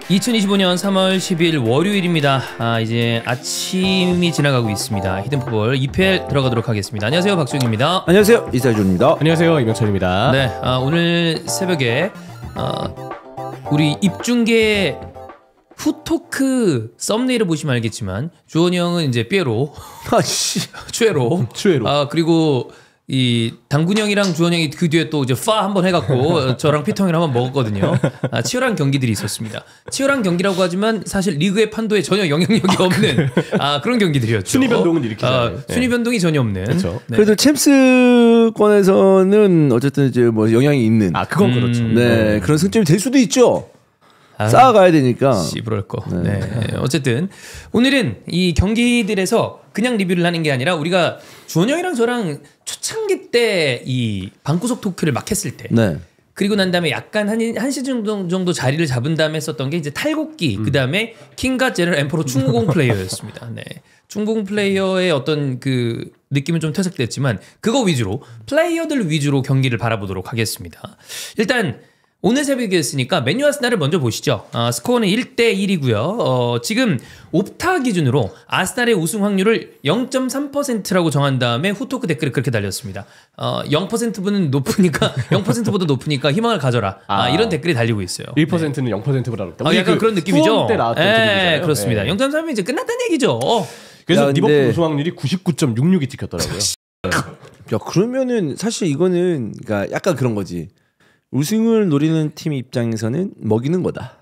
2025년 3월 10일 월요일입니다. 이제 아침이 지나가고 있습니다. 히든풋볼 2패 들어가도록 하겠습니다. 안녕하세요, 박수영입니다. 안녕하세요, 이사준입니다. 안녕하세요, 이명철입니다. 네, 오늘 새벽에 우리 입중계 후토크 썸네일을 보시면 알겠지만 주원이 형은 이제 삐에로, 추에로, 그리고 이 당군 형이랑 주원 형이 그 뒤에 또 이제 파 한번 해갖고 저랑 피터 형이랑 한번 먹었거든요. 치열한 경기들이 있었습니다. 치열한 경기라고 하지만 사실 리그의 판도에 전혀 영향력이 없는 그런 경기들이었죠. 순위 변동은 일으키잖아요. 순위 변동이 전혀 없는. 그렇죠. 네. 그래도 챔스권에서는 어쨌든 이제 뭐 영향이 있는. 그건 그렇죠. 네, 그런 승점이 될 수도 있죠. 쌓아가야 되니까. 씨부럴 거. 네. 어쨌든 오늘은 이 경기들에서 그냥 리뷰를 하는 게 아니라 우리가 주원 형이랑 저랑 초창기 때 이 방구석 토크를 막 했을 때, 네. 그리고 난 다음에 약간 한 시즌 정도 자리를 잡은 다음에 썼던 게 이제 탈곡기, 그 다음에 킹과 제너럴 엠퍼로 충무공 플레이어였습니다. 네. 충무공 플레이어의 어떤 그 느낌은 좀 퇴색됐지만 그거 위주로 플레이어들 위주로 경기를 바라보도록 하겠습니다. 일단 오늘 새벽이었으니까 맨유 아스날을 먼저 보시죠. 스코어는 1대1이고요. 지금 옵타 기준으로 아스날의 우승 확률을 0.3%라고 정한 다음에 후토크 댓글을 그렇게 달렸습니다. 0%보는 높으니까 0%보다 높으니까 희망을 가져라. 이런 댓글이 달리고 있어요. 1%는 0%보다 높다. 약간 그런 느낌이죠. 후원 때 나왔던 네, 그렇습니다. 0.3이면 이제 끝났다는 얘기죠. 그래서 근데... 리버풀 우승 확률이 99.66이 찍혔더라고요. 야, 그러면은 사실 이거는 그러니까 약간 그런 거지. 우승을 노리는 팀 입장에서는 먹이는 거다.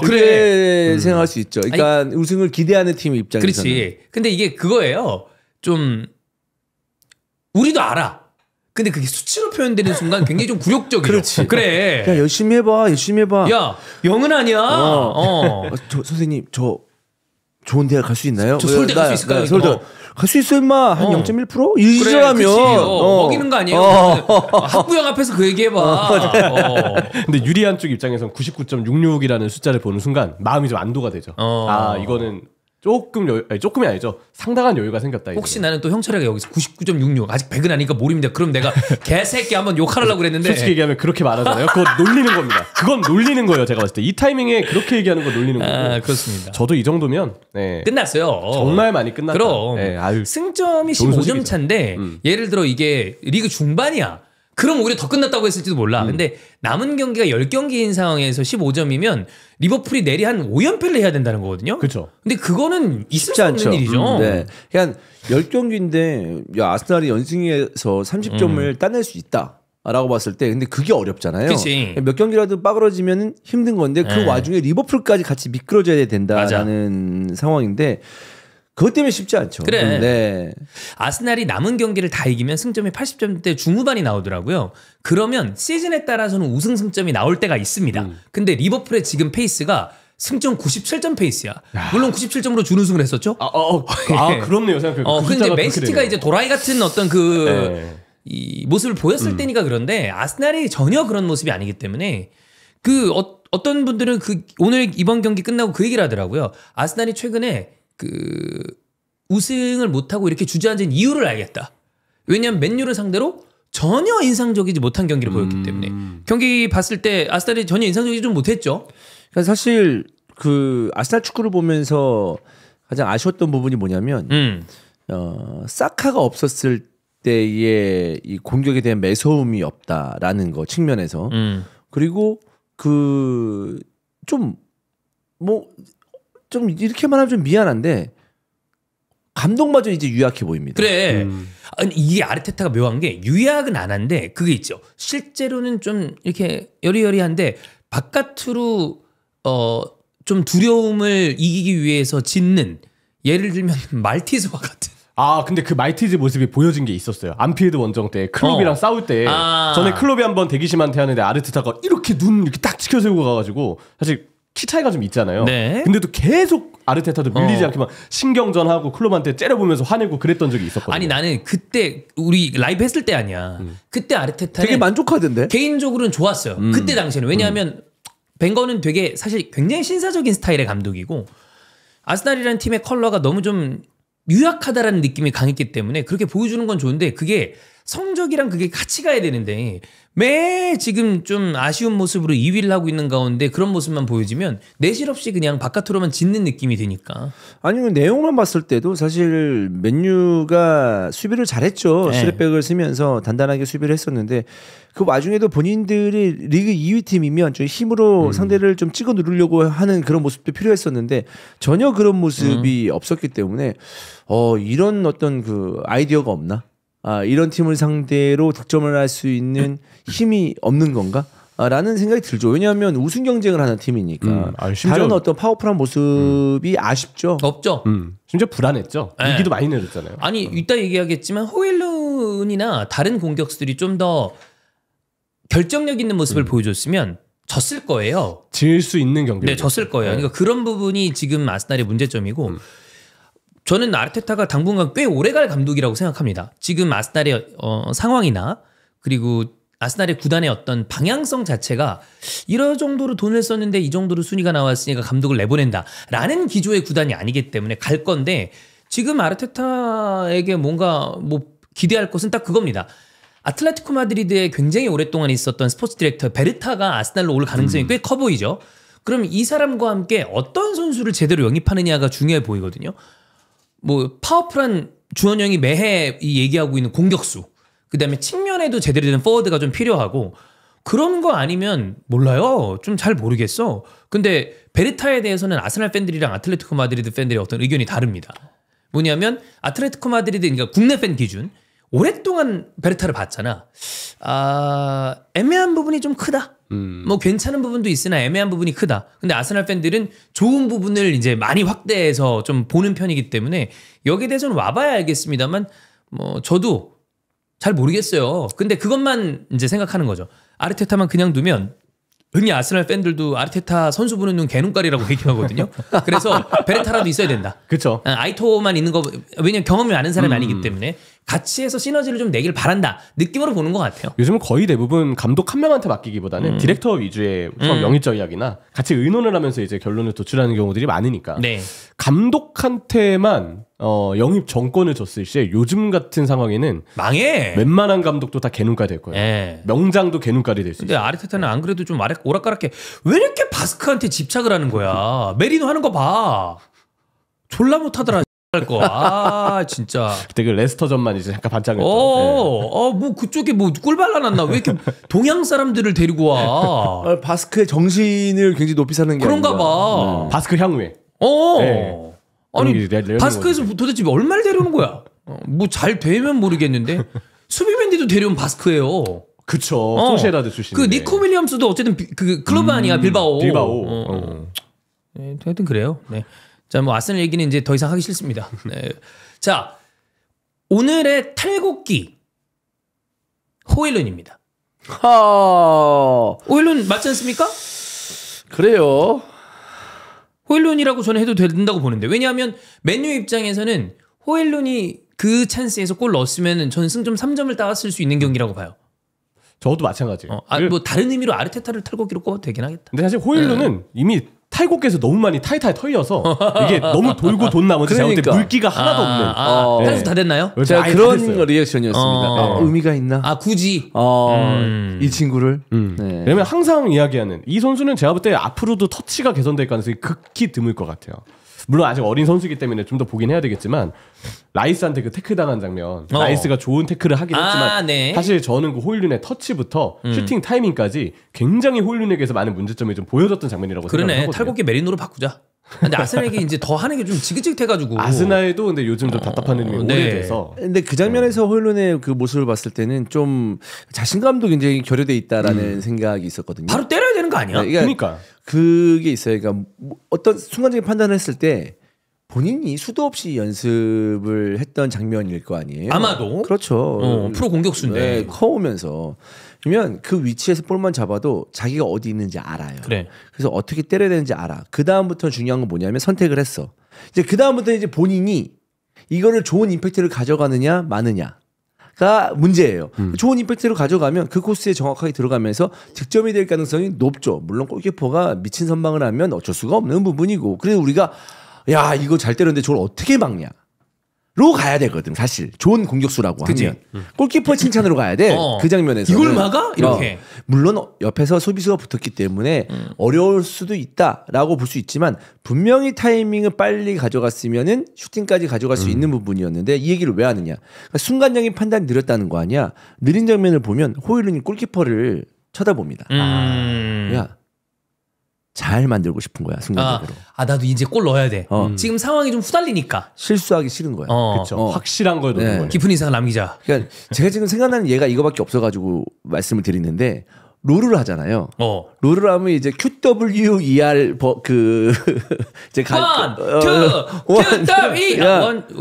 그래 생각할 수 있죠. 그러니까 우승을 기대하는 팀 입장에서는. 그렇지. 근데 이게 그거예요. 좀 우리도 알아. 근데 그게 수치로 표현되는 순간 굉장히 좀 굴욕적이야. 그렇지. 그래. 야, 열심히 해봐. 야, 영은 아니야. 선생님, 저 좋은 대학 갈 수 있나요? 저 서울대 갈 수 있을까요? 서울대 갈 수 있어, 임마. 한 0.1%? 이러면 먹이는 거 아니에요? 학부형 앞에서 그 얘기해봐. 근데 유리한 쪽 입장에서는 99.66이라는 숫자를 보는 순간 마음이 좀 안도가 되죠. 이거는 조금이 아니죠. 상당한 여유가 생겼다. 혹시 나는 또 형철이가 여기서 99.66 아직 100은 아니니까 모릅니다. 그럼 내가 개새끼 한번 욕하려고 그랬는데 솔직히 얘기하면 그렇게 말하잖아요. 그거 놀리는 겁니다. 그건 놀리는 거예요. 제가 봤을 때 이 타이밍에 그렇게 얘기하는 거 놀리는 거고. 그렇습니다. 저도 이 정도면 끝났어요. 정말 많이 끝났다. 그럼 승점이 15점 차인데 예를 들어 이게 리그 중반이야. 그럼 오히려 더 끝났다고 했을지도 몰라. 근데 남은 경기가 10경기인 상황에서 15점이면 리버풀이 내리 한 5연패를 해야 된다는 거거든요. 그렇죠. 근데 그거는 있을 쉽지 수 없는 않죠. 일이죠. 네. 그냥 10경기인데 야, 아스날이 연승에서 30점을 따낼 수 있다. 라고 봤을 때 근데 그게 어렵잖아요. 그치. 몇 경기라도 빠그러지면 힘든 건데 그 와중에 리버풀까지 같이 미끄러져야 된다라는 상황인데 그것 때문에 쉽지 않죠. 그래. 네. 아스날이 남은 경기를 다 이기면 승점이 80점대 중후반이 나오더라고요. 그러면 시즌에 따라서는 우승 승점이 나올 때가 있습니다. 근데 리버풀의 지금 페이스가 승점 97점 페이스야. 물론 97점으로 준우승을 했었죠. 그렇네요. 생각해보니까. 근데 맨시티가 이제 도라이 같은 어떤 이 모습을 보였을 때니까 그런데 아스날이 전혀 그런 모습이 아니기 때문에 어떤 분들은 오늘 이번 경기 끝나고 그 얘기를 하더라고요. 아스날이 최근에 우승을 못하고 이렇게 주저앉은 이유를 알겠다. 왜냐하면 맨유를 상대로 전혀 인상적이지 못한 경기를 보였기 때문에 경기 봤을 때 아스날이 전혀 인상적이지 좀 못했죠. 그러니까 사실 그 아스날 축구를 보면서 가장 아쉬웠던 부분이 뭐냐면 사카가 없었을 때의 이 공격에 대한 매서움이 없다라는 거 측면에서 그리고 좀 이렇게 말하면 좀 미안한데 감독마저 이제 유약해 보입니다. 그래. 아니, 이게 아르테타가 묘한 게 유약은 안 한데 그게 있죠. 실제로는 좀 이렇게 여리여리한데 바깥으로 좀 두려움을 이기기 위해서 짓는 예를 들면 말티즈와 같은. 근데 그 말티즈 모습이 보여진 게 있었어요. 안필드 원정 때 클롭이랑 싸울 때 전에 클롭이 한번 대기심한테 하는데 아르테타가 이렇게 눈 이렇게 딱 치켜세우고 가가지고 사실 키 차이가 좀 있잖아요. 네. 근데도 계속 아르테타도 밀리지 않게 막 신경전하고 클롭한테 째려보면서 화내고 그랬던 적이 있었거든요. 아니 나는 그때 우리 라이브 했을 때 아니야. 그때 아르테타는 되게 만족하던데. 개인적으로는 좋았어요. 그때 당시에는. 왜냐하면 벵거는 되게 사실 굉장히 신사적인 스타일의 감독이고 아스날이라는 팀의 컬러가 너무 좀 유약하다라는 느낌이 강했기 때문에 그렇게 보여주는 건 좋은데 그게 성적이랑 그게 같이 가야 되는데 매 지금 좀 아쉬운 모습으로 2위를 하고 있는 가운데 그런 모습만 보여지면 내실 없이 그냥 바깥으로만 짓는 느낌이 드니까. 아니 내용만 봤을 때도 사실 맨유가 수비를 잘했죠. 네. 3백을 쓰면서 단단하게 수비를 했었는데 그 와중에도 본인들이 리그 2위 팀이면 좀 힘으로 상대를 좀 찍어 누르려고 하는 그런 모습도 필요했었는데 전혀 그런 모습이 없었기 때문에 이런 어떤 그 아이디어가 없나? 이런 팀을 상대로 득점을 할 수 있는 힘이 없는 건가? 라는 생각이 들죠. 왜냐하면 우승 경쟁을 하는 팀이니까 다른 어떤 파워풀한 모습이 아쉽죠. 없죠. 심지어 불안했죠. 네. 위기도 많이 내렸잖아요. 아니 이따 얘기하겠지만 호일룬이나 다른 공격수들이 좀 더 결정력 있는 모습을 보여줬으면 졌을 거예요. 질 수 있는 경기. 네, 졌을 거예요. 그러니까 그런 부분이 지금 아스날의 문제점이고 저는 아르테타가 당분간 꽤 오래갈 감독이라고 생각합니다. 지금 아스날의 상황이나 그리고 아스날의 구단의 어떤 방향성 자체가 이런 정도로 돈을 썼는데 이 정도로 순위가 나왔으니까 감독을 내보낸다라는 기조의 구단이 아니기 때문에 갈 건데 지금 아르테타에게 뭔가 뭐 기대할 것은 딱 그겁니다. 아틀레티코 마드리드에 굉장히 오랫동안 있었던 스포츠 디렉터 베르타가 아스날로 올 가능성이 꽤 커 보이죠. 그럼 이 사람과 함께 어떤 선수를 제대로 영입하느냐가 중요해 보이거든요. 뭐 파워풀한 주원영이 매해 얘기하고 있는 공격수, 그다음에 측면에도 제대로 된 포워드가 좀 필요하고 그런 거 아니면 몰라요. 좀 잘 모르겠어. 근데 베르타에 대해서는 아스날 팬들이랑 아틀레티코 마드리드 팬들의 어떤 의견이 다릅니다. 뭐냐면 아틀레티코 마드리드, 그러니까 국내 팬 기준 오랫동안 베르타를 봤잖아. 애매한 부분이 좀 크다. 뭐 괜찮은 부분도 있으나 애매한 부분이 크다. 근데 아스날 팬들은 좋은 부분을 이제 많이 확대해서 좀 보는 편이기 때문에 여기에 대해서는 와봐야 알겠습니다만 뭐 저도 잘 모르겠어요. 근데 그것만 이제 생각하는 거죠. 아르테타만 그냥 두면 흔히 아스날 팬들도 아르테타 선수 보는 눈 개눈깔이라고 얘기하거든요. 그래서 베르타라도 있어야 된다. 그렇죠. 아이토만 있는 거, 왜냐면 경험이 많은 사람이 아니기 때문에 같이 해서 시너지를 좀 내길 바란다 느낌으로 보는 것 같아요. 요즘은 거의 대부분 감독 한 명한테 맡기기보다는 디렉터 위주의 영입 전략이나 같이 의논을 하면서 이제 결론을 도출하는 경우들이 많으니까 네. 감독한테만 영입 정권을 줬을 시에 요즘 같은 상황에는 망해. 웬만한 감독도 다 개눈깔 될 거예요. 네. 명장도 개눈깔이 될 수 근데 있어요. 아르테타는 안 그래도 좀 오락가락해. 왜 이렇게 바스크한테 집착을 하는 거야? 메리노 하는 거 봐. 졸라 못하더라. 할 거. 진짜. 그때 그 레스터전만 이제 잠깐 반짝했던. 뭐 그쪽에 뭐 꿀 발라놨나? 왜 이렇게 동양 사람들을 데리고 와? 바스크의 정신을 굉장히 높이 사는 게 그런가 아닌가. 봐. 바스크 향후에. 네. 아니 레어링 바스크에서 도대체 얼마를 데려오는 거야? 뭐 잘 되면 모르겠는데 수비맨디도 데려온 바스크예요. 그쵸. 소시에다드 출신. 그 니코 윌리엄스도 어쨌든 그 클럽 아니야, 빌바오. 네, 하여튼 그래요. 네. 자, 뭐 아스날 얘기는 이제 더 이상 하기 싫습니다. 네. 자, 오늘의 탈곡기 호일룬입니다. 호일룬 맞지 않습니까? 그래요. 호일룬이라고 저는 해도 된다고 보는데, 왜냐하면 맨유 입장에서는 호일룬이 그 찬스에서 골 넣었으면 저는 승점 3점을 따왔을 수 있는 경기라고 봐요. 저도 마찬가지예요. 뭐 다른 의미로 아르테타를 탈곡기로 꼽아도 되긴 하겠다. 근데 사실 호일룬은 이미 탈곡에서 너무 많이 탈탈 털려서 이게 너무 돌고 돈 나머지 제가 볼 때 물기가 하나도 없는. 탈수 다 됐나요? 제가 그런 리액션이었습니다. 의미가 있나? 굳이. 이 친구를. 네. 왜냐면 항상 이야기하는 이 선수는 제가 볼 때 앞으로도 터치가 개선될 가능성이 극히 드물 것 같아요. 물론 아직 어린 선수이기 때문에 좀 더 보긴 해야 되겠지만 라이스한테 그 태클 당한 장면, 라이스가 좋은 태클을 하긴 했지만 네. 사실 저는 그 호일룬의 터치부터 슈팅 타이밍까지 굉장히 호일룬에게서 많은 문제점이 좀 보여졌던 장면이라고 생각하거든요. 탈곡기 메리노로 바꾸자. 근데 아스날에게 이제 더 하는 게 좀 지긋지긋해가지고. 아스날도 근데 요즘 좀 답답한 느낌이 오래돼서. 근데 그 장면에서 호일룬의 그 모습을 봤을 때는 좀 자신감도 굉장히 결여돼 있다라는 생각이 있었거든요. 바로 때려야 되는 거 아니야? 그러니까 그게 있어요. 그러니까 어떤 순간적인 판단을 했을 때 본인이 수도 없이 연습을 했던 장면일 거 아니에요. 아마도. 그렇죠. 프로 공격수인데. 네, 커오면서. 그러면 그 위치에서 볼만 잡아도 자기가 어디 있는지 알아요. 그래. 그래서 어떻게 때려야 되는지 알아. 그 다음부터 중요한 건 뭐냐면 선택을 했어. 이제 그 다음부터 이제 본인이 이거를 좋은 임팩트를 가져가느냐 마느냐가 문제예요. 좋은 임팩트를 가져가면 그 코스에 정확하게 들어가면서 득점이 될 가능성이 높죠. 물론 골키퍼가 미친 선방을 하면 어쩔 수가 없는 부분이고. 그래서 우리가 야 이거 잘 때렸는데 저걸 어떻게 막냐. 가야 되거든 사실 좋은 공격수라고 그치. 하면 골키퍼 칭찬으로 가야 돼. 그 장면에서 이걸 막아? 이렇게 물론 옆에서 수비수가 붙었기 때문에 어려울 수도 있다라고 볼 수 있지만 분명히 타이밍을 빨리 가져갔으면은 슈팅까지 가져갈 수 있는 부분이었는데 이 얘기를 왜 하느냐? 그러니까 순간적인 판단이 느렸다는 거 아니야? 느린 장면을 보면 호일룬이 골키퍼를 쳐다봅니다. 야. 잘 만들고 싶은 거야 순간적으로. 나도 이제 골 넣어야 돼. 지금 상황이 좀 후달리니까 실수하기 싫은 거야. 그렇죠. 확실한 걸 넣는 거예요. 깊은 인상을 남기자. 그러니까 제가 지금 생각나는 예가 이거밖에 없어가지고 말씀을 드리는데 롤을 하잖아요. 롤을 하면 이제 QWER 이제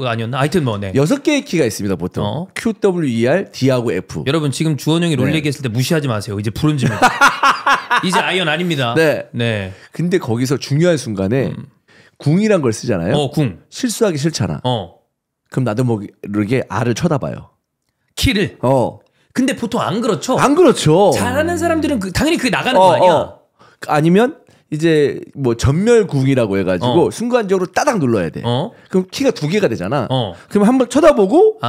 아니었나? 하여튼 뭐 네. 6개의 키가 있습니다 보통. QWER, D하고 F. 여러분 지금 주원 형이 롤 얘기했을 때 무시하지 마세요. 이제 브론즈입니다. 이제 아이언 아닙니다. 네. 근데 거기서 중요한 순간에 궁이란 걸 쓰잖아요. 궁. 실수하기 싫잖아. 그럼 나도 모르게 R을 쳐다봐요. 키를. 근데 보통 안 그렇죠. 안 그렇죠. 잘하는 사람들은 당연히 그게 나가는 거 아니야. 아니면 이제 뭐 전멸궁이라고 해가지고 순간적으로 따닥 눌러야 돼. 그럼 키가 2개가 되잖아. 그럼 한번 쳐다보고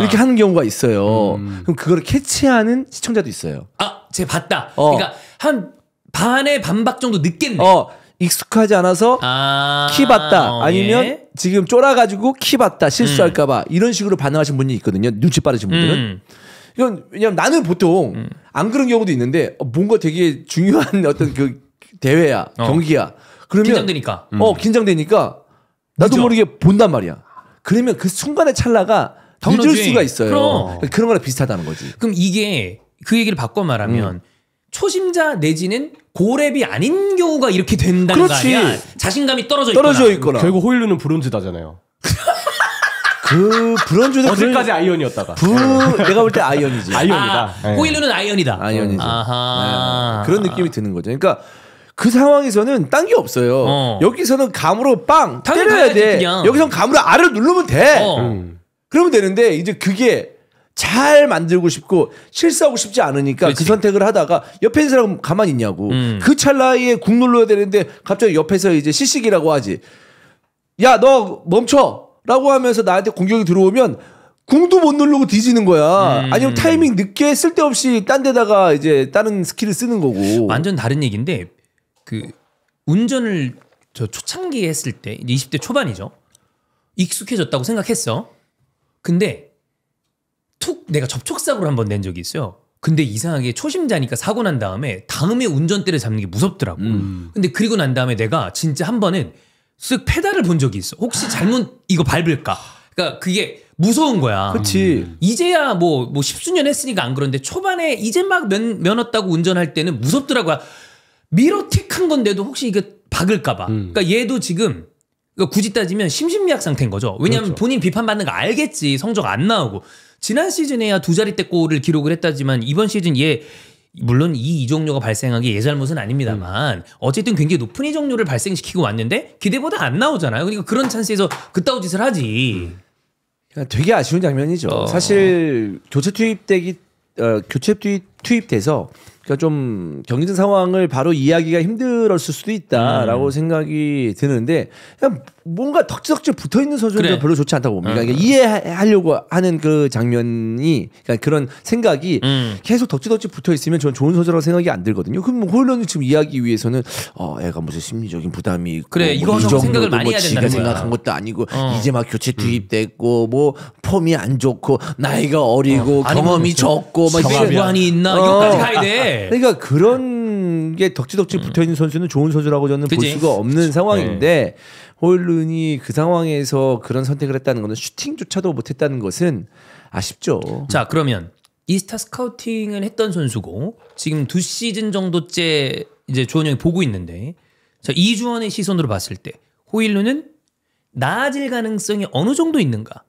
이렇게 하는 경우가 있어요. 그럼 그거를 캐치하는 시청자도 있어요. 제가 봤다. 그러니까 한 반의 반박 정도 늦겠네. 익숙하지 않아서 키 봤다. 아니면 지금 쫄아가지고 키 봤다. 실수할까봐 이런 식으로 반응하신 분이 있거든요. 눈치 빠르신 분들은. 이건 왜냐면 나는 보통 안 그런 경우도 있는데 뭔가 되게 중요한 어떤 그 대회야 경기야. 그러면 긴장되니까. 긴장되니까 나도 모르게 본단 말이야. 그러면 그 순간의 찰나가 늦을 수가 있어요. 그런 거랑 비슷하다는 거지. 그럼 이게 그 얘기를 바꿔 말하면 초심자 내지는 고렙이 아닌 경우가 이렇게 된다는 거 아니야? 자신감이 떨어져 있거나. 결국 호일루는 브론즈다잖아요. 그 브론즈는 어제까지 아이언이었다가 내가 볼 때 아이언이지. 아이언이다. 호일루는 아이언이다. 아이언이지. 그런 느낌이 드는 거죠. 그러니까 그 상황에서는 딴 게 없어요. 여기서는 감으로 빵 때려야 돼. 그냥. 여기서는 감으로 R을 누르면 돼. 그러면 되는데 이제 그게 잘 만들고 싶고 실수하고 싶지 않으니까 그렇지. 그 선택을 하다가 옆에 있는 사람 가만히 있냐고. 그 찰나에 궁 눌러야 되는데 갑자기 옆에서 이제 시식이라고 하지. 야, 너 멈춰! 라고 하면서 나한테 공격이 들어오면 궁도 못 누르고 뒤지는 거야. 아니면 타이밍 늦게 쓸데없이 딴 데다가 이제 다른 스킬을 쓰는 거고. 완전 다른 얘기인데 그 운전을 저 초창기에 했을 때 20대 초반이죠. 익숙해졌다고 생각했어. 근데 툭 내가 접촉사고를 한번 낸 적이 있어요. 근데 이상하게 초심자니까 사고 난 다음에 운전대를 잡는 게 무섭더라고. 근데 그리고 난 다음에 내가 진짜 한 번은 쓱 페달을 본 적이 있어. 혹시 잘못 이거 밟을까? 그러니까 그게 무서운 거야. 그렇지. 이제야 뭐 10수년 했으니까 안 그런데 초반에 이제 막 면허 따고 운전할 때는 무섭더라고요. 미러 틱한 건데도 혹시 이거 박을까 봐. 그러니까 얘도 지금 굳이 따지면 심신미약 상태인 거죠. 왜냐하면 그렇죠. 본인 비판받는 거 알겠지. 성적 안 나오고. 지난 시즌에야 2자릿대 골을 기록을 했다지만 이번 시즌 얘 물론 이 이적료가 발생한 게 얘 잘못은 아닙니다만 어쨌든 굉장히 높은 이적료를 발생시키고 왔는데 기대보다 안 나오잖아요. 그러니까 그런 찬스에서 그따위 짓을 하지. 되게 아쉬운 장면이죠. 사실 교체 투입돼서 그러니까 좀 경기전 상황을 바로 이해하기가 힘들었을 수도 있다라고 생각이 드는데 그냥 뭔가 덕지덕지 붙어 있는 선수는 그래. 별로 좋지 않다고 봅니다. 그러니까 이해하려고 하는 그 장면이 그러니까 그런 생각이 계속 덕지덕지 붙어 있으면 저는 좋은 선수라고 생각이 안 들거든요. 그럼 뭐 호일런이 지금 이해하기 위해서는 애가 무슨 심리적인 부담이 있고 그래 이거 뭐 생각을 많이 해야 된다는 지가 생각한 것도 아니고 이제 막 교체 투입됐고 뭐 폼이 안 좋고 나이가 어리고 경험이 적고 막 정관이 있나 이거까지 가야 돼. 그러니까 그런 게 덕지덕지 붙어 있는 선수는 좋은 선수라고 저는 볼 수가 없는 상황인데 호일룬이 그 상황에서 그런 선택을 했다는 것은 슈팅조차도 못했다는 것은 아쉽죠. 자 그러면 이스타 스카우팅을 했던 선수고 지금 2시즌 정도째 이제 주원 형이 보고 있는데 자 이주원의 시선으로 봤을 때 호일룬은 나아질 가능성이 어느 정도 있는가?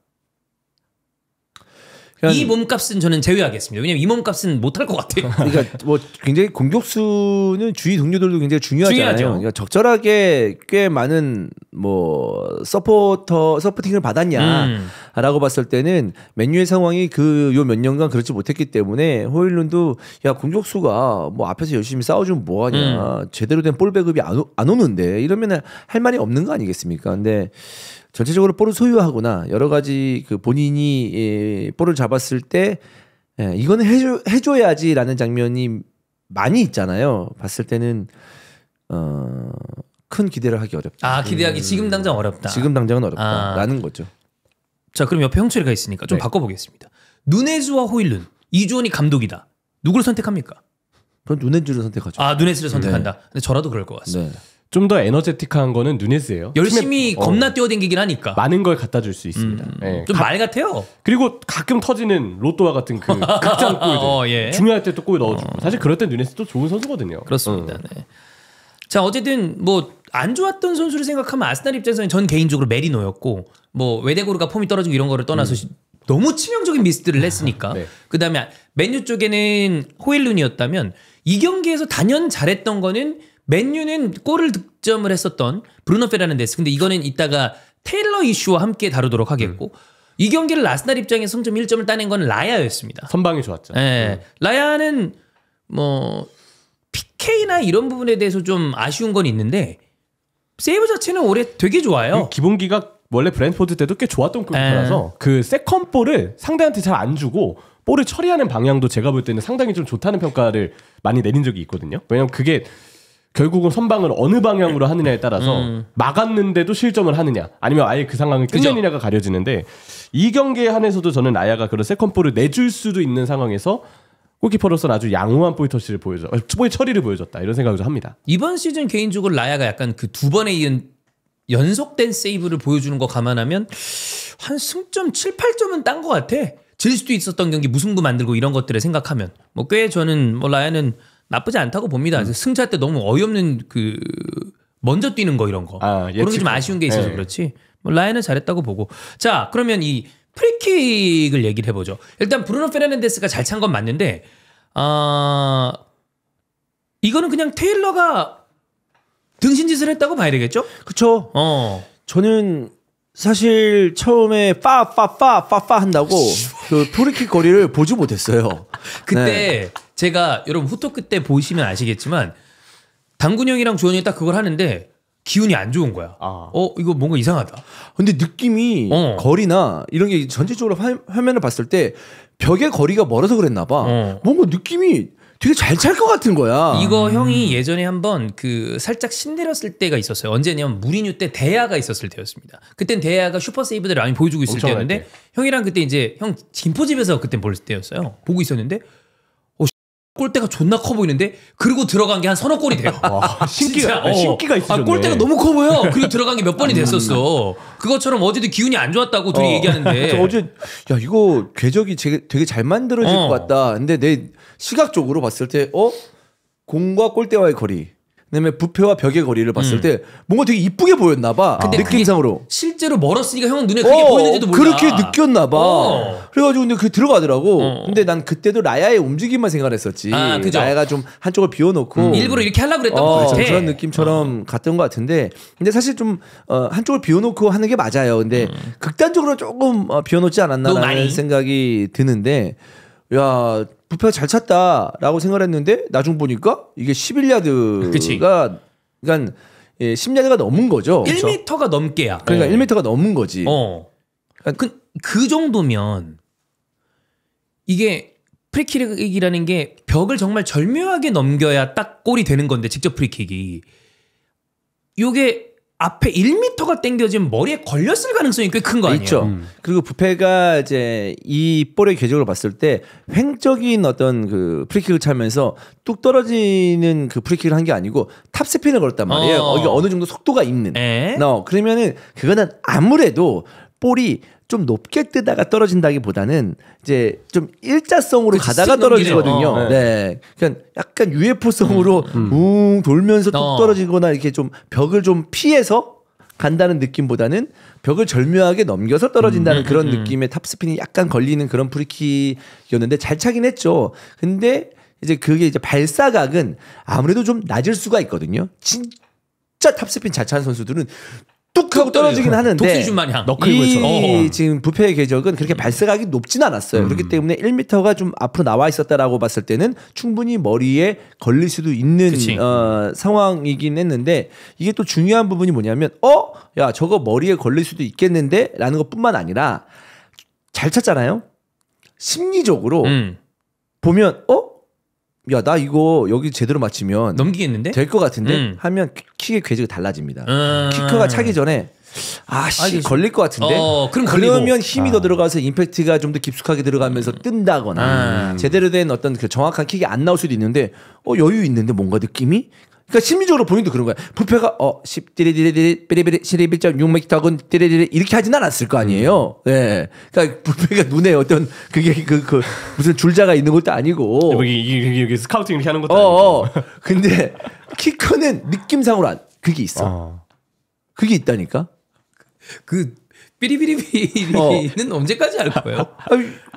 이 몸값은 저는 제외하겠습니다. 왜냐면 이 몸값은 못할 것 같아요. 그러니까 뭐 굉장히 공격수는 주위 동료들도 굉장히 중요하잖아요. 그러니까 적절하게 꽤 많은 뭐 서포팅을 받았냐라고 봤을 때는 맨유의 상황이 그 요 몇 년간 그렇지 못했기 때문에 호일룬도 야 공격수가 뭐 앞에서 열심히 싸워주면 뭐하냐 제대로 된 볼 배급이 안 오는데 이러면 할 말이 없는 거 아니겠습니까? 근데 전체적으로 볼을 소유하거나 여러 가지 그 본인이 볼을 잡았을 때 이거는 해줘야지라는 장면이 많이 있잖아요. 봤을 때는 큰 기대를 하기 어렵다. 기대하기 지금 당장 어렵다. 지금 당장은 어렵다라는 거죠. 자, 그럼 옆에 형철이가 있으니까 좀 바꿔보겠습니다. 누네즈와 호일룬, 이주원이 감독이다. 누구를 선택합니까? 그럼 누네즈를 선택하죠. 누네즈를 선택한다. 근데 저라도 그럴 것 같습니다. 네. 좀 더 에너제틱한 거는 누네즈예요. 열심히 겁나 뛰어댕기긴 하니까. 많은 걸 갖다 줄 수 있습니다. 좀 말 같아요. 그리고 가끔 터지는 로또와 같은 그 극장 골들. 예. 중요할 때 또 골 넣어주고. 사실 그럴 때 누네즈도 좋은 선수거든요. 그렇습니다. 네. 자, 어쨌든 뭐 안 좋았던 선수를 생각하면 아스날 입장에서는 전 개인적으로 메리노였고 뭐 웨데고르가 폼이 떨어지고 이런 거를 떠나서 너무 치명적인 미스들을 했으니까. 네. 그다음에 맨유 쪽에는 호일룬이었다면 이 경기에서 단연 잘했던 거는 맨유는 골을 득점을 했었던 브루노 페르난데스. 근데 이거는 이따가 테일러 이슈와 함께 다루도록 하겠고 이 경기를 아스날 입장에서 승점 1점을 따낸 건 라야였습니다. 선방이 좋았죠. 네. 라야는 뭐 PK나 이런 부분에 대해서 좀 아쉬운 건 있는데 세이브 자체는 올해 되게 좋아요. 기본기가 원래 브랜트포드 때도 꽤 좋았던 골키퍼라서 그 세컨 볼을 상대한테 잘 안 주고 볼을 처리하는 방향도 제가 볼 때는 상당히 좀 좋다는 평가를 많이 내린 적이 있거든요. 왜냐면 그게 결국은 선방을 어느 방향으로 하느냐에 따라서 막았는데도 실점을 하느냐 아니면 아예 그 상황을 끝내느냐가 가려지는데 이 경기에 한해서도 저는 라야가 그런 세컨볼을 내줄 수도 있는 상황에서 골키퍼로서는 아주 양호한 볼 처리를 보여줬다 이런 생각을 좀 합니다. 이번 시즌 개인적으로 라야가 약간 그 두 번에 이은 연속된 세이브를 보여주는 거 감안하면 한 승점 7, 8점은 딴 것 같아. 질 수도 있었던 경기 무승부 만들고 이런 것들을 생각하면 뭐 꽤 저는 뭐 라야는 나쁘지 않다고 봅니다. 승차 때 너무 어이없는 그 먼저 뛰는 거 이런 거 그런 게 좀 아쉬운 게 있어서 그렇지. 뭐 라야는 잘했다고 보고. 자, 그러면 이 프리킥을 얘기를 해보죠. 일단 브루노 페르난데스가 잘 찬 건 맞는데 이거는 그냥 테일러가 등신짓을 했다고 봐야 되겠죠? 그렇죠. 저는 사실 처음에 파 한다고 그 프리킥 거리를 보지 못했어요. 그때 제가 여러분 후토크 때 보시면 아시겠지만 당군 형이랑 주원이 딱 그걸 하는데 기운이 안 좋은 거야. 이거 뭔가 이상하다. 근데 느낌이 거리나 이런 게 전체적으로 화면을 봤을 때 벽의 거리가 멀어서 그랬나 봐. 뭔가 느낌이 되게 잘 찰 것 같은 거야. 이거 형이 예전에 한번 그 살짝 신내렸을 때가 있었어요. 언제냐면 무리뉴 때 데야가 있었을 때였습니다. 그땐 데야가 슈퍼 세이브들을 많이 보여주고 있을 때였는데 형이랑 그때 이제 형 김포집에서 그때 볼 때였어요. 보고 있었는데 골대가 존나 커 보이는데 그리고 들어간 게 한 서너 골이 돼요. 와, 신기가 있으셨네. 골대가 너무 커 보여. 그리고 들어간 게 몇 번이 됐었어. 그것처럼 어제도 기운이 안 좋았다고 둘이 얘기하는데 어제 야 이거 궤적이 되게 잘 만들어질 것 같다. 근데 내 시각적으로 봤을 때 공과 골대와의 거리 그다음에 부패와 벽의 거리를 봤을 때 뭔가 되게 이쁘게 보였나 봐. 느낌상으로. 실제로 멀었으니까 형은 눈에 그게 보이는지도 몰라. 그렇게 느꼈나 봐. 그래가지고 근데 그게 들어가더라고. 근데 난 그때도 라야의 움직임만 생각을 했었지. 그죠? 라야가 좀 한쪽을 비워놓고 일부러 이렇게 하려고 그랬던 거 같아. 그런 느낌처럼 갔던 것 같은데 근데 사실 좀 한쪽을 비워놓고 하는 게 맞아요. 근데 극단적으로 조금 비워놓지 않았나라는 생각이 드는데 야 부패가 잘 찼다라고 생각했는데 나중 보니까 이게 11야드가 그러니까 10야드가 넘은 거죠. 1m가 넘게야. 그러니까 1m가 넘은 거지. 그 정도면 이게 프리킥이라는 게 벽을 정말 절묘하게 넘겨야 딱 골이 되는 건데 직접 프리킥이 요게 앞에 1m가 당겨지면 머리에 걸렸을 가능성이 꽤 큰 거 아니에요? 있죠. 그리고 부패가 이제 이 볼의 궤적을 봤을 때 횡적인 어떤 그 프리킥을 차면서 뚝 떨어지는 그 프리킥을 한 게 아니고 탑스핀을 걸었단 말이에요. 이게 어느 정도 속도가 있는. 그러면은 그거는 아무래도 볼이 좀 높게 뜨다가 떨어진다기보다는 이제 좀 일자성으로 가다가 떨어지거든요. 네, 그러니까 약간 UFO성으로 돌면서 뚝 떨어지거나 이렇게 좀 벽을 좀 피해서 간다는 느낌보다는 벽을 절묘하게 넘겨서 떨어진다는 그런 느낌의 탑스핀이 약간 걸리는 그런 프리킥이었는데 잘 차긴 했죠. 근데 이제 그게 이제 발사각은 아무래도 좀 낮을 수가 있거든요. 진짜 탑스핀 잘 차는 선수들은 뚝 하고 떨어지긴 하는데 독수리슛 마냥 이 지금 부패의 궤적은 그렇게 발사각이 높진 않았어요. 그렇기 때문에 1m가 좀 앞으로 나와 있었다라고 봤을 때는 충분히 머리에 걸릴 수도 있는 상황이긴 했는데 이게 또 중요한 부분이 뭐냐면 야 저거 머리에 걸릴 수도 있겠는데 라는 것뿐만 아니라 잘 찼잖아요. 심리적으로 보면 야 나 이거 여기 제대로 맞히면 넘기겠는데? 될 것 같은데 하면 킥의 궤적이 달라집니다. 키커가 차기 전에 걸릴 것 같은데 그러면 힘이 더 들어가서 임팩트가 좀 더 깊숙하게 들어가면서 뜬다거나 제대로 된 어떤 그 정확한 킥이 안 나올 수도 있는데 여유 있는데 뭔가 느낌이 그러니까 심리적으로 본인도 그런 거야. 부패가 10 띠리디리 11.6m 띠리디리 이렇게 하진 않았을 거 아니에요. 네. 그러니까 부패가 눈에 어떤 그게 그 무슨 줄자가 있는 것도 아니고 여기 스카우팅 이렇게 하는 것도 아니고. 근데 키커는 느낌상으로 그게 있어. 그게 있다니까. 그 삐리비리비리는 언제까지 할 거예요?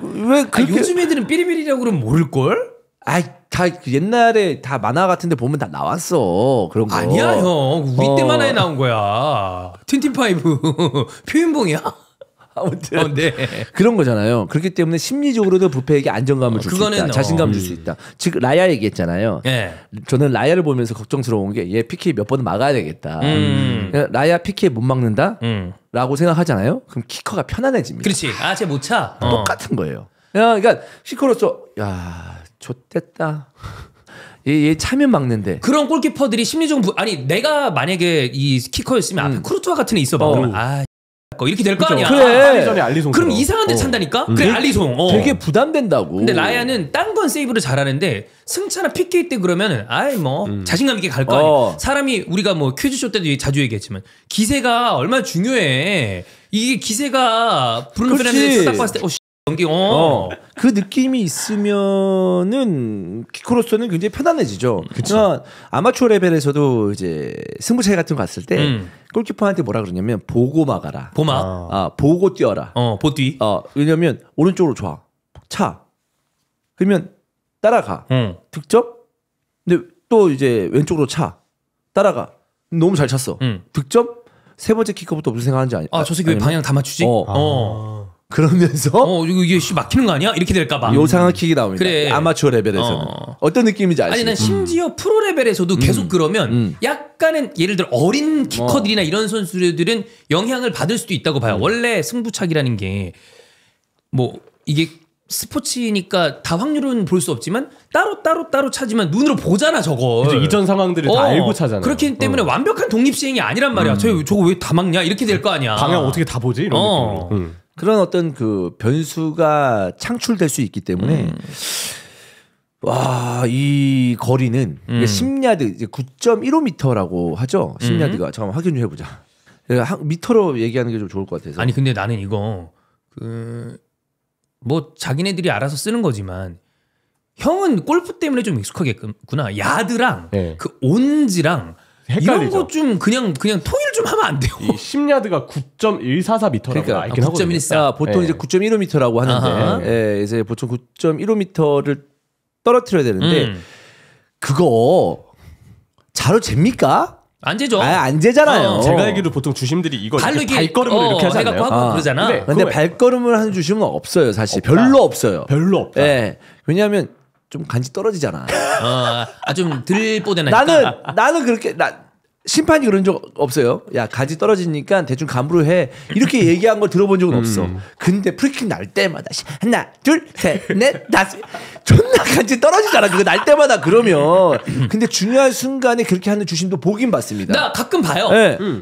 왜 그렇게 요즘 애들은 삐리비리라고 그러면 모를 걸? 다 옛날에 다 만화 같은데 보면 다 나왔어 그런 거. 아니야 형, 우리 때 만화에 나온 거야. 틴틴파이브 표현봉이야. 아무튼 네. 그런 거잖아요. 그렇기 때문에 심리적으로도 부패에게 안정감을 줄 수 있다. 자신감을 줄 수 있다. 즉 라야 얘기했잖아요. 네. 저는 라야를 보면서 걱정스러운 게 얘 PK 몇 번은 막아야 되겠다. 라야 PK 못 막는다? 라고 생각하잖아요. 그럼 키커가 편안해집니다. 그렇지. 쟤 못 차. 똑같은 거예요. 그러니까 키커로서 좆됐다. 얘 차면 막는데. 그런 골키퍼들이 심리적 아니 내가 만약에 이 키커였으면 앞에 쿠르투아 같은 애 있어봐. 그러면 이렇게 될 거 아니야. 그래. 전에 알리송. 그럼 이상한 데 찬다니까? 그래 알리송. 되게 부담된다고. 근데 라야는 딴 건 세이브를 잘하는데 승차나 PK 때 그러면은 자신감 있게 갈 거 아니야. 사람이 우리가 뭐 퀴즈쇼 때도 자주 얘기했지만 기세가 얼마나 중요해. 이게 기세가 브루노 페르난데스 딱 봤을 때 그 느낌이 있으면은 키커로서는 굉장히 편안해지죠. 그러니까 아마추어 레벨에서도 이제 승부차기 같은 거 갔을 때 골키퍼한테 뭐라 그러냐면 보고 막아라. 보막. 보고 뛰어라. 보뒤. 왜냐면 오른쪽으로 차. 그러면 따라가. 득점. 근데 또 이제 왼쪽으로 따라가. 너무 잘 찼어. 득점. 세 번째 키커부터 무슨 생각하는지 아니? 저 새끼 왜 방향 다 맞추지? 그러면서 이게 막히는 거 아니야? 이렇게 될까봐. 요상한 킥이 나옵니다. 그래. 아마추어 레벨에서는 어떤 느낌인지 아시죠? 아니 난 심지어 프로 레벨에서도 계속 그러면 약간은 예를 들어 어린 키커들이나 이런 선수들은 영향을 받을 수도 있다고 봐요. 원래 승부차기라는 게 뭐 이게 스포츠니까 다 확률은 볼 수 없지만 따로 차지만 눈으로 보잖아 저걸. 그치, 이전 상황들을 다 알고 차잖아. 그렇기 때문에 완벽한 독립시행이 아니란 말이야. 저거 왜 다 막냐 이렇게 될 거 아니야. 방향 어떻게 다 보지 이런 느낌으로. 그런 어떤 그 변수가 창출될 수 있기 때문에 이 거리는 10야드 이제 9.15m라고 하죠. 10야드가 잠깐만 확인 좀 해보자. 미터로 얘기하는 게 좀 좋을 것 같아서. 아니 근데 나는 이거 뭐 자기네들이 알아서 쓰는 거지만 형은 골프 때문에 좀 익숙하겠구나. 야드랑 그 온즈랑 이런 거 좀 그냥 통일 좀 하면 안 돼요. 이 10야드가 9.144m라고 그러니까 알긴 하거든요. 9.14. 보통 이제 9.15m라고 하는데 이제 보통 9.15m를 떨어뜨려야 되는데 그거 자로 잽니까? 안 재죠. 안 재잖아요. 제가 알기로 보통 주심들이 이거 발걸음을 이렇게 하지 않나요? 그러잖아. 근데 발걸음을 하는 주심은 없어요, 사실. 별로 없어요. 별로 없다. 왜냐하면 좀 간지 떨어지잖아. 좀 덜 뽀대나니까. 나는 그렇게 심판이 그런 적 없어요. 야 간지 떨어지니까 대충 감으로 해. 이렇게 얘기한 걸 들어본 적은 없어. 근데 프리킥 날 때마다 하나 둘 셋 넷 다섯 존나 간지 떨어지잖아. 그거 날 때마다 그러면. 근데 중요한 순간에 그렇게 하는 주심도 보긴 봤습니다. 나 가끔 봐요.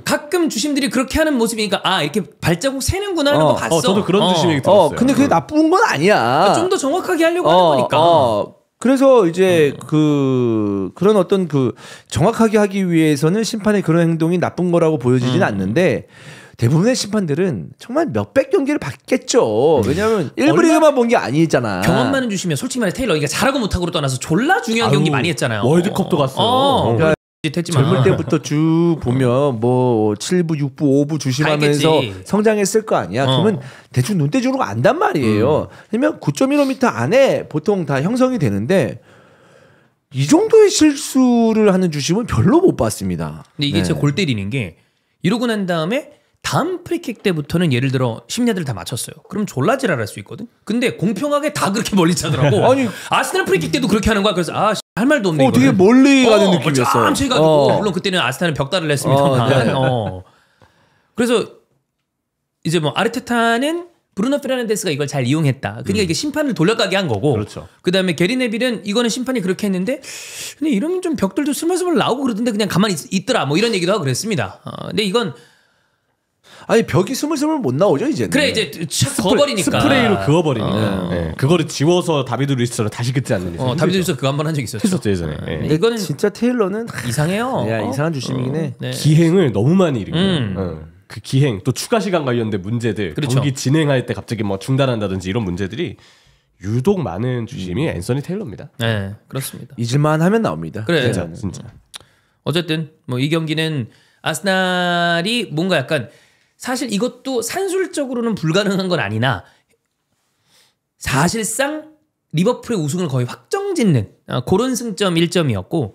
가끔 주심들이 그렇게 하는 모습이니까 이렇게 발자국 세는구나 하는 거 봤어. 저도 그런 주심 얘기 들었어요. 근데 그게 나쁜 건 아니야. 좀 더 정확하게 하려고 하는 거니까. 그래서 이제 그런 어떤 정확하게 하기 위해서는 심판의 그런 행동이 나쁜 거라고 보여지진 않는데 대부분의 심판들은 정말 몇백 경기를 봤겠죠. 왜냐하면 1부 리그만 본 게 아니잖아. 경험 많은 주시면 솔직히 말해 테일러 이게 잘하고 못하고로 떠나서 졸라 중요한 경기 많이 했잖아요. 월드컵도 갔어요. 그러니까 젊을 때부터 쭉 보면 뭐 7부, 6부, 5부 주심하면서 성장했을 거 아니야. 그러면 대충 눈대중으로 안단 말이에요. 그러면 9.15m 안에 보통 다 형성이 되는데 이 정도의 실수를 하는 주심은 별로 못 봤습니다. 근데 이게 진짜 골 때리는 게 이러고 난 다음에 다음 프리킥 때부터는 예를 들어 10야드를 다 맞췄어요. 그럼 졸라 지랄할 수 있거든. 근데 공평하게 다 그렇게 멀리 차더라고. 아니 아스날 프리킥 때도 그렇게 하는 거야. 그래서 할 말도 없네. 되게 멀리 가는 느낌이었어. 짬치가지고 물론 그때는 아스날은 벽다를 냈습니다만. 그래서 이제 뭐 아르테타는 브루노 페르난데스가 이걸 잘 이용했다. 그러니까 이게 심판을 돌려가게 한 거고. 그렇죠. 그다음에 게리 네빌은 이거는 심판이 그렇게 했는데 근데 이러면 좀 벽돌도 스멀스멀 나오고 그러던데 그냥 가만히 있더라. 뭐 이런 얘기도 하고 그랬습니다. 근데 이건 아니 벽이 스물스물 못 나오죠 이제. 그래 이제 착 그어버리니까. 스프레이로 그어버리니까. 네. 그거를 지워서 다비드 루이스처럼 다시 긋지 않는 이상. 다비드 루이스 그거 한번 한 적 있었죠. 했었죠 예전에. 근데 이거는 진짜 테일러는 이상해요. 야, 이상한 주심이긴 해. 네. 기행을 너무 많이 일으켜요. 그 기행 또 추가 시간 관련된 문제들, 그렇죠. 경기 진행할 때 갑자기 뭐 중단한다든지 이런 문제들이 유독 많은 주심이 앤서니 테일러입니다. 네, 그렇습니다. 잊을만 하면 나옵니다. 그래, 진짜. 어쨌든 뭐 이 경기는 아스날이 뭔가 약간 사실 이것도 산술적으로는 불가능한 건 아니나 사실상 리버풀의 우승을 거의 확정짓는 그런 승점 1점이었고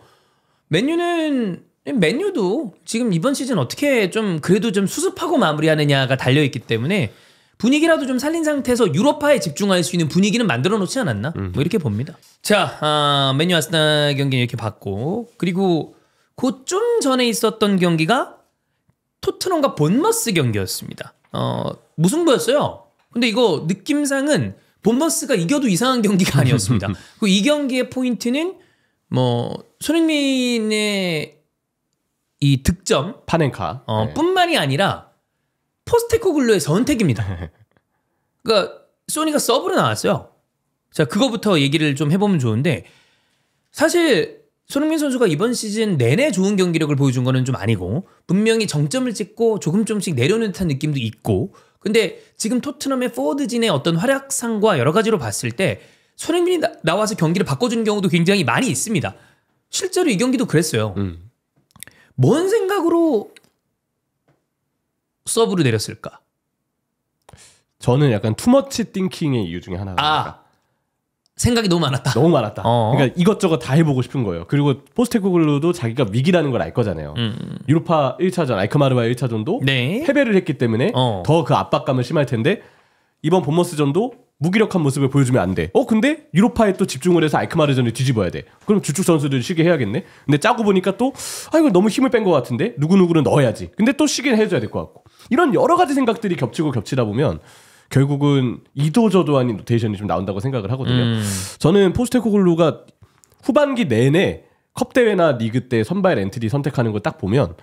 맨유도 지금 이번 시즌 어떻게 좀 그래도 좀 수습하고 마무리하느냐가 달려있기 때문에 분위기라도 좀 살린 상태에서 유로파에 집중할 수 있는 분위기는 만들어 놓지 않았나? 뭐 이렇게 봅니다. 자, 맨유 아스날 경기는 이렇게 봤고 그리고 그 좀 전에 있었던 경기가 토트넘과 본머스 경기였습니다. 무승부였어요. 근데 이거 느낌상은 본머스가 이겨도 이상한 경기가 아니었습니다. 그 이 경기의 포인트는 뭐 손흥민의 이 득점 파넨카 뿐만이 아니라 포스테코글루의 선택입니다. 그러니까 소니가 서브로 나왔어요. 자, 그거부터 얘기를 좀 해보면 좋은데 사실 손흥민 선수가 이번 시즌 내내 좋은 경기력을 보여준 거는 좀 아니고 분명히 정점을 찍고 조금씩 내려오는 듯한 느낌도 있고 근데 지금 토트넘의 포워드진의 어떤 활약상과 여러 가지로 봤을 때 손흥민이 나와서 경기를 바꿔주는 경우도 굉장히 많이 있습니다. 실제로 이 경기도 그랬어요. 뭔 생각으로 서브를 내렸을까? 저는 약간 투머치 띵킹의 이유 중에 하나가 생각이 너무 많았다. 너무 많았다. 그러니까 이것저것 다 해보고 싶은 거예요. 그리고 포스테코글루도 자기가 위기라는 걸 알 거잖아요. 유로파 1차전 알크마르와의 1차전도 네. 패배를 했기 때문에 더 그 압박감은 심할 텐데 이번 본머스전도 무기력한 모습을 보여주면 안 돼. 근데 유로파에 또 집중을 해서 알크마르전을 뒤집어야 돼. 그럼 주축 선수들 쉬게 해야겠네. 근데 짜고 보니까 또 이거 너무 힘을 뺀 것 같은데 누구누구는 넣어야지. 근데 또 쉬게 해줘야 될 것 같고. 이런 여러 가지 생각들이 겹치다 보면 결국은 이도저도 아닌 로테이션이 좀 나온다고 생각을 하거든요. 저는 포스테코글루가 후반기 내내 컵대회나 리그 때 선발 엔트리 선택하는 걸 딱 보면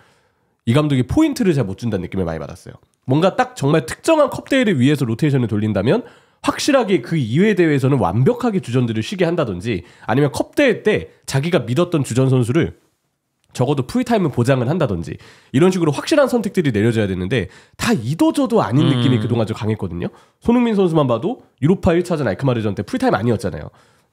이 감독이 포인트를 잘 못 준다는 느낌을 많이 받았어요. 뭔가 딱 정말 특정한 컵대회를 위해서 로테이션을 돌린다면 확실하게 그 이외의 대회에서는 완벽하게 주전들을 쉬게 한다든지 아니면 컵대회 때 자기가 믿었던 주전 선수를 적어도 풀타임을 보장을 한다든지 이런 식으로 확실한 선택들이 내려져야 되는데 다 이도저도 아닌 느낌이 그동안 좀 강했거든요. 손흥민 선수만 봐도 유로파 1차전 알크마르전 때 풀타임 아니었잖아요.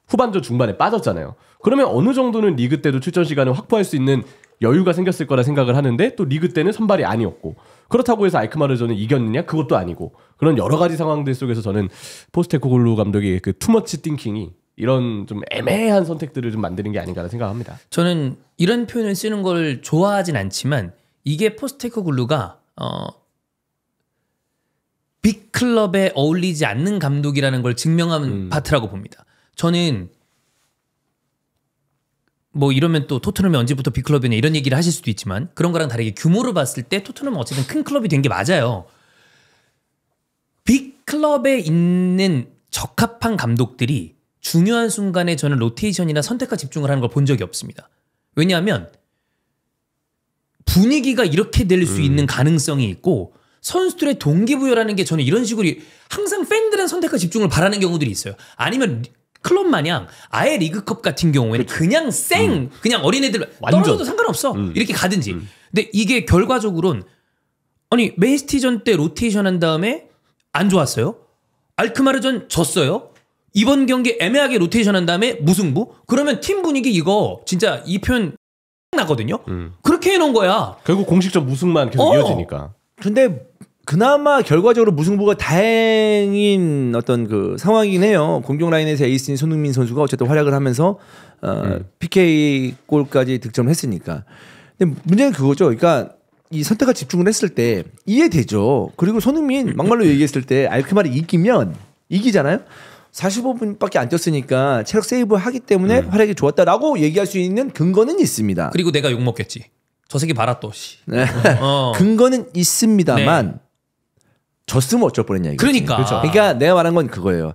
후반전 중반에 빠졌잖아요. 그러면 어느 정도는 리그 때도 출전 시간을 확보할 수 있는 여유가 생겼을 거라 생각을 하는데 또 리그 때는 선발이 아니었고 그렇다고 해서 알크마르전을 이겼느냐? 그것도 아니고 그런 여러 가지 상황들 속에서 저는 포스테코글루 감독의 그 투머치 띵킹이 이런 좀 애매한 선택들을 좀 만드는 게 아닌가 생각합니다. 저는 이런 표현을 쓰는 걸 좋아하진 않지만 이게 포스테코글루가 빅클럽에 어울리지 않는 감독이라는 걸 증명한 파트라고 봅니다. 저는 뭐 이러면 또 토트넘이 언제부터 빅클럽이냐 이런 얘기를 하실 수도 있지만 그런 거랑 다르게 규모를 봤을 때 토트넘은 어쨌든 큰 클럽이 된 게 맞아요. 빅클럽에 있는 적합한 감독들이 중요한 순간에 저는 로테이션이나 선택과 집중을 하는 걸 본 적이 없습니다. 왜냐하면 분위기가 이렇게 될 수 있는 가능성이 있고 선수들의 동기부여라는 게 저는 이런 식으로 항상 팬들은 선택과 집중을 바라는 경우들이 있어요. 아니면 클럽 마냥 아예 리그컵 같은 경우에는 그냥 그냥 어린애들 떨어져도 상관없어 이렇게 가든지. 근데 이게 결과적으로는 아니 맨시티전 때 로테이션 한 다음에 안 좋았어요. 알크마르전 졌어요. 이번 경기 애매하게 로테이션 한 다음에 무승부? 그러면 팀 분위기 이거 진짜 이 표현 나거든요. 그렇게 해놓은 거야. 결국 공식적 무승만 계속 이어지니까. 근데 그나마 결과적으로 무승부가 다행인 어떤 그 상황이긴 해요. 공격 라인에서 에이스인 손흥민 선수가 어쨌든 활약을 하면서 PK 골까지 득점을 했으니까. 근데 문제는 그거죠. 그러니까 이 선택과 집중을 했을 때 이해되죠. 그리고 손흥민 막말로 얘기했을 때 알크마르 이기잖아요. 45분밖에 안 뛰었으니까 체력 세이브 하기 때문에 활약이 좋았다라고 얘기할 수 있는 근거는 있습니다. 그리고 내가 욕 먹겠지. 저 새끼 봐라 또. 씨. 네. 근거는 있습니다만 네. 졌으면 어쩔 뻔했냐 이거지. 그러니까. 그렇죠. 그러니까 내가 말한 건 그거예요.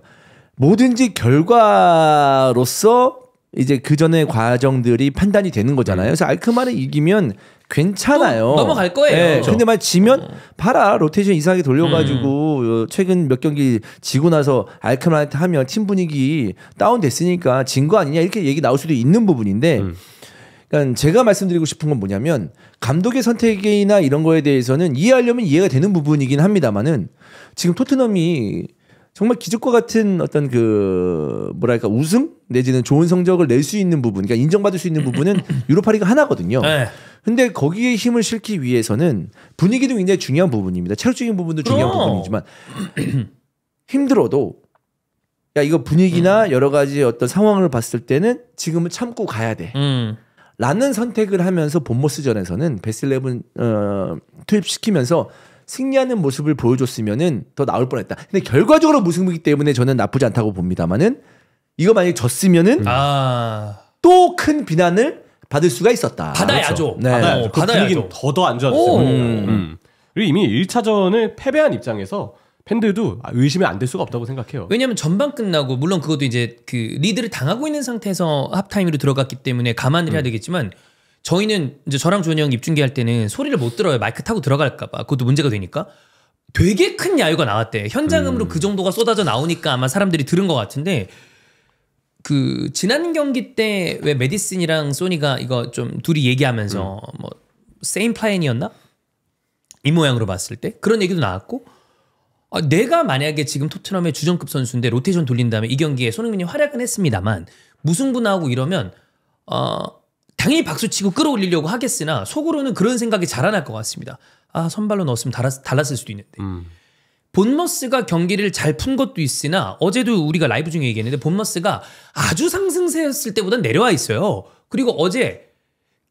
뭐든지 결과로서 이제 그 전의 과정들이 판단이 되는 거잖아요. 그래서 알크마르 이기면 괜찮아요. 넘어갈 거예요. 네. 그렇죠. 근데 만 지면 봐라 로테이션 이상하게 돌려가지고 최근 몇 경기 지고 나서 알크마르한테 하면 팀 분위기 다운됐으니까 진 거 아니냐 이렇게 얘기 나올 수도 있는 부분인데 그러니까 제가 말씀드리고 싶은 건 뭐냐면 감독의 선택이나 이런 거에 대해서는 이해하려면 이해가 되는 부분이긴 합니다만은 지금 토트넘이 정말 기적과 같은 어떤 그 뭐랄까 우승 내지는 좋은 성적을 낼 수 있는 부분, 그러니까 인정받을 수 있는 부분은 유로파리그 하나거든요. 네. 근데 거기에 힘을 실기 위해서는 분위기도 굉장히 중요한 부분입니다. 체력적인 부분도 중요한 부분이지만 힘들어도 야 이거 분위기나 여러 가지 어떤 상황을 봤을 때는 지금은 참고 가야 돼. 라는 선택을 하면서 본머스전에서는 베스트 11 투입시키면서 승리하는 모습을 보여줬으면은 더 나올 뻔했다. 근데 결과적으로 무승부이기 때문에 저는 나쁘지 않다고 봅니다만은 이거 만약에 졌으면은 또 큰 비난을 받을 수가 있었다. 받아야죠. 그렇죠. 네. 받아야죠. 그 받아야죠. 분위기는 더 안 좋아졌어요. 그리고 이미 1차전을 패배한 입장에서 팬들도 의심이 안 될 수가 없다고 생각해요. 왜냐하면 전반 끝나고 물론 그것도 이제 그 리드를 당하고 있는 상태에서 합타임으로 들어갔기 때문에 감안을 해야 되겠지만 저희는 이제 저랑 주원이 형 입중계 할 때는 소리를 못 들어요. 마이크 타고 들어갈까봐 그것도 문제가 되니까 되게 큰 야유가 나왔대. 현장음으로 그 정도가 쏟아져 나오니까 아마 사람들이 들은 것 같은데 그 지난 경기 때 왜 메디슨이랑 소니가 이거 좀 둘이 얘기하면서 뭐 세임 플랜이었나? 이 모양으로 봤을 때 그런 얘기도 나왔고 내가 만약에 지금 토트넘의 주전급 선수인데 로테이션 돌린 다음에 이 경기에 손흥민이 활약은 했습니다만 무승부 나오고 이러면 당연히 박수치고 끌어올리려고 하겠으나 속으로는 그런 생각이 자라날 것 같습니다. 선발로 넣었으면 달랐을 수도 있는데 본머스가 경기를 잘 푼 것도 있으나 어제도 우리가 라이브 중에 얘기했는데 본머스가 아주 상승세였을 때보다 내려와 있어요. 그리고 어제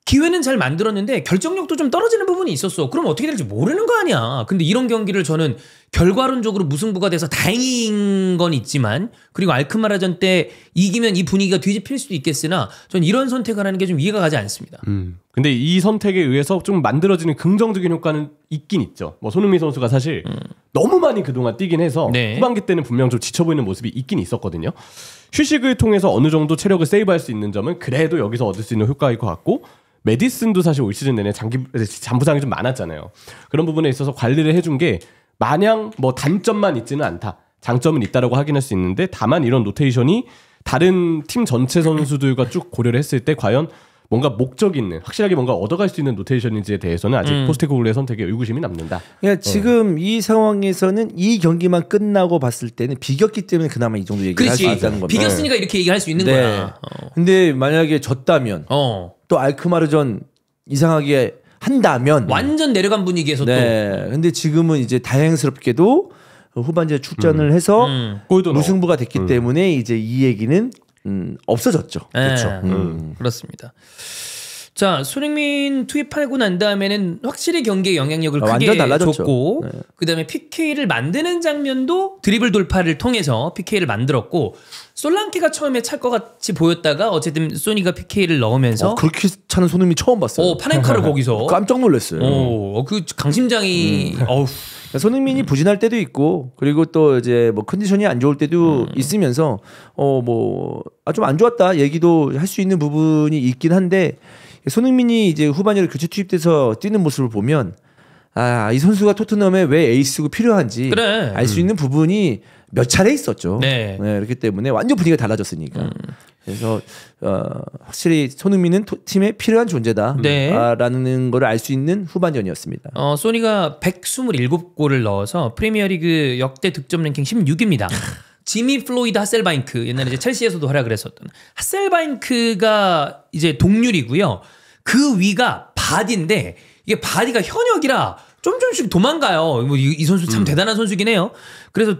기회는 잘 만들었는데 결정력도 좀 떨어지는 부분이 있었어. 그럼 어떻게 될지 모르는 거 아니야. 근데 이런 경기를 저는 결과론적으로 무승부가 돼서 다행인 건 있지만 그리고 알크마라전 때 이기면 이 분위기가 뒤집힐 수도 있겠으나 전 이런 선택을 하는 게 좀 이해가 가지 않습니다. 근데 이 선택에 의해서 좀 만들어지는 긍정적인 효과는 있긴 있죠. 뭐 손흥민 선수가 사실 너무 많이 그동안 뛰긴 해서 네. 후반기 때는 분명 좀 지쳐 보이는 모습이 있긴 있었거든요. 휴식을 통해서 어느 정도 체력을 세이브할 수 있는 점은 그래도 여기서 얻을 수 있는 효과일 것 같고 메디슨도 사실 올 시즌 내내 잔부상이 좀 많았잖아요. 그런 부분에 있어서 관리를 해준 게 마냥 뭐 단점만 있지는 않다. 장점은 있다라고 확인할 수 있는데 다만 이런 로테이션이 다른 팀 전체 선수들과 쭉 고려를 했을 때 과연 뭔가 목적 있는 확실하게 뭔가 얻어갈 수 있는 로테이션인지에 대해서는 아직 포스테코글루의 선택에 의구심이 남는다. 그러니까 지금 이 상황에서는 이 경기만 끝나고 봤을 때는 비겼기 때문에 그나마 이 정도 얘기를 할 수 있다는 겁니다. 비겼으니까 이렇게 얘기할 수 있는 거야. 근데 만약에 졌다면 또 알크마르전 이상하게 한다면 완전 내려간 분위기에서 또. 근데 지금은 이제 다행스럽게도 후반전에 출전을 해서 골도 무승부가 됐기 때문에 이제 이 얘기는 없어졌죠. 그렇죠. 그렇습니다. 자, 손흥민 투입하고 난 다음에는 확실히 경기의 영향력을 크게 완전 달라졌죠. 줬고 그다음에 PK를 만드는 장면도 드리블 돌파를 통해서 PK를 만들었고 솔랑케가 처음에 찰 것 같이 보였다가 어쨌든 소니가 PK를 넣으면서 그렇게 차는 손흥민 처음 봤어요. 파넨카를 거기서 깜짝 놀랐어요. 그 강심장이 손흥민이 부진할 때도 있고 그리고 또 이제 뭐 컨디션이 안 좋을 때도 있으면서 좀 안 좋았다 얘기도 할 수 있는 부분이 있긴 한데 손흥민이 이제 후반전에 교체 투입돼서 뛰는 모습을 보면 이 선수가 토트넘에 왜 에이스고 필요한지 알 수 있는 부분이 몇 차례 있었죠. 네, 그렇기 때문에 완전 분위기가 달라졌으니까. 그래서 확실히 손흥민은 팀에 필요한 존재다라는 걸 알 수 있는 후반전이었습니다. 소니가 127골을 넣어서 프리미어리그 역대 득점 랭킹 16입니다. 지미 플로이드 하셀바잉크 옛날에 이제 첼시에서도 활약을 했었던 하셀바잉크가 이제 동률이고요. 그 위가 바디인데 이게 바디가 현역이라 좀씩 도망가요. 이 선수 참 대단한 선수긴 해요. 그래서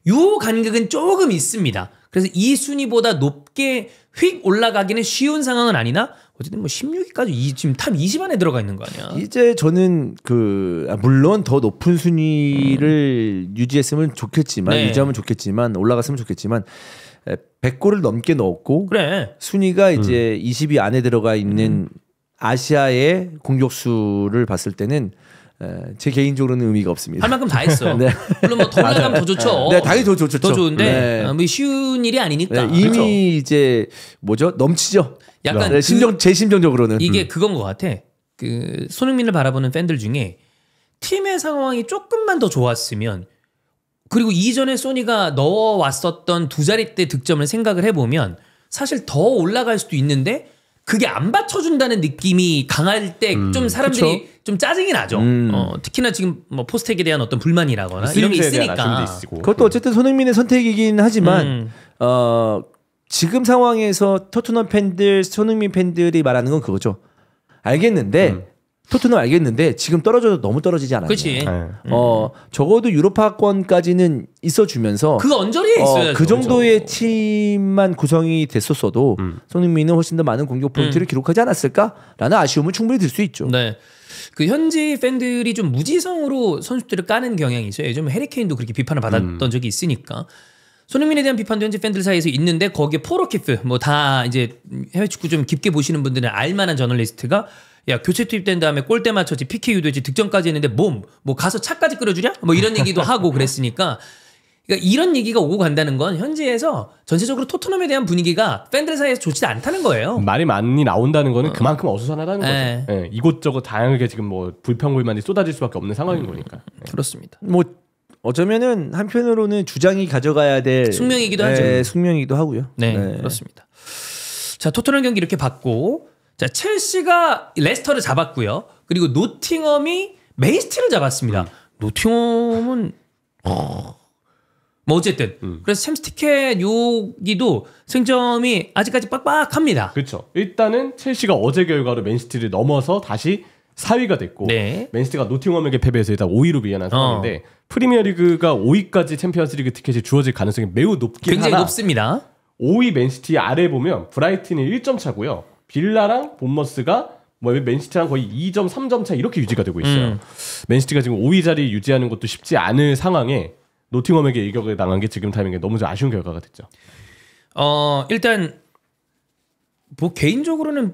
요 간격은 조금 있습니다. 그래서 이 순위보다 높게 휙 올라가기는 쉬운 상황은 아니나 어쨌든 뭐 16위까지 지금 탑 20 안에 들어가 있는 거 아니야? 이제 저는 물론 더 높은 순위를 유지했으면 좋겠지만 네. 유지하면 좋겠지만 올라갔으면 좋겠지만 100골을 넘게 넣었고 그래. 순위가 이제 20위 안에 들어가 있는 아시아의 공격수를 봤을 때는 제 개인적으로는 의미가 없습니다. 할 만큼 다 했어. 네. 물론 뭐 더 올라가면 더 좋죠. 네, 당연히 더 좋죠. 더 좋은데 네. 뭐 쉬운 일이 아니니까. 네, 이미 그렇죠? 이제 심정적으로 약간 네, 제 심정적으로는 이게 그건 것 같아. 그 손흥민을 바라보는 팬들 중에 팀의 상황이 조금만 더 좋았으면 그리고 이전에 소니가 넣어왔었던 두 자릿대 득점을 생각을 해보면 사실 더 올라갈 수도 있는데 그게 안 받쳐준다는 느낌이 강할 때 좀 사람들이 그쵸? 좀 짜증이 나죠. 특히나 지금 뭐 포스텍에 대한 어떤 불만이라거나 이런 게 스윙스에 대한 있으니까. 아쉬움도 있고. 그것도 어쨌든 손흥민의 선택이긴 하지만 지금 상황에서 토트넘 팬들, 손흥민 팬들이 말하는 건 그거죠. 알겠는데 토트넘 알겠는데 지금 떨어져도 너무 떨어지지 않았냐. 그렇지. 적어도 유로파권까지는 있어주면서 그 언저리에 있어야죠. 그 정도의 팀만 구성이 됐었어도 손흥민은 훨씬 더 많은 공격 포인트를 기록하지 않았을까라는 아쉬움은 충분히 들 수 있죠. 네. 그 현지 팬들이 좀 무지성으로 선수들을 까는 경향이 있어요. 요즘 해리케인도 그렇게 비판을 받았던 적이 있으니까. 손흥민에 대한 비판도 현지 팬들 사이에서 있는데 거기에 포로키프 뭐 다 이제 해외 축구 좀 깊게 보시는 분들은 알만한 저널리스트가 야 교체 투입된 다음에 골대 맞췄지 PK 유도했지 득점까지 했는데 뭐 가서 차까지 끓여주냐? 뭐 이런 얘기도 하고 그랬으니까 그러니까 이런 얘기가 오고 간다는 건 현지에서 전체적으로 토트넘에 대한 분위기가 팬들 사이에서 좋지 않다는 거예요. 말이 많이 나온다는 거는 그만큼 어수선하다는 네. 거죠. 예, 이곳저곳 다양하게 지금 뭐 불평불만이 쏟아질 수밖에 없는 상황인 거니까. 그렇습니다. 뭐 어쩌면은 한편으로는 주장이 가져가야 될 숙명이기도 하죠. 숙명이기도 하고요. 네, 그렇습니다. 자, 토트넘 경기 이렇게 봤고, 자, 첼시가 레스터를 잡았고요. 그리고 노팅엄이 맨시티를 잡았습니다. 노팅엄은 뭐 어쨌든 그래서 챔스티켓 여기도 승점이 아직까지 빡빡합니다. 그렇죠. 일단은 첼시가 어제 결과로 맨시티를 넘어서 다시 4위가 됐고 네. 맨시티가 노팅엄에게 패배해서 일단 5위로 밀려난 상황인데 프리미어리그가 5위까지 챔피언스리그 티켓이 주어질 가능성이 매우 높긴 굉장히 하나 높습니다. 5위 맨시티 아래 보면 브라이튼이 1점 차고요. 빌라랑 본머스가 뭐 맨시티랑 거의 2점, 3점 차 이렇게 유지가 되고 있어요. 맨시티가 지금 5위 자리 유지하는 것도 쉽지 않을 상황에 노팅엄에게 일격을 당한 게 지금 타이밍에 너무 좀 아쉬운 결과가 됐죠. 일단 뭐 개인적으로는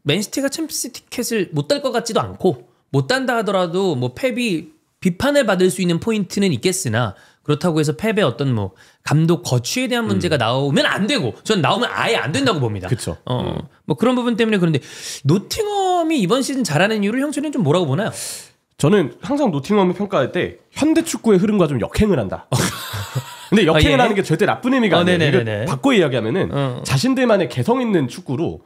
맨시티가 챔피언스 티켓을 못 딸 것 같지도 않고 못 딴다 하더라도 뭐 펩이 비판을 받을 수 있는 포인트는 있겠으나 그렇다고 해서 펩의 어떤 뭐 감독 거취에 대한 문제가 나오면 안 되고 전 나오면 아예 안 된다고 봅니다. 그렇죠. 뭐 그런 부분 때문에 그런데 노팅엄이 이번 시즌 잘하는 이유를 형수는 좀 뭐라고 보나요? 저는 항상 노팅엄을 평가할 때 현대 축구의 흐름과 좀 역행을 한다. 근데 역행을 예? 하는 게 절대 나쁜 의미가 아니에요. 네네네네. 이거 바꿔 이야기하면은 자신들만의 개성 있는 축구로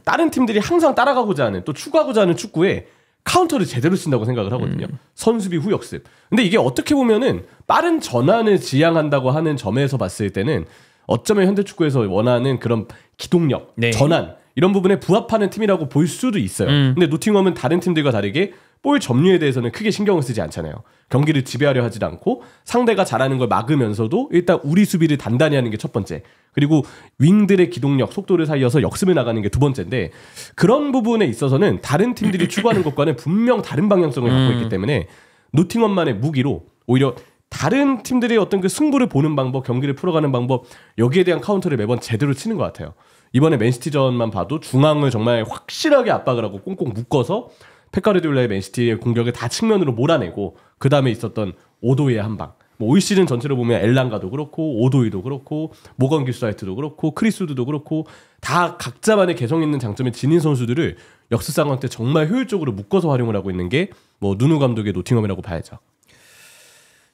다른 팀들이 항상 따라가고자 하는 또 추구하고자 하는 축구에 카운터를 제대로 쓴다고 생각을 하거든요. 선수비 후역습. 근데 이게 어떻게 보면은 빠른 전환을 지향한다고 하는 점에서 봤을 때는 어쩌면 현대 축구에서 원하는 그런 기동력, 네. 전환 이런 부분에 부합하는 팀이라고 볼 수도 있어요. 근데 노팅엄은 다른 팀들과 다르게 볼 점유에 대해서는 크게 신경을 쓰지 않잖아요. 경기를 지배하려 하지 않고 상대가 잘하는 걸 막으면서도 일단 우리 수비를 단단히 하는 게 첫 번째. 그리고 윙들의 기동력, 속도를 살려서 역습을 나가는 게 두 번째인데 그런 부분에 있어서는 다른 팀들이 추구하는 것과는 분명 다른 방향성을 갖고 있기 때문에 노팅엄만의 무기로 오히려 다른 팀들의 어떤 그 승부를 보는 방법, 경기를 풀어가는 방법 여기에 대한 카운터를 매번 제대로 치는 것 같아요. 이번에 맨시티전만 봐도 중앙을 정말 확실하게 압박을 하고 꽁꽁 묶어서 펩 가르디올라의 맨시티의 공격을 다 측면으로 몰아내고 그 다음에 있었던 오도이의 한 방. 뭐 올 시즌 전체로 보면 엘랑가도 그렇고 오도이도 그렇고 모건 기스와이트도 그렇고 크리스우드도 그렇고 다 각자만의 개성 있는 장점에 지닌 선수들을 역습 상황 때 정말 효율적으로 묶어서 활용을 하고 있는 게 뭐 누누 감독의 노팅엄이라고 봐야죠.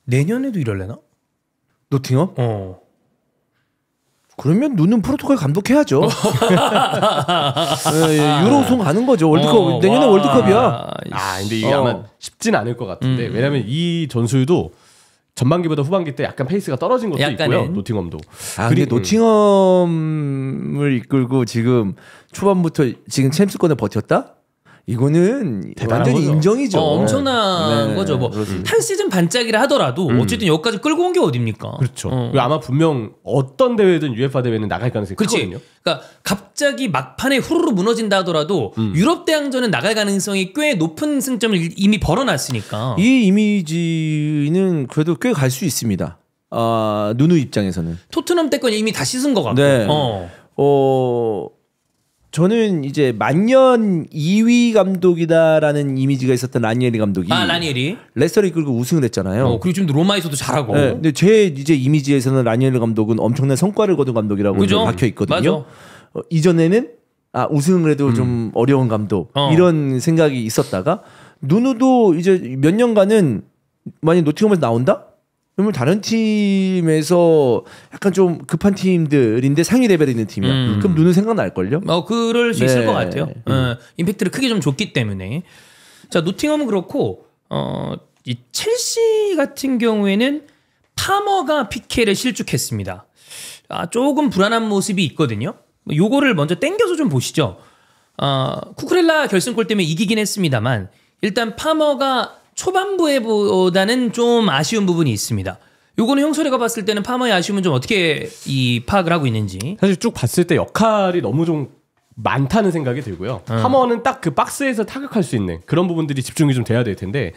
내년에도 이럴래나? 노팅엄? 그러면 누는 포르투갈 감독해야죠. 유로 우승 가는 거죠. 월드컵 내년에 와. 월드컵이야. 근데 이게 아마 쉽진 않을 것 같은데 왜냐면 이 전술도 전반기보다 후반기 때 약간 페이스가 떨어진 것도 약간은. 있고요. 노팅엄도. 근데 노팅엄을 이끌고 지금 초반부터 지금 챔스권에 버텼다? 이거는 대단한 완전히 거죠. 인정이죠. 엄청난 네. 거죠. 뭐 그렇습니다. 한 시즌 반짝이라 하더라도 어쨌든 여기까지 끌고 온 게 어딥니까? 그렇죠. 그리고 아마 분명 어떤 대회든 UEFA 대회는 나갈 가능성이 그렇지. 크거든요. 그러니까 갑자기 막판에 후루루 무너진다 하더라도 유럽 대항전은 나갈 가능성이 꽤 높은 승점을 이미 벌어놨으니까. 이 이미지는 그래도 꽤 갈 수 있습니다. 누누 입장에서는. 토트넘 때건 이미 다 씻은 것 같고. 네. 저는 이제 만년 2위 감독이다라는 이미지가 있었던 라니에리 감독이 라니에리. 레스터를 이끌고 우승을 했잖아요. 그리고 지금 로마에서도 잘하고. 네, 근데 제 이제 이미지에서는 라니에리 감독은 엄청난 성과를 거둔 감독이라고 그죠? 박혀 있거든요. 맞아. 이전에는 우승을 해도 좀 어려운 감독 이런 생각이 있었다가 누누도 이제 몇 년간은 만약 노팅엄에서 나온다? 그러면 다른 팀에서 약간 좀 급한 팀들인데 상위 레벨에 있는 팀이야. 그럼 누누 생각날걸요? 그럴 수 있을 네. 것 같아요. 임팩트를 크게 좀 줬기 때문에. 자, 노팅엄은 그렇고 이 첼시 같은 경우에는 파머가 피케를 실축했습니다. 조금 불안한 모습이 있거든요. 요거를 먼저 땡겨서 좀 보시죠. 쿠쿠렐라 결승골 때문에 이기긴 했습니다만 일단 파머가 초반부에보다는 좀 아쉬운 부분이 있습니다. 요거는 형소리가 봤을 때는 파머의 아쉬움은 좀 어떻게 파악을 하고 있는지. 사실 쭉 봤을 때 역할이 너무 좀 많다는 생각이 들고요. 파머는 딱 그 박스에서 타격할 수 있는 그런 부분들이 집중이 좀 돼야 될 텐데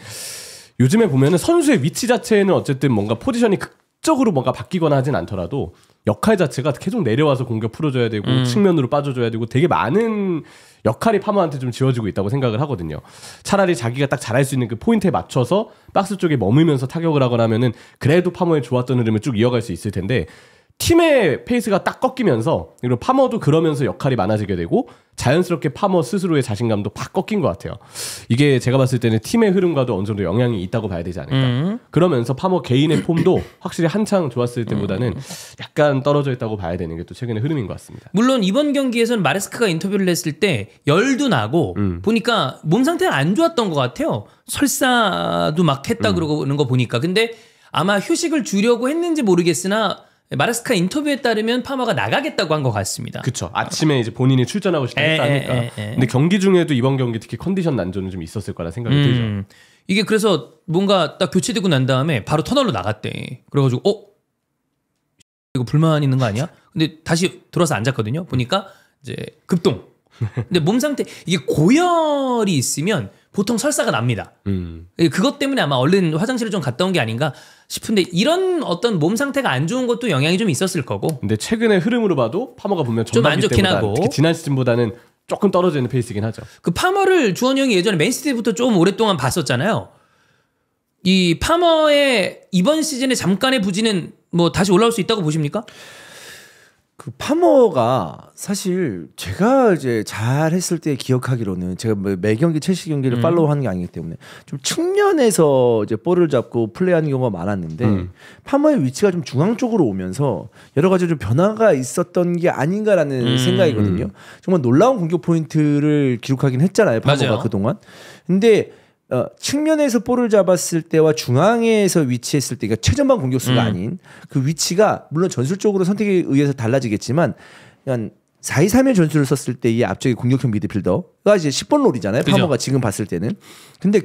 요즘에 보면은 선수의 위치 자체는 어쨌든 뭔가 포지션이 극적으로 뭔가 바뀌거나 하진 않더라도 역할 자체가 계속 내려와서 공격 풀어줘야 되고 측면으로 빠져줘야 되고 되게 많은 역할이 파머한테 좀 지워지고 있다고 생각을 하거든요. 차라리 자기가 딱 잘할 수 있는 그 포인트에 맞춰서 박스 쪽에 머물면서 타격을 하거나 하면은 그래도 파머의 좋았던 흐름을 쭉 이어갈 수 있을 텐데 팀의 페이스가 딱 꺾이면서 그리고 파머도 그러면서 역할이 많아지게 되고 자연스럽게 파머 스스로의 자신감도 팍 꺾인 것 같아요. 이게 제가 봤을 때는 팀의 흐름과도 어느 정도 영향이 있다고 봐야 되지 않을까. 그러면서 파머 개인의 폼도 확실히 한창 좋았을 때보다는 약간 떨어져 있다고 봐야 되는 게 또 최근의 흐름인 것 같습니다. 물론 이번 경기에서는 마레스카가 인터뷰를 했을 때 열도 나고 보니까 몸 상태가 안 좋았던 것 같아요. 설사도 막 했다 그러는 거 보니까. 근데 아마 휴식을 주려고 했는지 모르겠으나 마레스카 인터뷰에 따르면 파머가 나가겠다고 한 것 같습니다. 그렇죠. 아침에 이제 본인이 출전하고 싶다 했다니까. 근데 경기 중에도 이번 경기 특히 컨디션 난조는 좀 있었을 거라 생각이 들죠. 이게 그래서 뭔가 딱 교체되고 난 다음에 바로 터널로 나갔대. 그래가지고 이거 불만 있는 거 아니야? 근데 다시 들어서 앉았거든요. 보니까 이제 급동. 근데 몸 상태 이게 고열이 있으면 보통 설사가 납니다. 그것 때문에 아마 얼른 화장실을 좀 갔다 온 게 아닌가 싶은데 이런 어떤 몸 상태가 안 좋은 것도 영향이 좀 있었을 거고. 근데 최근의 흐름으로 봐도 파머가 보면 좀 안 좋긴 하고 특히 지난 시즌보다는 조금 떨어져 있는 페이스이긴 하죠. 그 파머를 주원이 형이 예전에 맨시티부터 좀 오랫동안 봤었잖아요. 이 파머의 이번 시즌의 잠깐의 부진은 뭐 다시 올라올 수 있다고 보십니까? 그 파머가 사실 제가 이제 잘했을 때 기억하기로는 제가 매 경기 첼시 경기를 팔로우하는 게 아니기 때문에 좀 측면에서 이제 볼을 잡고 플레이하는 경우가 많았는데 파머의 위치가 좀 중앙 쪽으로 오면서 여러 가지 좀 변화가 있었던 게 아닌가라는 생각이거든요. 정말 놀라운 공격 포인트를 기록하긴 했잖아요, 파머가 맞아요. 그동안. 근데 측면에서 볼을 잡았을 때와 중앙에서 위치했을 때, 그러니까 최전방 공격수가 아닌 그 위치가 물론 전술적으로 선택에 의해서 달라지겠지만, 그냥 4-2-3의 전술을 썼을 때의 앞쪽에 공격형 미드필더가 이제 10번 롤이잖아요. 그죠. 파머가 지금 봤을 때는. 근데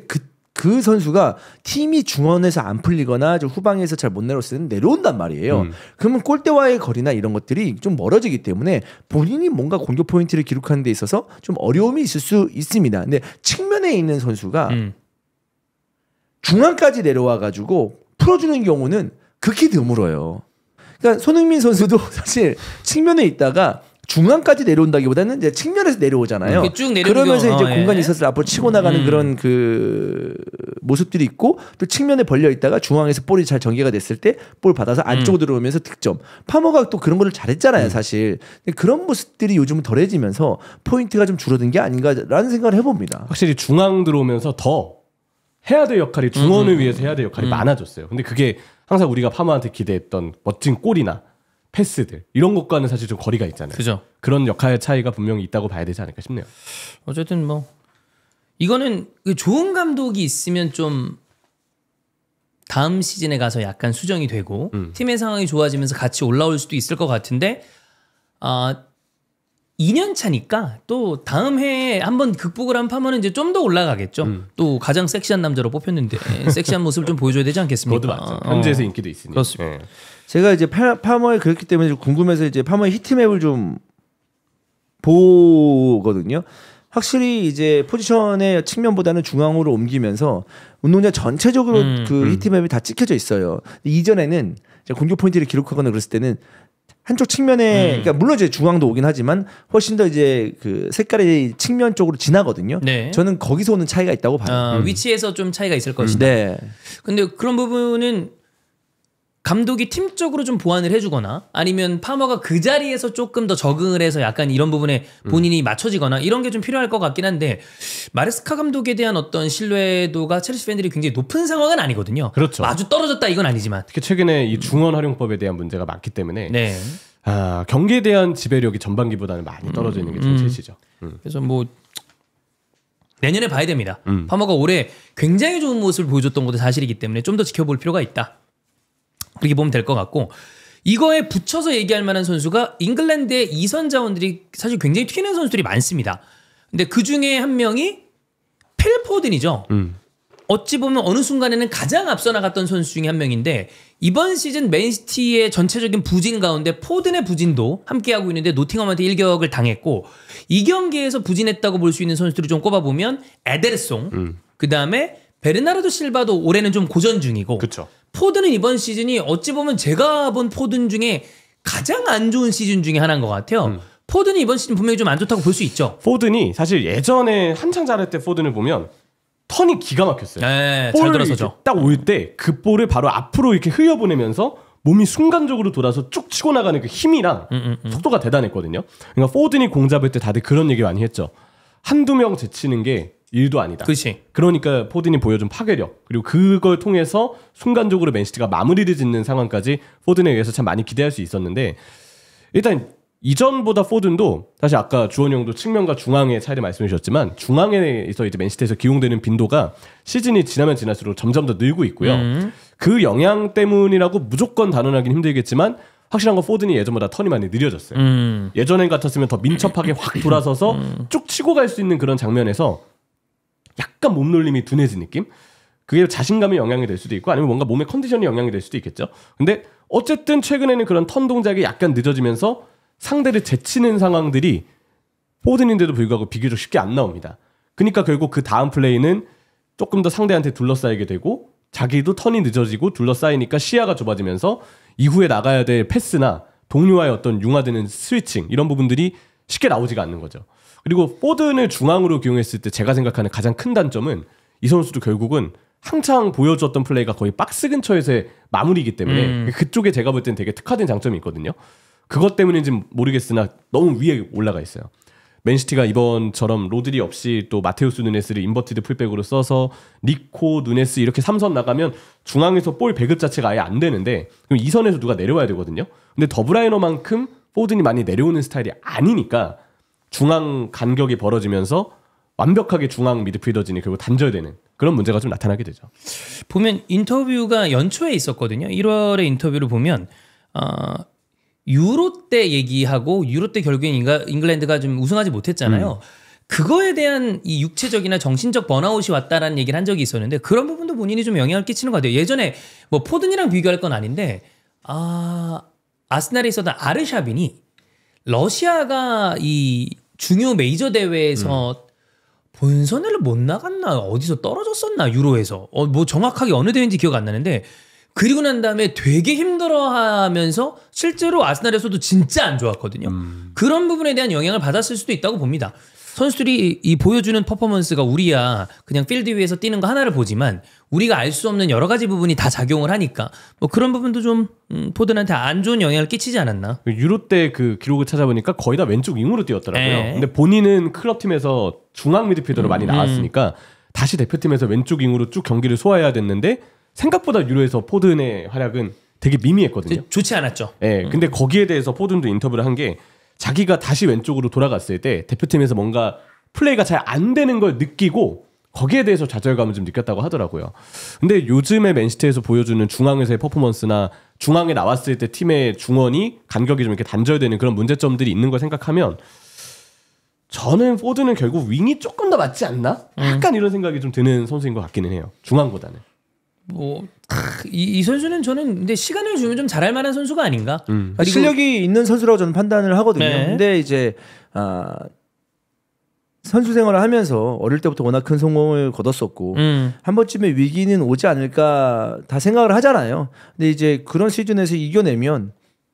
그 선수가 팀이 중원에서 안 풀리거나 좀 후방에서 잘 못 내려왔을 때는 내려온단 말이에요. 그러면 골대와의 거리나 이런 것들이 좀 멀어지기 때문에 본인이 뭔가 공격 포인트를 기록하는 데 있어서 좀 어려움이 있을 수 있습니다. 근데 측면에 있는 선수가 중앙까지 내려와 가지고 풀어주는 경우는 극히 드물어요. 그러니까 손흥민 선수도 사실 측면에 있다가 중앙까지 내려온다기보다는 이제 측면에서 내려오잖아요. 쭉 내려오는 그러면서 경우, 이제 공간이 있어서 앞으로 치고 나가는 그런 그 모습들이 있고 또 측면에 벌려 있다가 중앙에서 볼이 잘 전개가 됐을 때 볼 받아서 안쪽으로 들어오면서 득점. 파머가 또 그런 거를 잘했잖아요, 사실. 근데 그런 모습들이 요즘은 덜해지면서 포인트가 좀 줄어든 게 아닌가라는 생각을 해봅니다. 확실히 중앙 들어오면서 더 해야 될 역할이 중원을 위해서 해야 될 역할이 많아졌어요. 근데 그게 항상 우리가 파머한테 기대했던 멋진 골이나 패스들 이런 것과는 사실 좀 거리가 있잖아요. 그죠. 그런 역할 차이가 분명히 있다고 봐야 되지 않을까 싶네요. 어쨌든 뭐 이거는 좋은 감독이 있으면 좀 다음 시즌에 가서 약간 수정이 되고 팀의 상황이 좋아지면서 같이 올라올 수도 있을 것 같은데 2년 차니까 또 다음 해에 한번 극복을 한 파머는 이제 좀 더 올라가겠죠. 또 가장 섹시한 남자로 뽑혔는데 섹시한 모습을 좀 보여줘야 되지 않겠습니까? 그것도 맞죠. 현지에서 인기도 있으니. 그렇습니다. 네. 제가 이제 파머에 그렇기 때문에 좀 궁금해서 이제 파머의 히트맵을 좀 보거든요. 확실히 이제 포지션의 측면보다는 중앙으로 옮기면서 운동장 전체적으로 그 히트맵이 다 찍혀져 있어요. 이전에는 공격 포인트를 기록하거나 그랬을 때는 한쪽 측면에 그러니까 물론 이제 중앙도 오긴 하지만 훨씬 더 이제 그 색깔의 측면 쪽으로 지나거든요. 네. 저는 거기서 오는 차이가 있다고 봐요. 위치에서 좀 차이가 있을 것이다. 네. 근데 그런 부분은 감독이 팀적으로 좀 보완을 해주거나 아니면 파머가 그 자리에서 조금 더 적응을 해서 약간 이런 부분에 본인이 맞춰지거나 이런 게 좀 필요할 것 같긴 한데 마레스카 감독에 대한 어떤 신뢰도가 첼시 팬들이 굉장히 높은 상황은 아니거든요. 그렇죠. 아주 떨어졌다 이건 아니지만 특히 최근에 이 중원 활용법에 대한 문제가 많기 때문에 네. 경기에 대한 지배력이 전반기보다는 많이 떨어져 있는 게 좀 첼시죠. 그래서 뭐 내년에 봐야 됩니다. 파머가 올해 굉장히 좋은 모습을 보여줬던 것도 사실이기 때문에 좀 더 지켜볼 필요가 있다. 그렇게 보면 될 것 같고 이거에 붙여서 얘기할 만한 선수가 잉글랜드의 이선 자원들이 사실 굉장히 튀는 선수들이 많습니다. 근데 그 중에 한 명이 필 포든이죠. 어찌 보면 어느 순간에는 가장 앞서 나갔던 선수 중에 한 명인데 이번 시즌 맨시티의 전체적인 부진 가운데 포든의 부진도 함께하고 있는데 노팅엄한테 일격을 당했고 이 경기에서 부진했다고 볼 수 있는 선수들을 좀 꼽아보면 에데르송 그다음에 베르나르도 실바도 올해는 좀 고전 중이고 그렇죠. 포든은 이번 시즌이 어찌 보면 제가 본 포든 중에 가장 안 좋은 시즌 중에 하나인 것 같아요. 포든이 이번 시즌 분명히 좀 안 좋다고 볼 수 있죠. 포든이 사실 예전에 한창 잘할 때 포든을 보면 턴이 기가 막혔어요. 네, 잘 돌아서죠. 딱 올 때 그 볼을 바로 앞으로 이렇게 흘려보내면서 몸이 순간적으로 돌아서 쭉 치고 나가는 그 힘이랑 속도가 대단했거든요. 그러니까 포든이 공 잡을 때 다들 그런 얘기 많이 했죠. 한두 명 제치는 게 일도 아니다. 그렇지. 그러니까 포든이 보여준 파괴력 그리고 그걸 통해서 순간적으로 맨시티가 마무리를 짓는 상황까지 포든에 의해서 참 많이 기대할 수 있었는데 일단 이전보다 포든도 사실 아까 주원이 형도 측면과 중앙의 차이를 말씀해 주셨지만 중앙에서 이제 맨시티에서 기용되는 빈도가 시즌이 지나면 지날수록 점점 더 늘고 있고요. 그 영향 때문이라고 무조건 단언하기는 힘들겠지만 확실한 건 포든이 예전보다 턴이 많이 느려졌어요. 예전엔 같았으면 더 민첩하게 확 돌아서서 쭉 치고 갈 수 있는 그런 장면에서 약간 몸놀림이 둔해진 느낌? 그게 자신감의 영향이 될 수도 있고 아니면 뭔가 몸의 컨디션이 영향이 될 수도 있겠죠. 근데 어쨌든 최근에는 그런 턴 동작이 약간 늦어지면서 상대를 제치는 상황들이 포든인데도 불구하고 비교적 쉽게 안 나옵니다. 그러니까 결국 그 다음 플레이는 조금 더 상대한테 둘러싸이게 되고 자기도 턴이 늦어지고 둘러싸이니까 시야가 좁아지면서 이후에 나가야 될 패스나 동료와의 어떤 융화되는 스위칭 이런 부분들이 쉽게 나오지가 않는 거죠. 그리고 포든을 중앙으로 기용했을 때 제가 생각하는 가장 큰 단점은 이 선수도 결국은 한창 보여줬던 플레이가 거의 박스 근처에서의 마무리이기 때문에 그쪽에 제가 볼 때는 되게 특화된 장점이 있거든요. 그것 때문인지는 모르겠으나 너무 위에 올라가 있어요. 맨시티가 이번처럼 로드리 없이 또 마테우스 누네스를 인버티드 풀백으로 써서 니코, 누네스 이렇게 3선 나가면 중앙에서 볼 배급 자체가 아예 안 되는데 그럼 2선에서 누가 내려와야 되거든요. 근데 더브라이너만큼 포든이 많이 내려오는 스타일이 아니니까 중앙 간격이 벌어지면서 완벽하게 중앙 미드필더진이 결국 단절되는 그런 문제가 좀 나타나게 되죠. 보면 인터뷰가 연초에 있었거든요. 1월에 인터뷰를 보면 유로 때 얘기하고 유로 때 결국엔 잉글랜드가 좀 우승하지 못했잖아요. 그거에 대한 이 육체적이나 정신적 번아웃이 왔다라는 얘기를 한 적이 있었는데 그런 부분도 본인이 좀 영향을 끼치는 것 같아요. 예전에 뭐 포든이랑 비교할 건 아닌데 아스날에 있었던 아르샤빈이 러시아가 이 중요 메이저 대회에서 본선을 못 나갔나 어디서 떨어졌었나 유로에서 뭐 정확하게 어느 대회인지 기억 안 나는데 그리고 난 다음에 되게 힘들어하면서 실제로 아스날에서도 진짜 안 좋았거든요. 그런 부분에 대한 영향을 받았을 수도 있다고 봅니다. 선수들이 이 보여주는 퍼포먼스가 우리야 그냥 필드 위에서 뛰는 거 하나를 보지만 우리가 알 수 없는 여러 가지 부분이 다 작용을 하니까 뭐 그런 부분도 좀 포든한테 안 좋은 영향을 끼치지 않았나. 유로 때 그 기록을 찾아보니까 거의 다 왼쪽 윙으로 뛰었더라고요. 네. 근데 본인은 클럽팀에서 중앙 미드필더로 많이 나왔으니까 다시 대표팀에서 왼쪽 윙으로 쭉 경기를 소화해야 됐는데 생각보다 유로에서 포든의 활약은 되게 미미했거든요. 좋지 않았죠. 네, 근데 거기에 대해서 포든도 인터뷰를 한 게 자기가 다시 왼쪽으로 돌아갔을 때 대표팀에서 뭔가 플레이가 잘 안 되는 걸 느끼고 거기에 대해서 좌절감을 좀 느꼈다고 하더라고요. 근데 요즘에 맨시티에서 보여주는 중앙에서의 퍼포먼스나 중앙에 나왔을 때 팀의 중원이 간격이 좀 이렇게 단절되는 그런 문제점들이 있는 걸 생각하면 저는 포드는 결국 윙이 조금 더 맞지 않나? 약간 이런 생각이 좀 드는 선수인 것 같기는 해요. 중앙보다는. 이 선수는 저는 근데 시간을 주면 좀 잘할 만한 선수가 아닌가. 그리고 실력이 있는 선수라고 저는 판단을 하거든요. 네. 근데 이제 선수 생활을 하면서 어릴 때부터 워낙 큰 성공을 거뒀었고 한 번쯤에 위기는 오지 않을까 다 생각을 하잖아요. 근데 이제 그런 시즌에서 이겨내면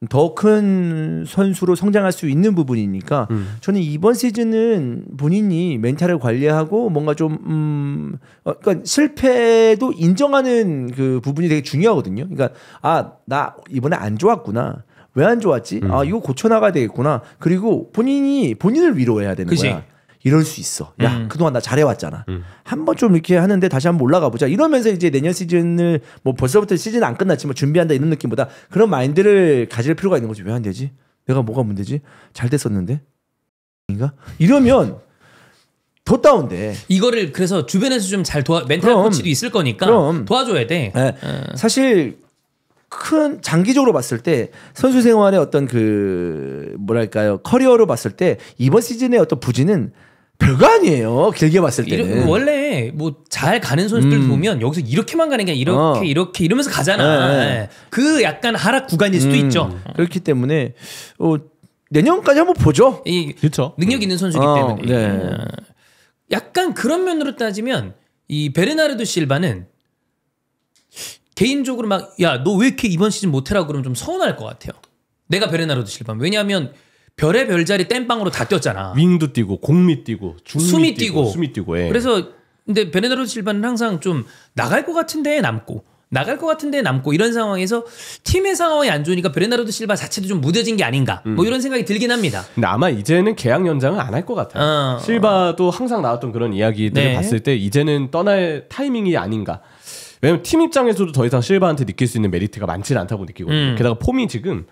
더 큰 선수로 성장할 수 있는 부분이니까 저는 이번 시즌은 본인이 멘탈을 관리하고 뭔가 좀 그러니까 실패도 인정하는 그 부분이 되게 중요하거든요. 그러니까 나 이번에 안 좋았구나. 왜 안 좋았지? 이거 고쳐나가야 되겠구나. 그리고 본인을 위로해야 되는 그치. 거야. 이럴 수 있어. 야, 그동안 나 잘해왔잖아. 한번 좀 이렇게 하는데 다시 한번 올라가 보자. 이러면서 이제 내년 시즌을 뭐 벌써부터 시즌 안 끝났지만 준비한다 이런 느낌보다 그런 마인드를 가질 필요가 있는 거지. 왜 안 되지? 내가 뭐가 문제지? 잘 됐었는데? 인가? 이러면 더 다운돼. 이거를 그래서 주변에서 좀 잘 멘탈 코치도 있을 거니까 도와줘야 돼. 네. 사실 큰 장기적으로 봤을 때 선수 생활의 어떤 그 뭐랄까요 커리어로 봤을 때 이번 시즌의 어떤 부진은 별거 아니에요. 길게 봤을 때는. 원래 뭐 잘 가는 선수들 보면 여기서 이렇게만 가는 게 아니라 이렇게 이러면서 가잖아. 네. 그 약간 하락 구간일 수도 있죠. 그렇기 때문에 내년까지 한번 보죠. 그렇죠. 능력 있는 선수이기 때문에. 네. 약간 그런 면으로 따지면 이 베르나르도 실바는 개인적으로 막 야 너 왜 이렇게 이번 시즌 못해라고 그러면 좀 서운할 것 같아요. 내가 베르나르도 실바. 왜냐하면 별의 별자리 땜빵으로 다 뛰었잖아. 윙도 뛰고 공미 뛰고 수미 뛰고. 예. 그래서 근데 베르나르도 실바는 항상 좀 나갈 것 같은 데에 남고 이런 상황에서 팀의 상황이 안 좋으니까 베르나르도 실바 자체도 좀 무뎌진 게 아닌가 뭐 이런 생각이 들긴 합니다. 근데 아마 이제는 계약 연장을 안 할 것 같아요. 실바도 항상 나왔던 그런 이야기들을 네. 봤을 때 이제는 떠날 타이밍이 아닌가. 왜냐면 팀 입장에서도 더 이상 실바한테 느낄 수 있는 메리트가 많지는 않다고 느끼거든요. 게다가 폼이 지금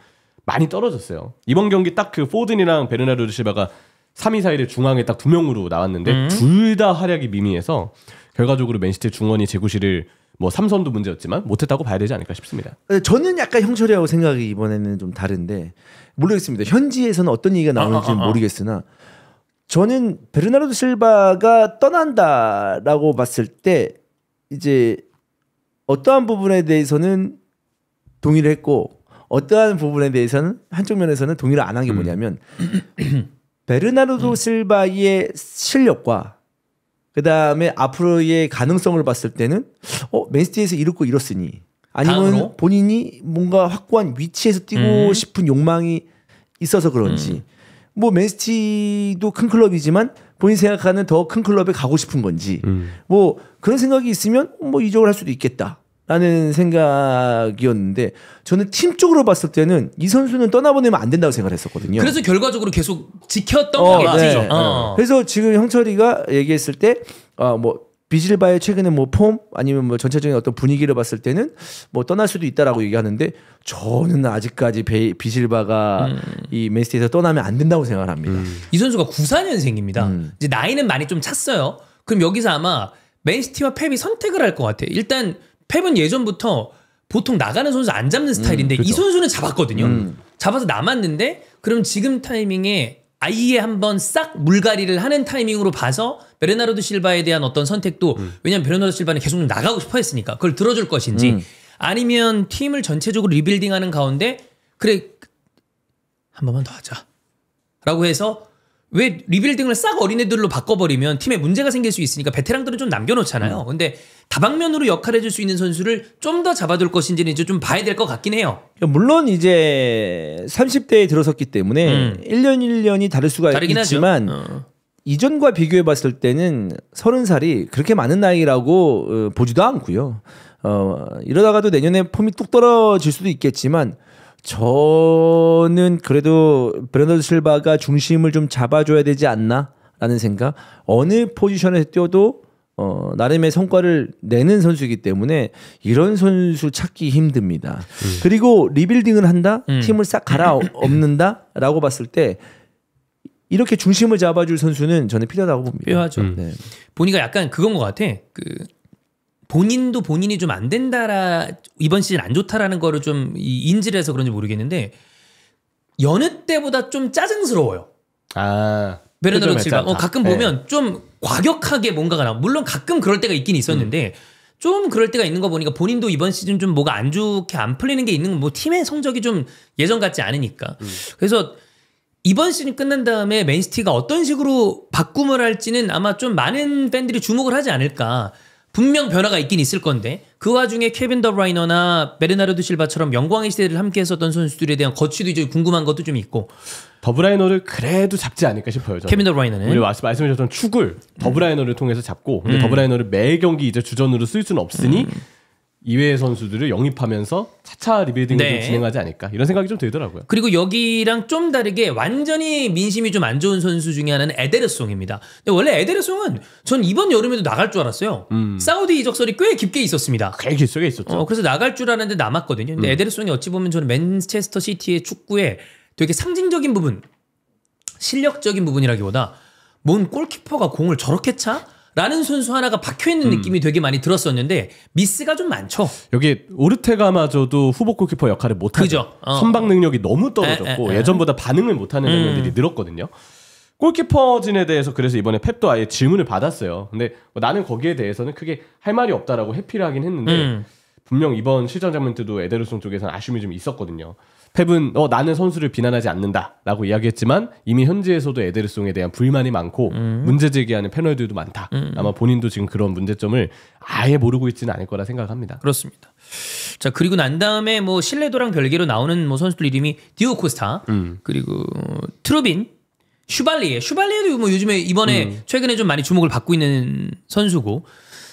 많이 떨어졌어요. 이번 경기 딱 그 포든이랑 베르나르도 실바가 3위 사이를 중앙에 딱 2명으로 나왔는데 둘 다 활약이 미미해서 결과적으로 맨시티 중원이 제구실을 뭐 삼선도 문제였지만 못했다고 봐야 되지 않을까 싶습니다. 저는 약간 형철이하고 생각이 이번에는 좀 다른데 모르겠습니다. 현지에서는 어떤 얘기가 나오는지는 모르겠으나 저는 베르나르도 실바가 떠난다라고 봤을 때 이제 어떠한 부분에 대해서는 동의를 했고 어떠한 부분에 대해서는 한쪽 면에서는 동의를 안 한 게 뭐냐면 베르나르도 실바의 실력과 그다음에 앞으로의 가능성을 봤을 때는 맨시티에서 이렇고 이렇으니 아니면 다음으로? 본인이 뭔가 확고한 위치에서 뛰고 싶은 욕망이 있어서 그런지 뭐 맨시티도 큰 클럽이지만 본인이 생각하는 더 큰 클럽에 가고 싶은 건지 뭐 그런 생각이 있으면 뭐 이적을 할 수도 있겠다. 라는 생각이었는데 저는 팀적으로 봤을 때는 이 선수는 떠나보내면 안 된다고 생각을 했었거든요. 그래서 결과적으로 계속 지켰던 거겠지. 네. 그래서 지금 형철이가 얘기했을 때 뭐 비실바의 최근에 뭐 폼 아니면 뭐 전체적인 어떤 분위기를 봤을 때는 뭐 떠날 수도 있다라고 얘기하는데 저는 아직까지 비실바가 이 맨시티에서 떠나면 안 된다고 생각을 합니다. 이 선수가 94년생입니다. 이제 나이는 많이 좀 찼어요. 그럼 여기서 아마 맨시티와 펩이 선택을 할 것 같아. 일단 펩은 예전부터 보통 나가는 선수 안 잡는 스타일인데 그렇죠. 이 선수는 잡았거든요. 잡아서 남았는데 그럼 지금 타이밍에 아예 한번 싹 물갈이를 하는 타이밍으로 봐서 베르나르도 실바에 대한 어떤 선택도 왜냐면 베르나르도 실바는 계속 나가고 싶어 했으니까 그걸 들어줄 것인지 아니면 팀을 전체적으로 리빌딩하는 가운데 그래 한 번만 더 하자 라고 해서 왜 리빌딩을 싹 어린애들로 바꿔버리면 팀에 문제가 생길 수 있으니까 베테랑들은 좀 남겨놓잖아요. 근데 다방면으로 역할해줄 수 있는 선수를 좀 더 잡아둘 것인지는 이제 좀 봐야 될 것 같긴 해요. 물론 이제 30대에 들어섰기 때문에 1년 1년이 다를 수가 있지만 이전과 비교해 봤을 때는 30살이 그렇게 많은 나이라고 보지도 않고요. 이러다가도 내년에 폼이 뚝 떨어질 수도 있겠지만 저는 그래도 베르나르도 실바가 중심을 좀 잡아줘야 되지 않나라는 생각. 어느 포지션에서 뛰어도 나름의 성과를 내는 선수이기 때문에 이런 선수 찾기 힘듭니다. 그리고 리빌딩을 한다, 팀을 싹 갈아엎는다라고 봤을 때 이렇게 중심을 잡아줄 선수는 저는 필요하다고 봅니다. 필요하죠. 네. 보니까 약간 그건 것 같아. 본인도 본인이 좀 안 된다라 이번 시즌 안 좋다라는 거를 좀 인지를 해서 그런지 모르겠는데 여느 때보다 좀 짜증스러워요. 베르나르도 실바. 않다. 가끔 보면 좀 과격하게 뭔가가 나와. 물론 가끔 그럴 때가 있긴 있었는데 좀 그럴 때가 있는 거 보니까 본인도 이번 시즌 좀 뭐가 안 좋게 안 풀리는 게 있는 건 뭐 팀의 성적이 좀 예전 같지 않으니까. 그래서 이번 시즌 끝난 다음에 맨시티가 어떤 식으로 바꿈을 할지는 아마 좀 많은 팬들이 주목을 하지 않을까. 분명 변화가 있긴 있을 건데 그 와중에 케빈 더 브라이너나 베르나르도 실바처럼 영광의 시대를 함께 했었던 선수들에 대한 거취도 이제 궁금한 것도 좀 있고. 더 브라이너를 그래도 잡지 않을까 싶어요. 저는. 케빈 더 브라이너는 우리 말씀해주셨던 축을 더 브라이너를 통해서 잡고 근데 더 브라이너를 매 경기 이제 주전으로 쓸 수는 없으니 이외의 선수들을 영입하면서 차차 리빌딩을 네. 좀 진행하지 않을까 이런 생각이 좀 들더라고요. 그리고 여기랑 좀 다르게 완전히 민심이 좀 안 좋은 선수 중에 하나는 에데르송입니다. 근데 원래 에데르송은 전 이번 여름에도 나갈 줄 알았어요. 사우디 이적설이 꽤 깊게 있었습니다. 꽤 길속에 있었죠. 그래서 나갈 줄 알았는데 남았거든요. 근데 에데르송이 어찌 보면 저는 맨체스터 시티의 축구에 되게 상징적인 부분, 실력적인 부분이라기보다 뭔 골키퍼가 공을 저렇게 차? 라는 선수 하나가 박혀있는 느낌이 되게 많이 들었었는데 미스가 좀 많죠. 여기 오르테가마저도 후보 골키퍼 역할을 못하죠. 그죠. 선방 능력이 너무 떨어졌고 예전보다 반응을 못하는 장면들이 늘었거든요. 골키퍼진에 대해서 그래서 이번에 펩도 아예 질문을 받았어요. 근데 뭐 나는 거기에 대해서는 크게 할 말이 없다라고 회피를 하긴 했는데 분명 이번 실전 장면 때도 에데르송 쪽에서는 아쉬움이 좀 있었거든요. 펩은 나는 선수를 비난하지 않는다라고 이야기했지만 이미 현지에서도 에데르송에 대한 불만이 많고 문제 제기하는 패널들도 많다. 아마 본인도 지금 그런 문제점을 아예 모르고 있지는 않을 거라 생각합니다. 그렇습니다. 자 그리고 난 다음에 뭐 실레도랑 별개로 나오는 뭐 선수들 이름이 디오 코스타 그리고 트루빈 슈발리에도 뭐 요즘에 이번에 최근에 좀 많이 주목을 받고 있는 선수고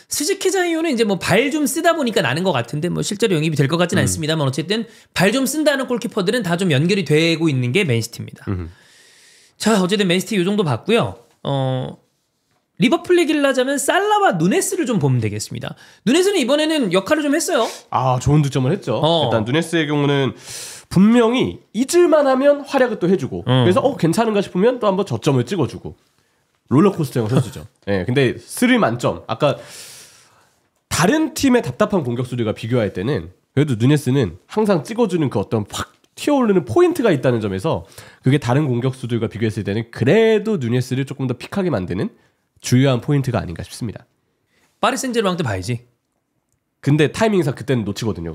스즈키자이오는 이제 뭐 발 좀 쓰다 보니까 나는 것 같은데 뭐 실제로 영입이 될 것 같지는 않습니다만 어쨌든 발 좀 쓴다는 골키퍼들은 다 좀 연결이 되고 있는 게 맨시티입니다. 자 어쨌든 맨시티 이 정도 봤고요. 리버풀 얘기를 하자면 살라와 누네스를 좀 보면 되겠습니다. 누네스는 이번에는 역할을 좀 했어요. 아 좋은 득점을 했죠. 일단 누네스의 경우는 분명히 잊을만 하면 활약을 또 해주고 그래서 괜찮은가 싶으면 또 한번 저점을 찍어주고 롤러코스터형 선수죠. 네, 근데 스릴 만점. 아까 다른 팀의 답답한 공격수들과 비교할 때는 그래도 누네스는 항상 찍어주는 그 어떤 확 튀어오르는 포인트가 있다는 점에서 그게 다른 공격수들과 비교했을 때는 그래도 누네스를 조금 더 픽하게 만드는 중요한 포인트가 아닌가 싶습니다. 파리 생제르맹 때 봐야지. 근데 타이밍상 그때는 놓치거든요.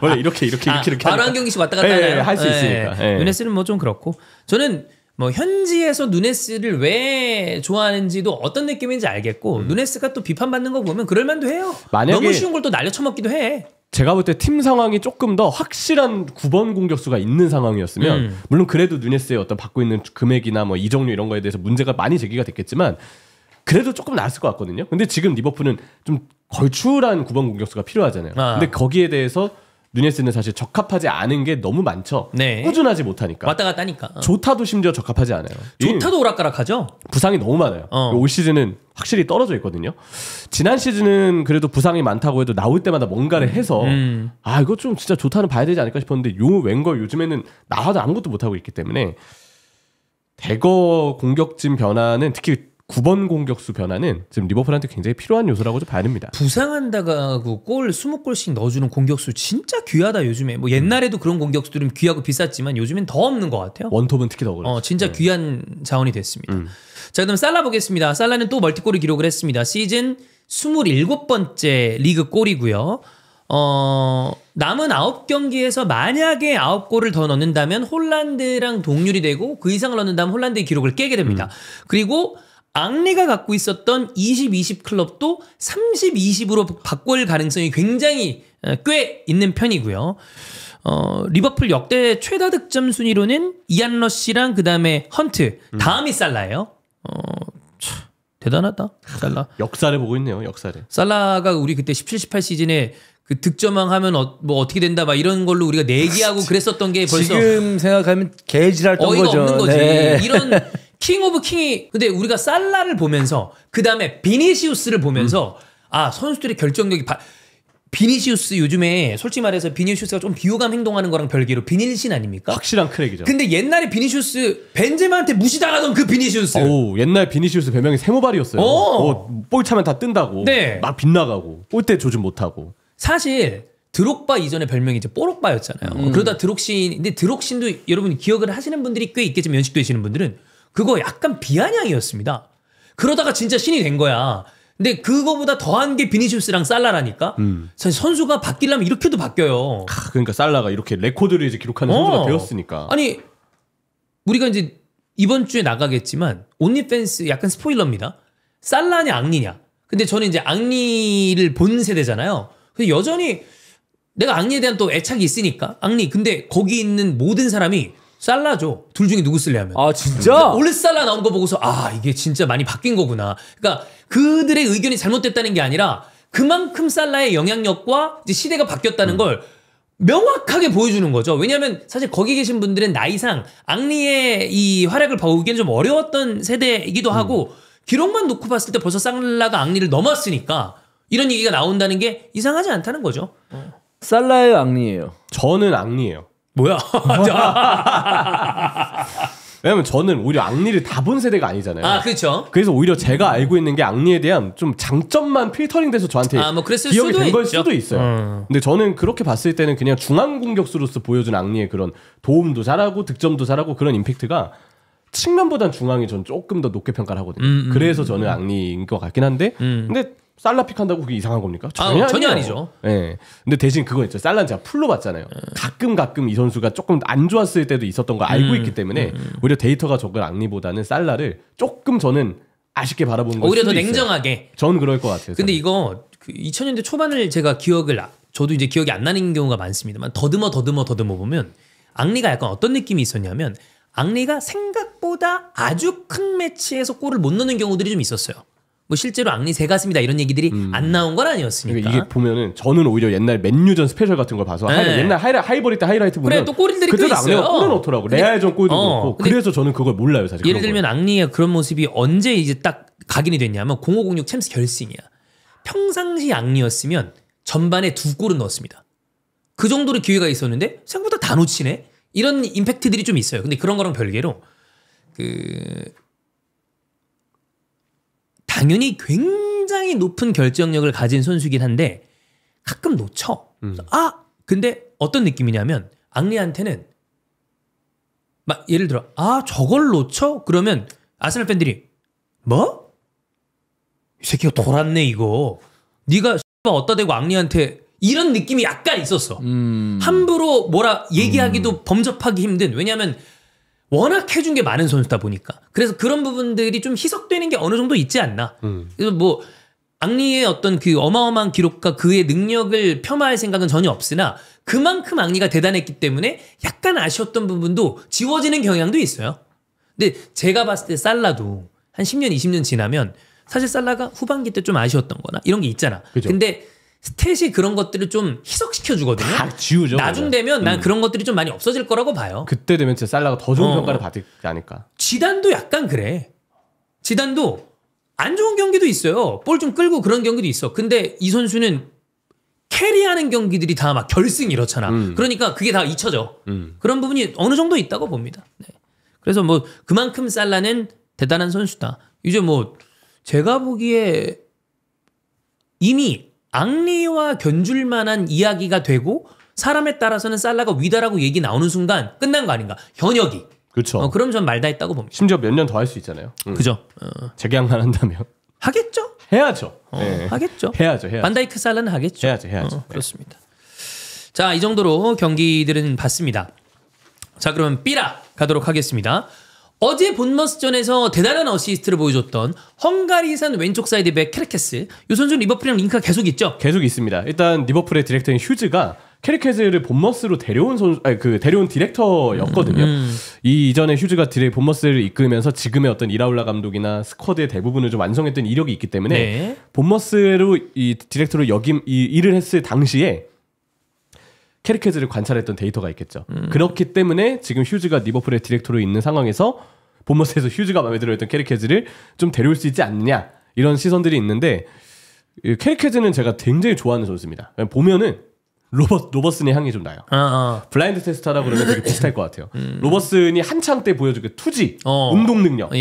원래 이렇게 바로 한 경기씩 왔다 갔다 하나요? 할 수 있으니까. 누네스는 뭐 좀 그렇고 저는 뭐 현지에서 누네스를 왜 좋아하는지도 어떤 느낌인지 알겠고 누네스가 또 비판받는 거 보면 그럴만도 해요. 만약에 너무 쉬운 걸 또 날려쳐먹기도 해. 제가 볼 때 팀 상황이 조금 더 확실한 9번 공격수가 있는 상황이었으면 물론 그래도 누네스의 어떤 받고 있는 금액이나 뭐 이적료 이런 거에 대해서 문제가 많이 제기가 됐겠지만 그래도 조금 나았을 것 같거든요. 근데 지금 리버풀은 좀 걸출한 9번 공격수가 필요하잖아요. 근데 거기에 대해서 누네스는 사실 적합하지 않은 게 너무 많죠. 네. 꾸준하지 못하니까. 왔다 갔다 하니까. 조타도 심지어 적합하지 않아요. 조타도 오락가락하죠. 부상이 너무 많아요. 올 시즌은 확실히 떨어져 있거든요. 지난 시즌은 그래도 부상이 많다고 해도 나올 때마다 뭔가를 해서 이거 좀 진짜 조타는 봐야 되지 않을까 싶었는데 웬걸 요즘에는 나와도 아무것도 못하고 있기 때문에 대거 공격진 변화는 특히 9번 공격수 변화는 지금 리버풀한테 굉장히 필요한 요소라고 좀 봐야 됩니다. 부상한다가 골 20골씩 넣어주는 공격수 진짜 귀하다 요즘에. 뭐 옛날에도 그런 공격수들은 귀하고 비쌌지만 요즘엔 더 없는 것 같아요. 원톱은 특히 더 그렇죠. 진짜 귀한 자원이 됐습니다. 자 그럼 살라 보겠습니다. 살라는 또 멀티골을 기록을 했습니다. 시즌 27번째 리그 골이고요. 남은 9경기에서 만약에 9골을 더 넣는다면 홀란드랑 동률이 되고 그 이상을 넣는다면 홀란드의 기록을 깨게 됩니다. 그리고 앙리가 갖고 있었던 20-20 클럽도 30-20으로 바꿀 가능성이 굉장히 꽤 있는 편이고요. 리버풀 역대 최다 득점 순위로는 이안 러시랑 그 다음에 헌트 다음이 살라예요. 대단하다 살라. 역사를 보고 있네요. 역사를. 살라가 우리 그때 17-18 시즌에 그 득점왕 하면 뭐 어떻게 된다 막 이런 걸로 우리가 내기하고 그랬었던 게 벌써 지금 생각하면 개지랄던 어이가 거죠. 없는 거지. 네. 이런 킹 오브 킹이 근데 우리가 살라를 보면서 그 다음에 비니시우스를 보면서 선수들의 결정력이 비니시우스 요즘에 솔직히 말해서 비니시우스가 좀 비호감 행동하는 거랑 별개로 비닐신 아닙니까? 확실한 크랙이죠. 근데 옛날에 비니시우스 벤제마한테 무시당하던 그 비니시우스. 옛날 비니시우스 별명이 세모발이었어요. 볼 차면 다 뜬다고. 네. 막 빗나가고. 골대 조준 못하고. 사실 드록바 이전에 별명이 이제 뽀록바였잖아요. 그러다 드록신, 근데 드록신도 여러분 기억을 하시는 분들이 꽤 있겠지만 연식되시는 분들은 그거 약간 비아냥이었습니다. 그러다가 진짜 신이 된 거야. 근데 그거보다 더한 게 비니시우스랑 살라라니까. 사실 선수가 바뀌려면 이렇게도 바뀌어요. 그러니까 살라가 이렇게 레코드를 이제 기록하는 선수가 되었으니까. 아니 우리가 이제 이번 주에 나가겠지만 온리팬스 약간 스포일러입니다. 살라냐 앙리냐. 근데 저는 이제 앙리를 본 세대잖아요. 근데 여전히 내가 앙리에 대한 또 애착이 있으니까 앙리. 근데 거기 있는 모든 사람이 살라죠. 둘 중에 누구 쓸래 하면. 아 진짜? 올레 살라 나온 거 보고서 이게 진짜 많이 바뀐 거구나. 그러니까 그들의 의견이 잘못됐다는 게 아니라 그만큼 살라의 영향력과 이제 시대가 바뀌었다는 걸 명확하게 보여주는 거죠. 왜냐하면 사실 거기 계신 분들은 나이상 앙리의 이 활약을 보기에는 좀 어려웠던 세대이기도 하고 기록만 놓고 봤을 때 벌써 살라가 앙리를 넘었으니까 이런 얘기가 나온다는 게 이상하지 않다는 거죠. 살라예요, 앙리예요? 저는 앙리예요. 뭐야? 왜냐면 저는 오히려 앙리를 다 본 세대가 아니잖아요. 그렇죠. 그래서 오히려 제가 알고 있는 게 앙리에 대한 좀 장점만 필터링돼서 저한테 뭐 그랬을 기억이 수도 된 걸 있죠. 수도 있어요. 근데 저는 그렇게 봤을 때는 그냥 중앙 공격수로서 보여준 앙리의 그런 도움도 잘하고 득점도 잘하고 그런 임팩트가 측면보단 중앙이 전 조금 더 높게 평가를 하거든요. 그래서 저는 앙리인 것 같긴 한데 근데 살라 픽한다고 그게 이상한 겁니까? 전혀 아니죠. 네. 근데 대신 그거 있죠. 살라는 제가 풀로 봤잖아요. 가끔 이 선수가 조금 안 좋았을 때도 있었던 걸 알고 있기 때문에 오히려 데이터가 적은 앙리보다는 살라를 조금 저는 아쉽게 바라본 걸 오히려 수도 더 있어요. 냉정하게. 전 그럴 것 같아요. 근데 이거 2000년대 초반을 제가 저도 이제 기억이 안 나는 경우가 많습니다만 더듬어 보면 앙리가 약간 어떤 느낌이 있었냐면 앙리가 생각보다 아주 큰 매치에서 골을 못 넣는 경우들이 좀 있었어요. 뭐 실제로 앙리 새 가슴이다 이런 얘기들이 안 나온 건 아니었으니까. 그러니까 이게 보면은 저는 오히려 옛날 맨유전 스페셜 같은 걸 봐서 옛날 하이버리트 하이라이트 보면 그래 또 골들이 또 그때도 있어요. 앙리가 골을 넣더라고. 레알전 골도 넣고. 그래서 저는 그걸 몰라요 사실. 예를 들면 앙리의 그런 모습이 언제 이제 딱 각인이 됐냐면 0506 챔스 결승이야. 평상시 앙리였으면 전반에 2골은 넣었습니다. 그 정도로 기회가 있었는데 생각보다 다 놓치네. 이런 임팩트들이 좀 있어요. 근데 그런 거랑 별개로 당연히 굉장히 높은 결정력을 가진 선수긴 한데 가끔 놓쳐. 근데 어떤 느낌이냐면 앙리한테는 막 예를 들어 저걸 놓쳐? 그러면 아스날 팬들이 뭐? 이 새끼가 돌았네 이거. 네가 어디다 대고 앙리한테 이런 느낌이 약간 있었어. 함부로 뭐라 얘기하기도 범접하기 힘든. 왜냐하면 워낙 해준 게 많은 선수다 보니까. 그래서 그런 부분들이 좀 희석되는 게 어느 정도 있지 않나. 그래서 뭐 앙리의 어떤 그 어마어마한 기록과 그의 능력을 폄하할 생각은 전혀 없으나 그만큼 앙리가 대단했기 때문에 약간 아쉬웠던 부분도 지워지는 경향도 있어요. 근데 제가 봤을 때 살라도 한 10년, 20년 지나면 사실 살라가 후반기 때 좀 아쉬웠던 거나 이런 게 있잖아. 그죠. 근데 스탯이 그런 것들을 좀 희석시켜 주거든요. 다 지우죠. 나중 되면 난 그런 것들이 좀 많이 없어질 거라고 봐요. 그때 되면 진짜 살라가 더 좋은 평가를 받지 않을까. 지단도 약간 그래. 지단도 안 좋은 경기도 있어요. 볼 좀 끌고 그런 경기도 있어. 근데 이 선수는 캐리하는 경기들이 다 막 결승 이렇잖아. 그러니까 그게 다 잊혀져. 그런 부분이 어느 정도 있다고 봅니다. 네. 그래서 뭐 그만큼 살라는 대단한 선수다. 이제 뭐 제가 보기에 이미 앙리와 견줄 만한 이야기가 되고 사람에 따라서는 살라가 위다라고 얘기 나오는 순간 끝난 거 아닌가. 현역이. 그렇죠. 그럼 전 말 다 했다고 봅니다. 심지어 몇 년 더 할 수 있잖아요. 그죠. 재계약만 한다면. 하겠죠. 해야죠. 네. 하겠죠. 해야죠. 반다이크 살라는 하겠죠. 해야죠. 그렇습니다. 자, 이 정도로 경기들은 봤습니다. 자, 그럼 삐라 가도록 하겠습니다. 어제 본머스전에서 대단한 어시스트를 보여줬던 헝가리산 왼쪽 사이드백 케르케스. 이 선수는 리버풀이랑 링크가 계속 있죠? 계속 있습니다. 일단 리버풀의 디렉터인 휴즈가 케르케즈를 본머스로 데려온 데려온 디렉터였거든요. 이 이전에 휴즈가 본머스를 이끌면서 지금의 어떤 이라울라 감독이나 스쿼드의 대부분을 좀 완성했던 이력이 있기 때문에 네. 본머스로 이 디렉터로 일을 했을 당시에 케르케즈를 관찰했던 데이터가 있겠죠. 그렇기 때문에 지금 휴즈가 리버풀의 디렉터로 있는 상황에서 본머스에서 휴즈가 마음에 들어했던 케르케즈를 좀 데려올 수 있지 않느냐 이런 시선들이 있는데 케르케즈는 제가 굉장히 좋아하는 선수입니다. 보면은 로버슨의 향이 좀 나요. 블라인드 테스트하다 그러면 되게 비슷할 것 같아요. 로버슨이 한창 때 보여준 그 투지, 운동 능력,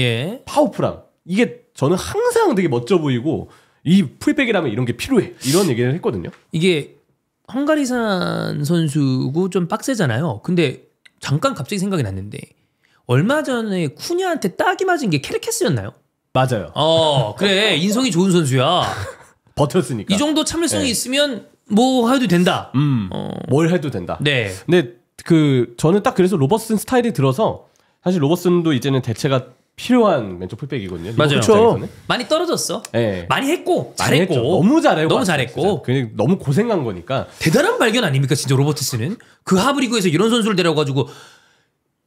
파워풀함 이게 저는 항상 되게 멋져 보이고 이 풀백이라면 이런 게 필요해 이런 얘기를 했거든요. 이게 헝가리산 선수고 좀 빡세잖아요. 근데 잠깐 갑자기 생각이 났는데 얼마 전에 쿠냐한테 딱이 맞은 게 케르케스였나요? 맞아요. 그래 인성이 좋은 선수야. 버텼으니까. 이 정도 참을성이 네. 있으면 뭐 해도 된다. 뭘 해도 된다. 네. 근데 저는 딱 그래서 로버슨 스타일이 들어서 사실 로버슨도 이제는 대체가 필요한 왼쪽 풀백이거든요. 맞아요. 그렇죠. 많이 떨어졌어. 네. 많이 했고 많이 잘했고 했죠. 너무 잘했고 너무 잘했고 그냥 너무 고생한 거니까 대단한 발견 아닙니까 진짜 로버트스는 그 하브리그에서 이런 선수를 데려가지고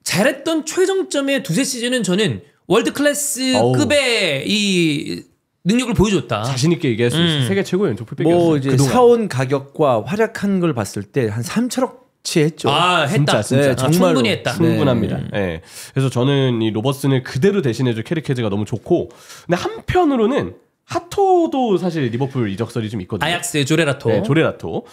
잘했던 최정점의 두세 시즌은 저는 월드 클래스급의 이 능력을 보여줬다. 자신 있게 얘기할 수 있어요. 세계 최고의 왼쪽 풀백이었어요. 뭐 이제 그동안. 사온 가격과 활약한 걸 봤을 때 한 3천억치 했죠. 했다. 진짜. 네, 정말로. 충분히 했다. 충분합니다. 네. 그래서 저는 이 로버슨을 그대로 대신해줄 케르케즈가 너무 좋고, 근데 한편으로는 하토도 사실 리버풀 이적설이 좀 있거든요. 아약스 조레라토. 네, 조레라토.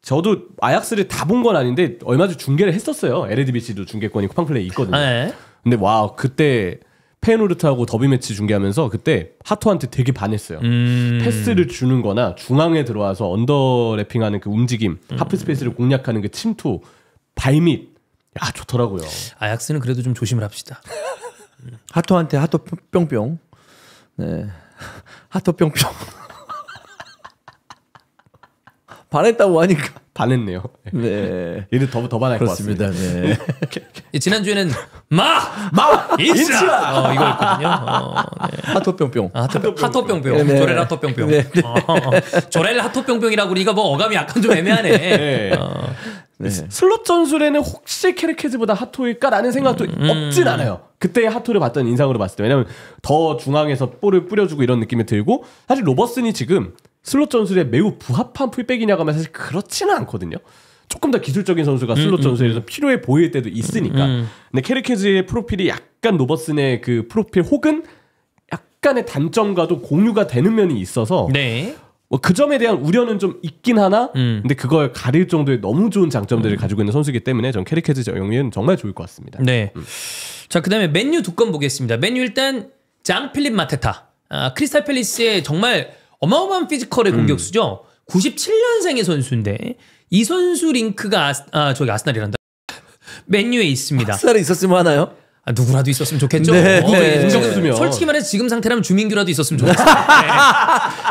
저도 아약스를 다 본 건 아닌데 얼마 전 중계를 했었어요. LADBC도 중계권이 쿠팡플레이 있거든요. 네. 근데 와 그때 페노르트하고 더비 매치 중계하면서 그때 하토한테 되게 반했어요. 패스를 주는 거나 중앙에 들어와서 언더래핑하는 그 움직임, 하프 스페이스를 공략하는 그 침투, 발밑. 야, 좋더라고요. 아약스는 그래도 좀 조심을 합시다. 하토한테 하토 뿅뿅. 네. 하토 뿅뿅. 반했다고 하니까. 반했네요. 네. 얘는 더 반할 것 그렇습니다. 같습니다. 네. 지난주에는 인치라 이거였거든요. 네. 하토 뿅뿅. 하토뿅뿅. 네. 조렐 하토뿅뿅. 네. 조렐 하토뿅뿅이라고 우리가 뭐 어감이 약간 좀 애매하네. 네. 네. 슬롯 전술에는 혹시 케르케즈보다 하토일까라는 생각도 없진 않아요. 그때 하토를 봤던 인상으로 봤을 때. 왜냐면 더 중앙에서 볼을 뿌려주고 이런 느낌이 들고 사실 로버슨이 지금 슬롯 전술에 매우 부합한 풀백이냐고 하면 사실 그렇지는 않거든요. 조금 더 기술적인 선수가 슬롯 전술에서 필요해 보일 때도 있으니까. 근데 케르케즈의 프로필이 약간 로버슨의 그 프로필 혹은 약간의 단점과도 공유가 되는 면이 있어서 네. 뭐 그 점에 대한 우려는 좀 있긴 하나 근데 그걸 가릴 정도의 너무 좋은 장점들을 가지고 있는 선수이기 때문에 전 케르케즈 영입은 정말 좋을 것 같습니다. 네. 자, 그다음에 맨유 두 건 보겠습니다. 맨유 일단 장 필립 마테타. 크리스탈 팰리스의 정말 어마어마한 피지컬의 공격수죠. 97년생의 선수인데 이 선수 링크가 저기 아스날이란다. 맨유에 있습니다. 아스날에 있었으면 하나요? 누구라도 있었으면 좋겠죠. 네, 네. 솔직히 말해서 지금 상태라면 주민규라도 있었으면 좋겠어요.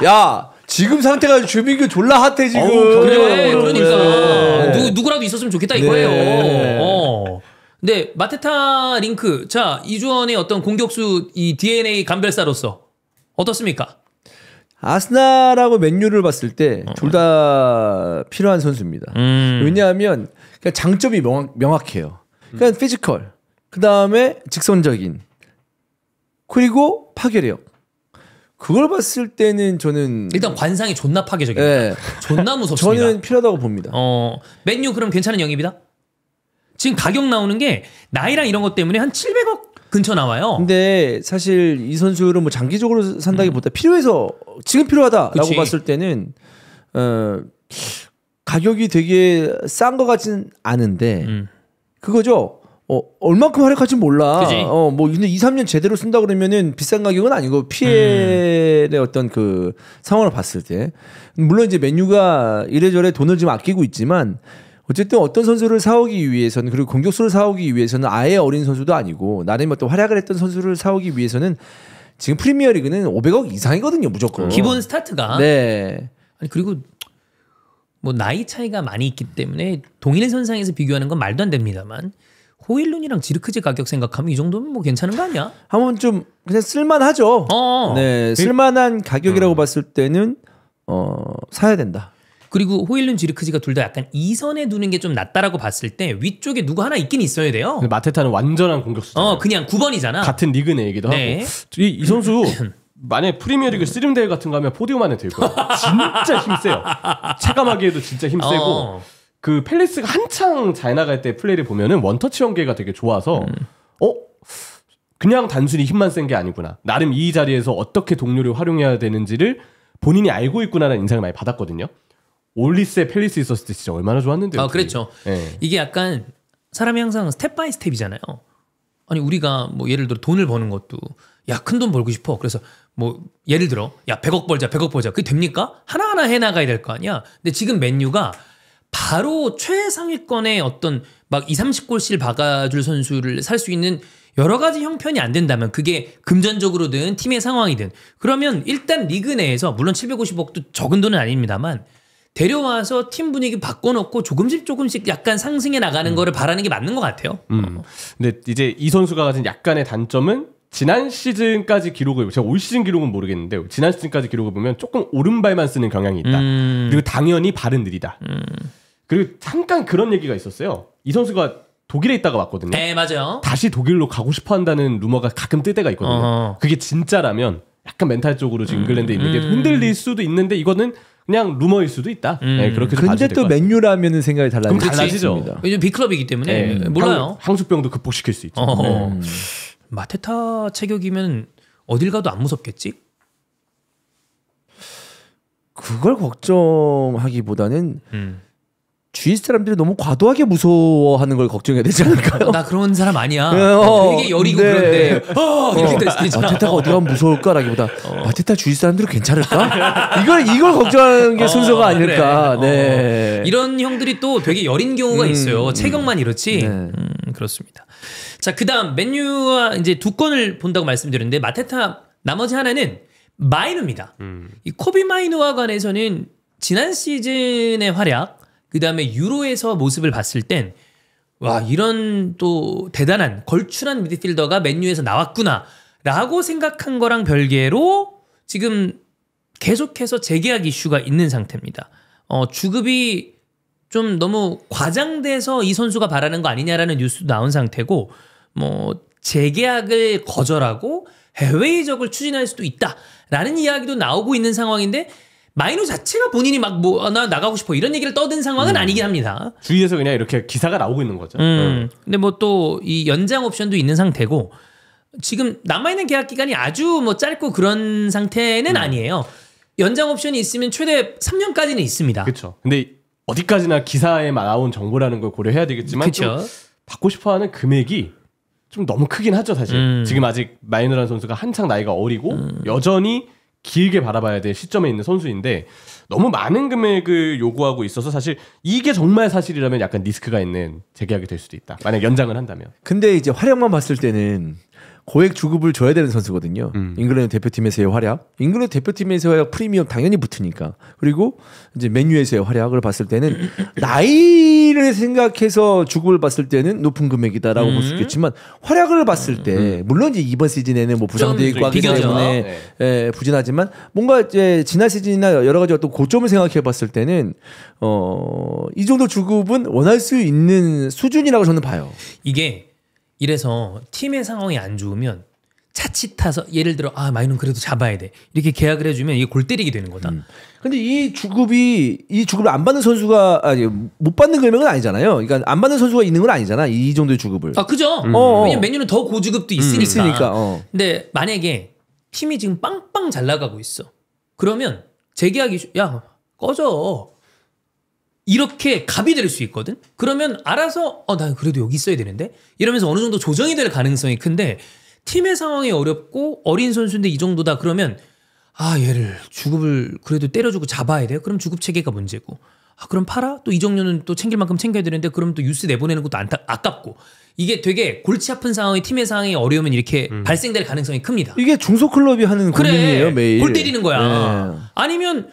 야, 지금 상태가 주민규 졸라 핫해 지금. 그래, 그러니까 네. 누구라도 있었으면 좋겠다 네. 이거예요. 근데 마테타 링크, 자 이주원의 어떤 공격수 이 DNA 감별사로서 어떻습니까? 아스날하고 맨유를 봤을 때 둘 다 필요한 선수입니다. 왜냐하면 그냥 장점이 명확해요. 그냥 피지컬, 그 다음에 직선적인, 그리고 파괴력. 그걸 봤을 때는 저는 일단 관상이 존나 파괴적이에요. 네. 존나 무섭습니다. 저는 필요하다고 봅니다. 맨유 그럼 괜찮은 영입이다? 지금 가격 나오는 게 나이랑 이런 것 때문에 한 700억 근처 나와요. 근데 사실 이 선수를 뭐 장기적으로 산다기보다 필요해서 지금 필요하다라고 그치. 봤을 때는 가격이 되게 싼 것 같진 않은데 그거죠. 얼만큼 활약할지 몰라. 그치. 뭐 근데 2, 3년 제대로 쓴다 그러면은 비싼 가격은 아니고 PL의 어떤 그 상황을 봤을 때 물론 이제 맨유가 이래저래 돈을 좀 아끼고 있지만 어쨌든 어떤 선수를 사오기 위해서는 그리고 공격수를 사오기 위해서는 아예 어린 선수도 아니고 나름 어떤 활약을 했던 선수를 사오기 위해서는 지금 프리미어리그는 500억 이상이거든요 무조건. 기본 스타트가. 네. 아니 그리고 뭐 나이 차이가 많이 있기 때문에 동일 선상에서 비교하는 건 말도 안 됩니다만 호일룬이랑 지르크지 가격 생각하면 이 정도면 뭐 괜찮은 거 아니야? 한번 좀 그냥 쓸만하죠. 네, 쓸만한 가격이라고 봤을 때는 사야 된다. 그리고 호일룬 지르크지가 둘 다 약간 2선에 두는 게 좀 낫다라고 봤을 때 위쪽에 누구 하나 있긴 있어야 돼요. 근데 마테타는 완전한 공격수잖아요. 그냥 9번이잖아. 같은 리그 내이기도 네. 하고 이 선수 만약에 프리미어리그 씨름대회 같은 거 하면 포디움 안에 들 거예요. 진짜 힘세요. 체감하기에도 진짜 힘세고 그 팰리스가 한창 잘 나갈 때 플레이를 보면은 원터치 연계가 되게 좋아서 그냥 단순히 힘만 센 게 아니구나. 나름 이 자리에서 어떻게 동료를 활용해야 되는지를 본인이 알고 있구나라는 인상을 많이 받았거든요. 올리스에 팰리스 있었을 때 진짜 얼마나 좋았는데요. 그렇죠. 네. 이게 약간 사람이 항상 스텝 바이 스텝이잖아요. 아니 우리가 뭐 예를 들어 돈을 버는 것도 야 큰 돈 벌고 싶어. 그래서 뭐 예를 들어 야 100억 벌자 100억 벌자. 그게 됩니까? 하나하나 해나가야 될 거 아니야. 근데 지금 맨유가 바로 최상위권의 어떤 막 20-30골씩 박아줄 선수를 살 수 있는 여러 가지 형편이 안 된다면 그게 금전적으로든 팀의 상황이든 그러면 일단 리그 내에서 물론 750억도 적은 돈은 아닙니다만 데려와서 팀 분위기 바꿔놓고 조금씩 약간 상승해 나가는 거를 바라는 게 맞는 것 같아요. 근데 이제 이 선수가 가진 약간의 단점은 지난 시즌까지 기록을 제가 올 시즌 기록은 모르겠는데 지난 시즌까지 기록을 보면 조금 오른발만 쓰는 경향이 있다. 그리고 당연히 발은 느리다. 그리고 잠깐 그런 얘기가 있었어요. 이 선수가 독일에 있다가 왔거든요. 네, 맞아요. 다시 독일로 가고 싶어 한다는 루머가 가끔 뜰 때가 있거든요. 그게 진짜라면 약간 멘탈적으로 지금 잉글랜드에 있는 게 흔들릴 수도 있는데 이거는 그냥 루머일 수도 있다. 네, 그렇게 근데 또 맨유라면은 생각이 그럼 달라지죠. 요즘 빅클럽이기 때문에 몰라요. 향수병도 극복시킬 수 있죠. 마테타 체격이면 어딜 가도 안 무섭겠지? 그걸 걱정하기보다는 주위 사람들이 너무 과도하게 무서워하는 걸 걱정해야 되지 않을까요? 나 그런 사람 아니야. 되게 여리고 그런데 이렇게 될 수도 있잖아. 마테타가 어디 가면 무서울까라기보다 마테타 주위 사람들은 괜찮을까? 이걸 걱정하는 게 순서가 아닐까. 그래. 네. 이런 형들이 또 되게 여린 경우가 있어요. 체격만 이렇지. 네. 그렇습니다. 자, 그다음 맨유와 이제 두 건을 본다고 말씀드렸는데 마테타 나머지 하나는 마이누입니다. 이 코비 마이누와 관해서는 지난 시즌의 활약, 그다음에 유로에서 모습을 봤을 땐 와, 이런 또 대단한 걸출한 미드필더가 맨유에서 나왔구나라고 생각한 거랑 별개로 지금 계속해서 재계약 이슈가 있는 상태입니다. 주급이 좀 너무 과장돼서 이 선수가 바라는 거 아니냐라는 뉴스도 나온 상태고 뭐 재계약을 거절하고 해외 이적을 추진할 수도 있다라는 이야기도 나오고 있는 상황인데 마이누 자체가 본인이 막 뭐 나 나가고 싶어 이런 얘기를 떠든 상황은 아니긴 합니다. 주위에서 그냥 이렇게 기사가 나오고 있는 거죠. 근데 뭐 또 이 연장 옵션도 있는 상태고 지금 남아있는 계약 기간이 아주 뭐 짧고 그런 상태는 아니에요. 연장 옵션이 있으면 최대 3년까지는 있습니다. 그렇죠. 근데 어디까지나 기사에 나온 정보라는 걸 고려해야 되겠지만 좀 받고 싶어하는 금액이 좀 너무 크긴 하죠 사실. 지금 아직 마이누라는 선수가 한창 나이가 어리고 여전히 길게 바라봐야 될 시점에 있는 선수인데 너무 많은 금액을 요구하고 있어서 사실 이게 정말 사실이라면 약간 리스크가 있는 재계약이 될 수도 있다. 만약 연장을 한다면. 근데 이제 활약만 봤을 때는 고액 주급을 줘야 되는 선수거든요. 잉글랜드 대표팀에서의 활약, 잉글랜드 대표팀에서의 활약 프리미엄 당연히 붙으니까. 그리고 이제 맨유에서의 활약을 봤을 때는 나이를 생각해서 주급을 봤을 때는 높은 금액이다라고 볼 수 있겠지만 활약을 봤을 때 물론 이제 이번 시즌에는 뭐 부상도 있고 하기 때문에 부진하지만 뭔가 이제 지난 시즌이나 여러 가지 어떤 고점을 생각해 봤을 때는 이 정도 주급은 원할 수 있는 수준이라고 저는 봐요. 이게 이래서 팀의 상황이 안 좋으면 자칫해서 예를 들어 마이누는 그래도 잡아야 돼 이렇게 계약을 해주면 이게 골 때리게 되는 거다. 근데 이 주급을 안 받는 선수가 못 받는 금액은 아니잖아요. 그러니까 안 받는 선수가 있는 건 아니잖아. 이 정도의 주급을. 그죠. 왜냐면 맨유는 더 고주급도 있으니까. 근데 만약에 팀이 지금 빵빵 잘 나가고 있어. 그러면 재계약이 야 꺼져. 이렇게 갑이 될 수 있거든. 그러면 알아서 나 그래도 여기 있어야 되는데 이러면서 어느 정도 조정이 될 가능성이 큰데 팀의 상황이 어렵고 어린 선수인데 이 정도다 그러면 얘를 주급을 그래도 때려주고 잡아야 돼요. 그럼 주급 체계가 문제고 그럼 팔아? 또 이정료는 또 챙길 만큼 챙겨야 되는데 그럼 또 유스 내보내는 것도 아깝고 이게 되게 골치 아픈 상황이 팀의 상황이 어려우면 이렇게 발생될 가능성이 큽니다. 이게 중소 클럽이 하는 고민이에요. 매일. 골 때리는 거야. 아니면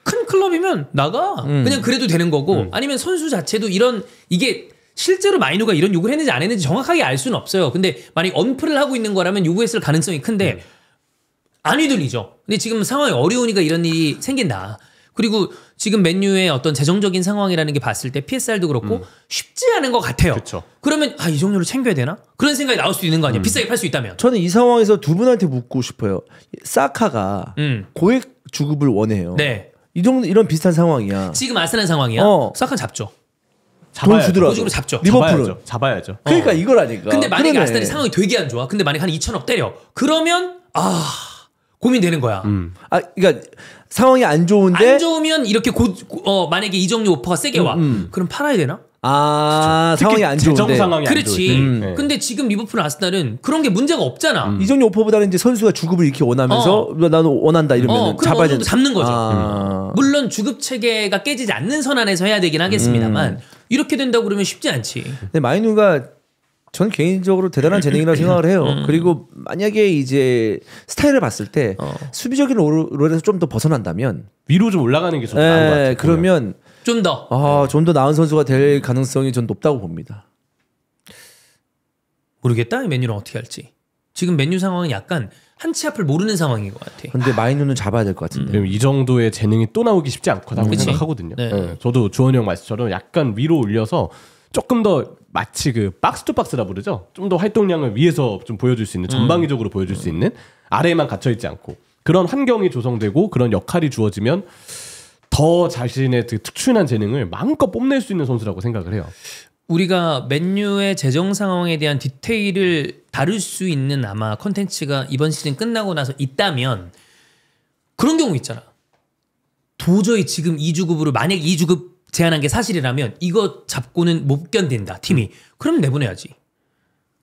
큰 클럽이면 나가 그냥 그래도 되는 거고 아니면 선수 자체도 이게 실제로 마이누가 이런 요구를 했는지 안 했는지 정확하게 알 수는 없어요. 근데 만약 언플을 하고 있는 거라면 요구했을 가능성이 큰데 안 휘둘리죠. 근데 지금 상황이 어려우니까 이런 일이 생긴다. 그리고 지금 맨유의 어떤 재정적인 상황이라는 게 봤을 때 PSR도 그렇고 쉽지 않은 것 같아요. 그쵸. 그러면 이 정도로 챙겨야 되나? 그런 생각이 나올 수도 있는 거 아니에요. 비싸게 팔 수 있다면. 저는 이 상황에서 두 분한테 묻고 싶어요. 사카가 고액 주급을 원해요. 네. 이 정도 이런 비슷한 상황이야. 지금 아스날 상황이야. 사카 잡죠. 돈 주더라도. 고직으로 잡죠. 리버풀은 잡아야죠. 그러니까 이거라니까. 근데 만약에 아스날이 상황이 되게 안 좋아. 근데 만약에 한 2천억 때려. 그러면 고민되는 거야. 그러니까 상황이 안 좋은데 안 좋으면 이렇게 만약에 이정료 오퍼가 세게 와. 그럼 팔아야 되나? 상황이 안 좋은데. 재정 상황이 안 그렇지. 좋을 때. 근데 지금 리버풀 아스날은 그런 게 문제가 없잖아. 이전의 오퍼보다는 이제 선수가 주급을 이렇게 원하면서 나는 원한다 이러면 그럼 잡아야 어느 정도 잡는 거죠. 아. 물론 주급 체계가 깨지지 않는 선 안에서 해야 되긴 하겠습니다만 이렇게 된다고 그러면 쉽지 않지. 근데 마이누가 전 개인적으로 대단한 재능이라고 생각을 해요. 그리고 만약에 이제 스타일을 봤을 때 수비적인 롤에서 좀 더 벗어난다면 위로 좀 올라가는 게 좀 나은 것 같아요. 그러면 좀 더. 좀 더 나은 선수가 될 가능성이 전 높다고 봅니다. 모르겠다. 맨유랑 어떻게 할지. 지금 맨유 상황은 약간 한 치 앞을 모르는 상황인 것 같아. 근데 마이누는 잡아야 될 것 같은데. 왜냐면 이 정도의 재능이 또 나오기 쉽지 않다고 그치? 생각하거든요. 네. 저도 주원이 형 말씀처럼 약간 위로 올려서 조금 더 마치 그 박스 투 박스라 부르죠. 좀 더 활동량을 위에서 좀 보여줄 수 있는 전방위적으로 보여줄 수 있는 아래에만 갇혀 있지 않고 그런 환경이 조성되고 그런 역할이 주어지면 더 자신의 특출난 재능을 마음껏 뽐낼 수 있는 선수라고 생각을 해요. 우리가 맨유의 재정 상황에 대한 디테일을 다룰 수 있는 아마 컨텐츠가 이번 시즌 끝나고 나서 있다면 그런 경우 있잖아. 도저히 지금 2주급으로 만약 2주급 제한한 게 사실이라면 이거 잡고는 못 견딘다 팀이. 그럼 내보내야지.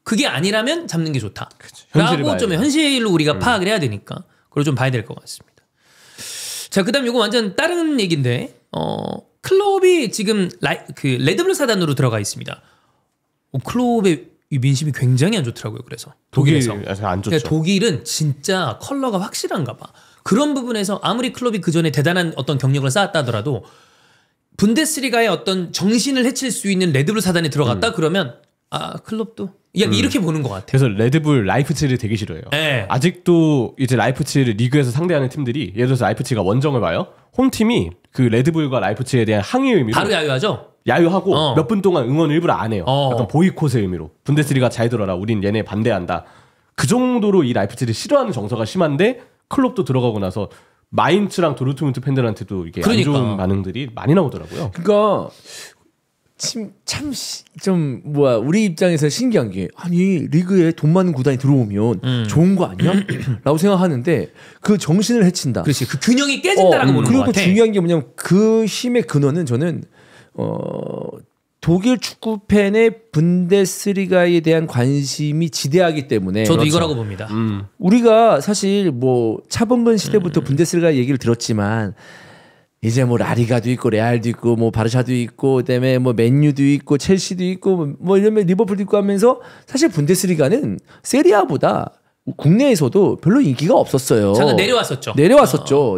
그게 아니라면 잡는 게 좋다. 현실을 라고 좀 봐야 현실로 우리가 파악을 해야 되니까 그걸 좀 봐야 될 것 같습니다. 자, 그다음 이거 완전 다른 얘기인데 클롭이 지금 그 레드불 사단으로 들어가 있습니다. 클롭의 이 민심이 굉장히 안 좋더라고요. 그래서 독일에서 안 좋죠. 그러니까 독일은 진짜 컬러가 확실한가 봐. 그런 부분에서 아무리 클롭이 그 전에 대단한 어떤 경력을 쌓았다 하더라도 분데스리가의 어떤 정신을 해칠 수 있는 레드불 사단에 들어갔다 그러면 클롭도 이렇게 보는 것 같아요. 그래서 레드불 라이프치히를 되게 싫어해요. 네. 아직도 이제 라이프치히를 리그에서 상대하는 팀들이 예를 들어서 라이프치히가 원정을 봐요. 홈팀이 그 레드불과 라이프치히에 대한 항의 의미로 바로 야유하죠. 야유하고 몇 분 동안 응원 일부러 안 해요. 어. 약간 보이콧의 의미로 분데스리가 잘 들어라. 우린 얘네 반대한다. 그 정도로 이 라이프치히를 싫어하는 정서가 심한데 클롭도 들어가고 나서 마인츠랑 도르트문트 팬들한테도 이렇게 안 좋은 반응들이 많이 나오더라고요. 그러니까 참 좀 우리 입장에서 신기한 게 아니 리그에 돈 많은 구단이 들어오면 좋은 거 아니야? 라고 생각하는데 그 정신을 해친다. 그렇지. 그 균형이 깨진다라고 보는 것 그리고 같아. 또 중요한 게 뭐냐면 그 힘의 근원은 저는 독일 축구 팬의 분데스리가에 대한 관심이 지대하기 때문에 저도 이거라고 봅니다. 우리가 사실 뭐 차범근 시대부터 분데스리가 얘기를 들었지만 이제 뭐 라리가도 있고 레알도 있고 뭐 바르샤도 있고 그다음에 뭐 맨유도 있고 첼시도 있고 뭐 이러면 리버풀도 있고 하면서 사실 분데스리가는 세리아보다 국내에서도 별로 인기가 없었어요. 잠깐 내려왔었죠.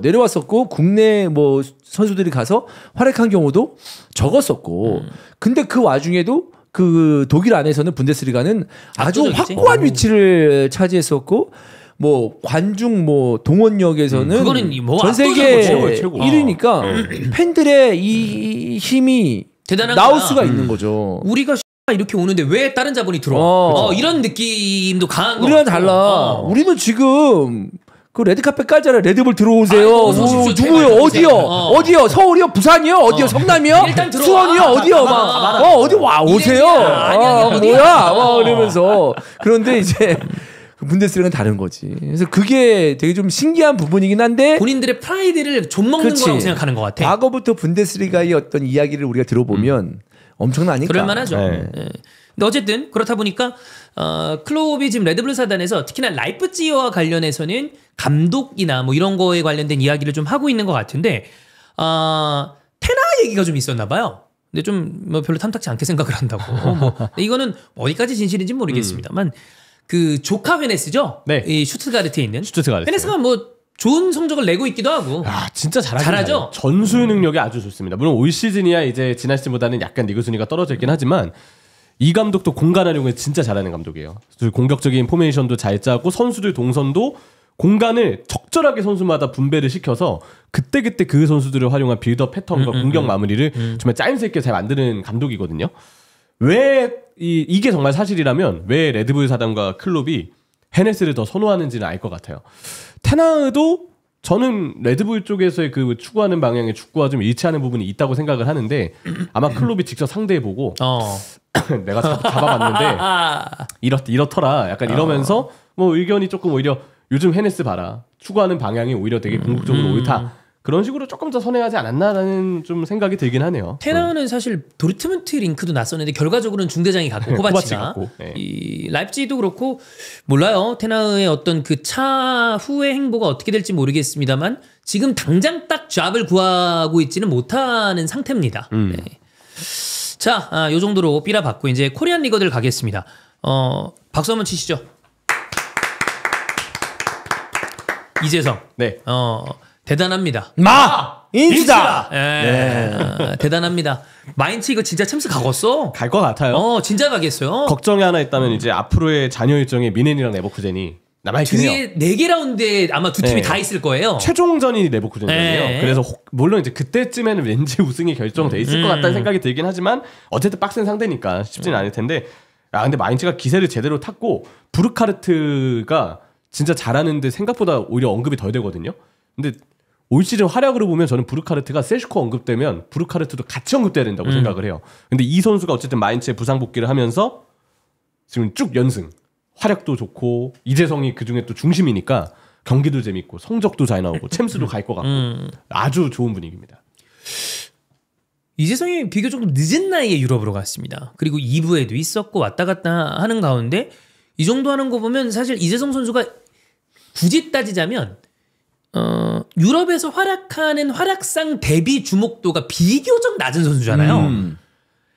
내려왔었고 국내 뭐 선수들이 가서 활약한 경우도 적었었고 근데 그 와중에도 그 독일 안에서는 분데스리가는 아주 압도적이지. 확고한 위치를 차지했었고 뭐 관중 뭐 동원력에서는 그거는 뭐 전 세계 압도적으로 최고. 1위니까 팬들의 이 힘이 대단한 나올 거야. 수가 있는 거죠. 우리가 이렇게 오는데 왜 다른 자본이 들어와? 이런 느낌도 강한 거. 우리랑 달라. 우리는 지금 그 레드카펫 깔잖아. 레드불 들어오세요. 아이고, 어서 오십시오. 누구요? 제발 어디요? 들어오세요. 어디요? 서울이요? 부산이요? 어디요? 성남이요? 일단 들어와. 수원이요? 어디요? 막 어디 와 오세요. 아니야, 어디야? 뭐야? 이러면서 그런데 이제 분데스리가는 다른 거지. 그래서 그게 되게 좀 신기한 부분이긴 한데 본인들의 프라이드를 좀먹는 그치. 거라고 생각하는 것 같아. 과거부터 분데스리가의 어떤 이야기를 우리가 들어보면 엄청나니까. 그럴만하죠. 네. 예. 근데 어쨌든 그렇다 보니까 클롭이 지금 레드불 사단에서 특히나 라이프치히와 관련해서는 감독이나 뭐 이런 거에 관련된 이야기를 좀 하고 있는 것 같은데 테나 얘기가 좀 있었나 봐요. 근데 좀 뭐 별로 탐탁지 않게 생각을 한다고. 뭐 이거는 어디까지 진실인지 모르겠습니다만 그 조카 헤네스죠. 네. 이 슈투트가르트에 있는 슈투트가르트. 헤네스가 뭐 좋은 성적을 내고 있기도 하고. 진짜 잘하죠. 잘하죠? 전술 능력이 아주 좋습니다. 물론 올 시즌이야 이제 지난 시즌보다는 약간 리그 순위가 떨어져 있긴 하지만 이 감독도 공간 활용을 진짜 잘하는 감독이에요. 공격적인 포메이션도 잘 짜고 선수들 동선도 공간을 적절하게 선수마다 분배를 시켜서 그때그때 그 선수들을 활용한 빌드업 패턴과 공격 마무리를 정말 짜임새 있게 잘 만드는 감독이거든요. 왜 이게 정말 사실이라면 왜 레드불 사단과 클롭이 헤네스를 더 선호하는지는 알 것 같아요. 테나흐도 저는 레드불 쪽에서의 그 추구하는 방향의 축구와 좀 일치하는 부분이 있다고 생각을 하는데 아마 클롭이 직접 상대해보고 내가 잡아봤는데 이렇더라 약간 이러면서 뭐 의견이 조금 오히려 요즘 헤네스 봐라 추구하는 방향이 오히려 되게 궁극적으로 옳다 그런 식으로 조금 더 선회하지 않았나라는 좀 생각이 들긴 하네요. 테나는 사실 도르트문트 링크도 났었는데 결과적으로는 중대장이 갔고 코바치가 네. 이 라이프치히도 그렇고 몰라요. 테나의 어떤 그 차 후의 행보가 어떻게 될지 모르겠습니다만 지금 당장 딱 잡을 구하고 있지는 못하는 상태입니다. 네. 자, 요 정도로 삐라봤고 이제 코리안 리거들 가겠습니다. 박수 한번 치시죠. 이재성. 네. 대단합니다. 인수다. 네. 대단합니다. 마인츠 이거 진짜 챔스 가겠어? 갈 것 같아요. 진짜 가겠어요. 걱정이 하나 있다면 이제 앞으로의 잔여 일정에 미넨이랑 레버쿠젠이 남아있긴 해요. 뒤에 4개 라운드에 아마 두 팀이 네. 다 있을 거예요. 최종전이 레버쿠젠이에요. 네. 그래서 물론 이제 그때쯤에는 왠지 우승이 결정돼 있을 것 같다는 생각이 들긴 하지만 어쨌든 빡센 상대니까 쉽지는 않을 텐데 근데 마인츠가 기세를 제대로 탔고 부르카르트가 진짜 잘하는데 생각보다 오히려 언급이 덜 되거든요. 근데 올 시즌 활약으로 보면 저는 부르카르트가 세슈코 언급되면 부르카르트도 같이 언급돼야 된다고 생각을 해요. 근데 이 선수가 어쨌든 마인츠에 부상 복귀를 하면서 지금 쭉 연승, 활약도 좋고 이재성이 그중에 또 중심이니까 경기도 재밌고 성적도 잘 나오고 챔스도 갈 것 같고 아주 좋은 분위기입니다. 이재성이 비교적 늦은 나이에 유럽으로 갔습니다. 그리고 2부에도 있었고 왔다 갔다 하는 가운데 이 정도 하는 거 보면 사실 이재성 선수가 굳이 따지자면 유럽에서 활약하는 활약상 대비 주목도가 비교적 낮은 선수잖아요.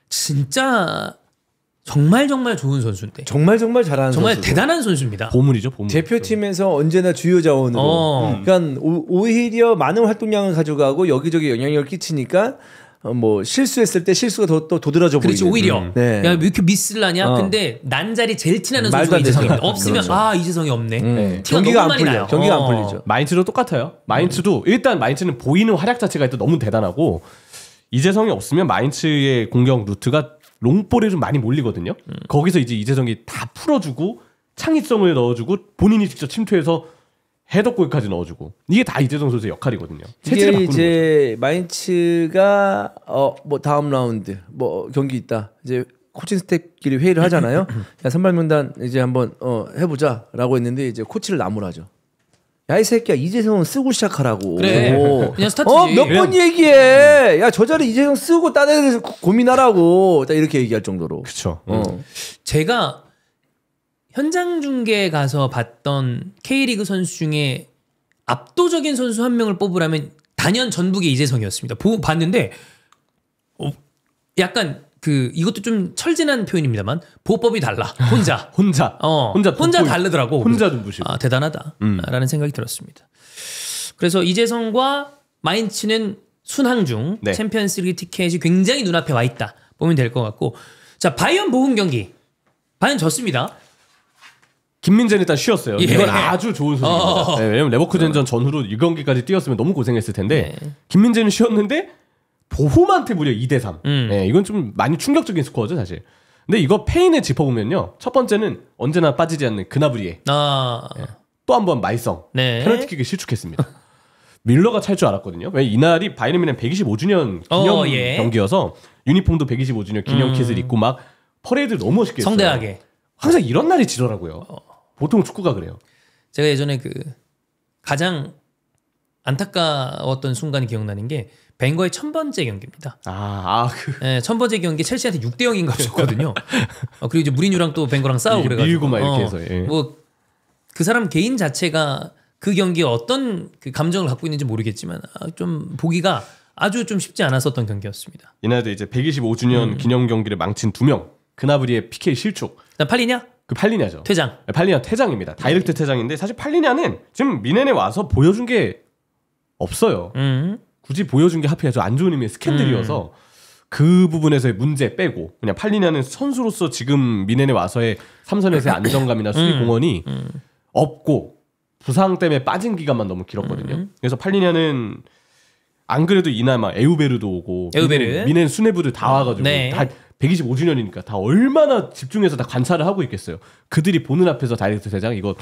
진짜 정말 좋은 선수인데 정말 잘하는 정말 선수고. 대단한 선수입니다. 보물이죠, 보물. 대표팀에서 언제나 주요 자원으로. 그러니까 오히려 많은 활동량을 가져가고 여기저기 영향력을 끼치니까 뭐 실수했을 때 실수가 더 도드라져 보이는. 그렇지 오히려 네. 야, 왜 이렇게 미스를 하냐? 근데 난자리 제일 티나는 말도 선수가 안 되죠. 이재성입니다. 없으면 그렇죠. 이재성이 없네. 네. 티가 경기가 너무 안 많이 풀려. 나요. 경기가 안 풀리죠. 마인츠도 똑같아요. 마인츠도 일단 마인츠는 보이는 활약 자체가 일단 너무 대단하고 이재성이 없으면 마인츠의 공격 루트가 롱볼에 좀 많이 몰리거든요. 거기서 이제 이재성이 다 풀어주고 창의성을 넣어주고 본인이 직접 침투해서 헤더골까지 넣어주고 이게 다 이재성 선수의 역할이거든요. 체질을 이게 바꾸는 이제 마인츠가 뭐 다음 라운드 뭐 경기 있다. 이제 코칭 스태프끼리 회의를 하잖아요. 야, 선발 명단 이제 한번 해보자라고 했는데 이제 코치를 나무라죠. 야, 이 새끼야 이재성은 쓰고 시작하라고. 그래. 그냥 스타트지. 몇 번 얘기해. 야, 저 자리 이재성 쓰고 딴 애들 고민하라고. 딱 이렇게 얘기할 정도로. 그렇죠. 제가 현장 중계 가서 봤던 K리그 선수 중에 압도적인 선수 한 명을 뽑으라면 단연 전북의 이재성이었습니다. 봤는데 약간 이것도 좀 철진한 표현입니다만 보법이 달라. 혼자 혼자 다르더라고. 혼자 눈부시고. 대단하다라는 생각이 들었습니다. 그래서 이재성과 마인츠는 순항중 네. 챔피언스리그 티켓이 굉장히 눈앞에 와 있다 보면 될 것 같고 자 바이언 보훔 경기 바이언 졌습니다. 김민재는 일단 쉬었어요. 예. 이건 아주 좋은 소식입니다. 네, 왜냐면 레버쿠젠전 전후로 이 경기까지 뛰었으면 너무 고생했을 텐데 김민재는 쉬었는데 보훔한테 무려 2대3. 네, 이건 좀 많이 충격적인 스코어죠 사실. 근데 이거 페인을 짚어보면요. 첫 번째는 언제나 빠지지 않는 그나브리에 또 한 번 말썽 페널티킥을 실축했습니다. 밀러가 찰 줄 알았거든요. 왜 이날이 바이에른 뮌헨 125주년 기념 경기여서 유니폼도 125주년 기념 킷을 입고 막 퍼레이드 너무 멋있게 했어요. 성대하게. 항상 이런 날이 지더라고요. 보통 축구가 그래요. 제가 예전에 가장 안타까웠던 순간이 기억나는 게 벵거의 1000번째 경기입니다. 네, 1000번째 경기 첼시한테 6대0인가 졌거든요. 그리고 이제 무리뉴랑 또 벵거랑 싸우고 그래가지고 밀고 막 이렇게 해서 뭐 그 사람 개인 자체가 그 경기에 어떤 감정을 갖고 있는지 모르겠지만 좀 보기가 아주 좀 쉽지 않았었던 경기였습니다. 이날도 이제 125주년 기념 경기를 망친 2명. 그나브리의 PK 실축. 팔리냐? 그 팔리냐죠. 퇴장. 팔리냐 퇴장입니다. 다이렉트 퇴장인데 사실 팔리냐는 지금 미넨에 와서 보여준 게 없어요. 굳이 보여준 게 하필 아주 안 좋은 의미의 스캔들이어서 그 부분에서의 문제 빼고 그냥 팔리냐는 선수로서 지금 미넨에 와서의 3선에서의 안정감이나 수비 공헌이 없고 부상 때문에 빠진 기간만 너무 길었거든요. 그래서 팔리냐는 안 그래도 이날 막 에우베르도 오고 미넨 수뇌부들 다 와가지고 다 125주년이니까 다 얼마나 집중해서 다 관찰을 하고 있겠어요. 그들이 보는 앞에서 다이렉트 대장 이거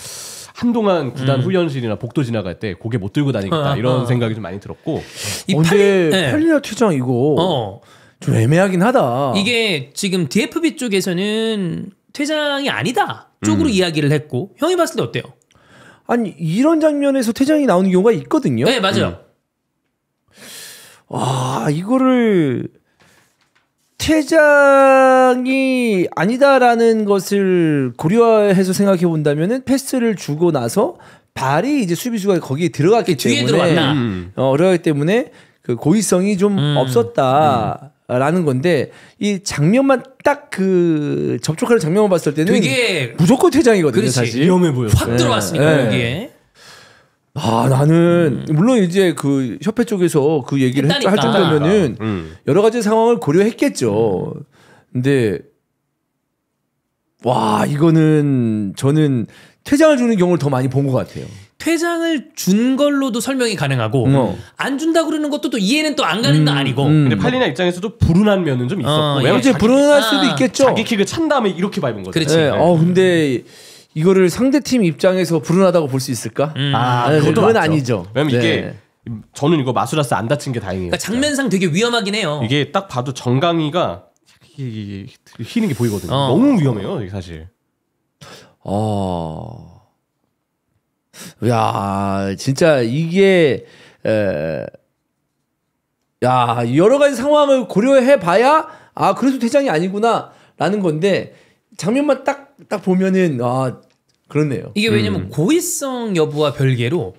한동안 구단 훈련실이나 복도 지나갈 때 고개 못 들고 다니겠다 이런 생각이 좀 많이 들었고. 근데 팔리냐 퇴장 이거 좀 애매하긴 하다. 이게 지금 DFB 쪽에서는 퇴장이 아니다 쪽으로 이야기를 했고 형이 봤을 때 어때요? 아니 이런 장면에서 퇴장이 나오는 경우가 있거든요. 네 맞아요. 와 이거를 퇴장이 아니다라는 것을 고려해서 생각해 본다면은 패스를 주고 나서 발이 이제 수비수가 거기에 들어갔기 뒤에 때문에 들어갔나? 그러기 때문에 그 고의성이 좀 없었다라는 건데 이 장면만 딱 그 접촉하는 장면만 봤을 때는 되게 무조건 퇴장이거든요. 그렇지. 사실 위험해 보였어요. 확 들어갔으니까 네. 여기에. 아 나는 물론 이제 그 협회 쪽에서 그 얘기를 할 했다니까. 정도면은 여러 가지 상황을 고려했겠죠. 근데 와 이거는 저는 퇴장을 주는 경우를 더 많이 본 것 같아요. 퇴장을 준 걸로도 설명이 가능하고 안 준다 그러는 것도 또 이해는 또 안 가는 거 아니고. 근데 팔리나 입장에서도 불운한 면은 좀 있었고. 왜냐면 이제 불운할 수도 있겠죠. 자기 킥을 찬 다음에 이렇게 밟은 거죠. 그렇지. 네. 근데 이거를 상대팀 입장에서 불운하다고 볼 수 있을까? 그것도 그건 맞죠. 아니죠. 왜냐면 네. 이게 저는 이거 마수라스 안 다친 게 다행이에요. 그러니까 장면상 되게 위험하긴 해요. 이게 딱 봐도 정강이가 휘는 게 보이거든요. 너무 위험해요, 이게 사실. 야, 진짜 이게 야, 여러 가지 상황을 고려해 봐야 그래도 퇴장이 아니구나라는 건데 장면만 딱 보면은 그렇네요. 이게 왜냐면 고의성 여부와 별개로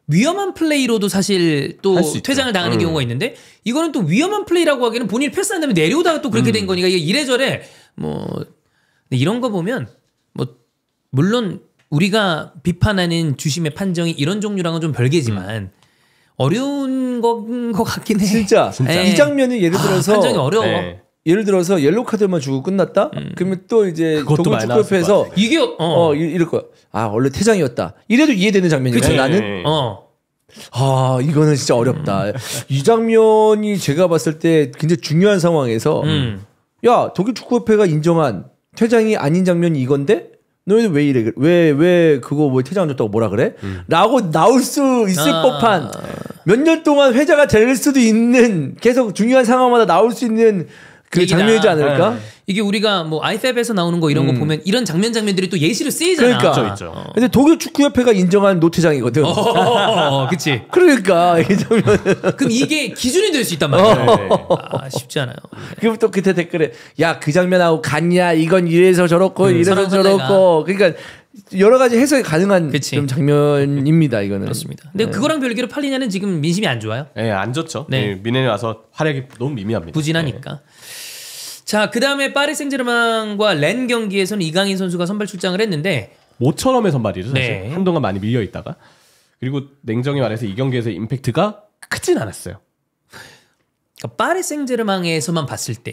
위험한 플레이로도 사실 또 퇴장을 당하는 경우가 있는데 이거는 또 위험한 플레이라고 하기에는 본인이 패스한 다음에 내려오다가 또 그렇게 된 거니까 이게 이래저래 뭐 이런 거 보면 뭐 물론 우리가 비판하는 주심의 판정이 이런 종류랑은 좀 별개지만 어려운 건 것 같긴 해. 진짜. 네. 이 장면은 예를 들어서 판정이 어려워. 네. 예를 들어서 옐로우 카드만 주고 끝났다. 그러면 또 이제 그것도 많이 동물축구협회에서 이게 이럴 거야. 원래 퇴장이었다. 이래도 이해되는 장면이거든. 그치. 나는. 어. 이거는 진짜 어렵다. 이 장면이 제가 봤을 때 굉장히 중요한 상황에서 야, 독일 축구협회가 인정한 퇴장이 아닌 장면이 이건데 너희는 왜 이래? 왜 그거 뭐 퇴장 안 줬다고 뭐라 그래? 라고 나올 수 있을 법한 몇 년 동안 회자가 될 수도 있는 계속 중요한 상황마다 나올 수 있는 그 얘기다. 장면이지 않을까? 이게 우리가 뭐 아이팹에서 나오는 거 이런 거 보면 이런 장면들이 또 예시로 쓰이잖아. 그러니까. 있죠. 근데 독일 축구협회가 인정한 노퇴장이거든. 그치. 그러니까 이 장면. 그럼 이게 기준이 될 수 있단 말이야. 쉽지 않아요. 그럼 또 그때 댓글에 야 그 장면하고 같냐? 이건 이래서 저렇고 이래서 저렇고. 그러니까 여러 가지 해석이 가능한 좀 장면입니다. 이거는. 그렇습니다. 근데 그거랑 별개로 팔리냐는 지금 민심이 안 좋아요. 네, 안 좋죠. 네. 네. 미네에 와서 활약이 너무 미미합니다. 부진하니까. 네. 자, 그다음에 파리 생제르맹과 렌 경기에서는 이강인 선수가 선발 출장을 했는데 모처럼의 선발이죠. 사실. 네. 한동안 많이 밀려 있다가 그리고 냉정히 말해서 이 경기에서 임팩트가 크진 않았어요. 그러니까 파리 생제르맹에서만 봤을 때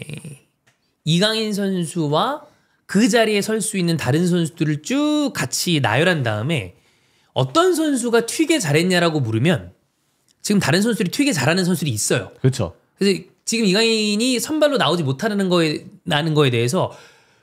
이강인 선수와 그 자리에 설 수 있는 다른 선수들을 쭉 같이 나열한 다음에 어떤 선수가 튀게 잘했냐라고 물으면 지금 다른 선수들이 튀게 잘하는 선수들이 있어요. 그렇죠. 그래서 지금 이강인이 선발로 나오지 못하는 거에 대해서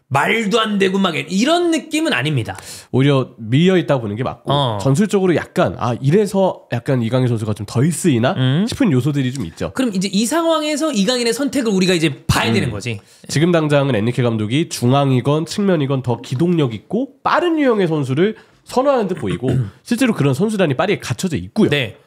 말도 안 되고 막 이런 느낌은 아닙니다. 오히려 밀려 있다 보는 게 맞고 전술적으로 약간 이래서 약간 이강인 선수가 좀 덜 쓰이나 싶은 요소들이 좀 있죠. 그럼 이제 이 상황에서 이강인의 선택을 우리가 이제 봐야 되는 거지. 지금 당장은 엔리케 감독이 중앙이건 측면이건 더 기동력 있고 빠른 유형의 선수를 선호하는 듯 보이고 실제로 그런 선수단이 파리에 갖춰져 있고요. 네.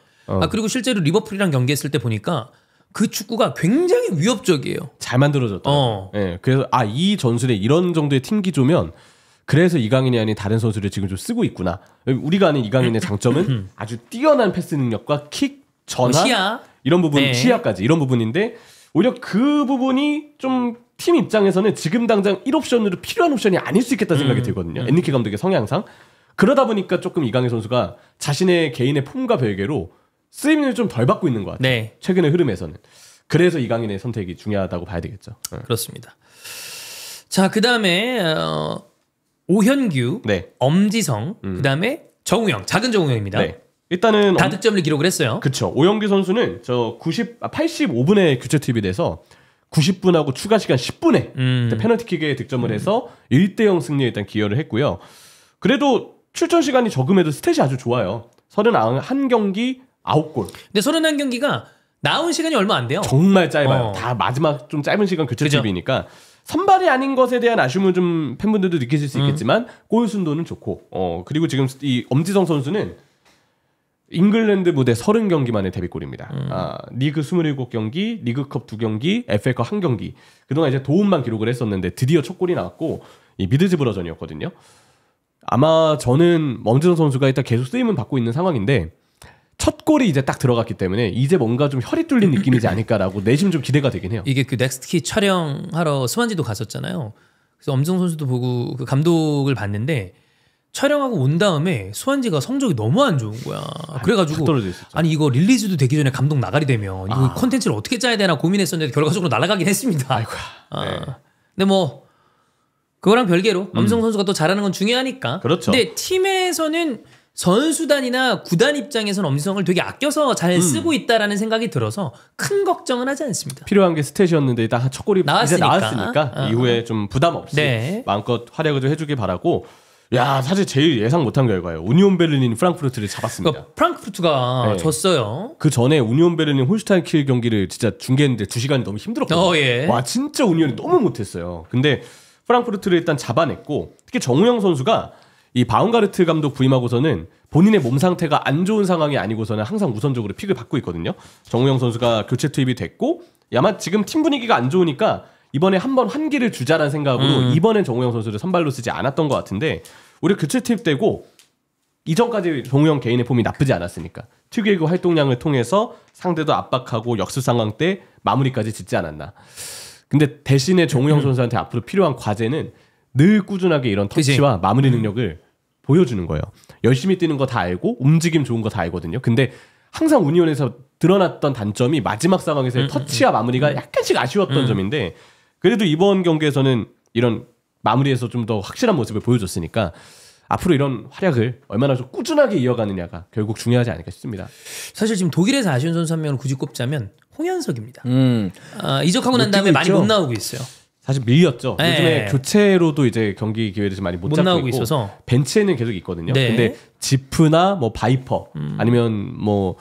그리고 실제로 리버풀이랑 경기했을 때 보니까 그 축구가 굉장히 위협적이에요. 잘 만들어졌다. 네, 그래서 이 전술에 이런 정도의 팀 기조면 그래서 이강인이 아닌 다른 선수를 지금 좀 쓰고 있구나. 우리가 아는 이강인의 장점은 아주 뛰어난 패스 능력과 킥, 전환, 시야. 이런 부분, 네. 시야까지 이런 부분인데 오히려 그 부분이 좀 팀 입장에서는 지금 당장 1옵션으로 필요한 옵션이 아닐 수 있겠다는 생각이 들거든요. 엔리케 감독의 성향상. 그러다 보니까 조금 이강인 선수가 자신의 개인의 폼과 별개로 쓰임을 좀 덜 받고 있는 것 같아요. 네. 최근의 흐름에서는. 그래서 이강인의 선택이 중요하다고 봐야 되겠죠. 그렇습니다. 자, 그다음에 오현규, 네. 엄지성, 그다음에 정우영, 작은 정우영입니다. 네. 일단은 다 득점을 기록을 했어요. 그렇죠. 오영규 선수는 85분에 교체 투입이 돼서 90분하고 추가 시간 10분에 페널티킥에 득점을 해서 1대0 승리에 일단 기여를 했고요. 그래도 출전 시간이 적음에도 스탯이 아주 좋아요. 31경기 9골. 근데 31경기가 나온 시간이 얼마 안 돼요. 정말 짧아요. 다 마지막 좀 짧은 시간 교체 투입이니까 선발이 아닌 것에 대한 아쉬움을 좀 팬분들도 느끼실 수 있겠지만 골 순도는 좋고 그리고 지금 이 엄지성 선수는 잉글랜드 무대 30경기만의 데뷔골입니다. 리그 27경기, 리그컵 2경기, FA컵 1경기. 그동안 이제 도움만 기록을 했었는데 드디어 첫 골이 나왔고 이 미드즈브러전이었거든요. 아마 저는 엄지성 선수가 일단 계속 쓰임은 받고 있는 상황인데 첫 골이 이제 딱 들어갔기 때문에 이제 뭔가 좀 혈이 뚫린 느낌이지 않을까라고 내심 좀 기대가 되긴 해요. 이게 그 넥스트키 촬영하러 스완지도 갔었잖아요. 그래서 엄지성 선수도 보고 그 감독을 봤는데 촬영하고 온 다음에 스완지가 성적이 너무 안 좋은 거야. 그래가지고 아니 이거 릴리즈도 되기 전에 감독 나가리 되면 이거 콘텐츠를 어떻게 짜야 되나 고민했었는데 결과적으로 날아가긴 했습니다. 아이고야. 네. 근데 뭐 그거랑 별개로 엄지성 선수가 또 잘하는 건 중요하니까. 그렇죠. 근데 팀에서는 선수단이나 구단 입장에서는 엄지성을 되게 아껴서 잘 쓰고 있다라는 생각이 들어서 큰 걱정은 하지 않습니다. 필요한 게 스탯이었는데 일단 첫 골이 이제 나왔으니까 이후에 좀 부담 없이 네. 마음껏 활약을 좀 해주길 바라고. 야, 사실 제일 예상 못한 결과예요. 우니온 베를린이 프랑크푸르트를 잡았습니다. 그러니까 프랑크푸르트가 졌어요. 그 전에 우니온 베를린 홀슈타인 킬 경기를 진짜 중계했는데 2시간이 너무 힘들었거든요. 예. 와, 진짜 우니온이 너무 못했어요. 근데 프랑크푸르트를 일단 잡아냈고 특히 정우영 선수가 이 바움가르트 감독 부임하고서는 본인의 몸 상태가 안 좋은 상황이 아니고서는 항상 우선적으로 픽을 받고 있거든요. 정우영 선수가 교체 투입이 됐고 아마 지금 팀 분위기가 안 좋으니까 이번에 한번 환기를 주자라는 생각으로 이번엔 정우영 선수를 선발로 쓰지 않았던 것 같은데 우리 교체 투입되고 이전까지 정우영 개인의 폼이 나쁘지 않았으니까 특유의 그 활동량을 통해서 상대도 압박하고 역습 상황 때 마무리까지 짓지 않았나. 근데 대신에 정우영 선수한테 앞으로 필요한 과제는 늘 꾸준하게 이런 터치와 마무리 능력을 보여주는 거예요. 열심히 뛰는 거 다 알고 움직임 좋은 거 다 알거든요. 근데 항상 우니온에서 드러났던 단점이 마지막 상황에서의 터치와 마무리가 약간씩 아쉬웠던 점인데 그래도 이번 경기에서는 이런 마무리에서 좀 더 확실한 모습을 보여줬으니까 앞으로 이런 활약을 얼마나 좀 꾸준하게 이어가느냐가 결국 중요하지 않을까 싶습니다. 사실 지금 독일에서 아쉬운 선수 한 명을 굳이 꼽자면 홍현석입니다. 이적하고 난 다음에 많이 못 나오고 있어요. 사실 밀렸죠. 네. 요즘에 교체로도 이제 경기 기회를 좀 많이 못 잡고 나오고 있고 있어서 벤치에는 계속 있거든요. 네. 근데 지프나 뭐 바이퍼 아니면 뭐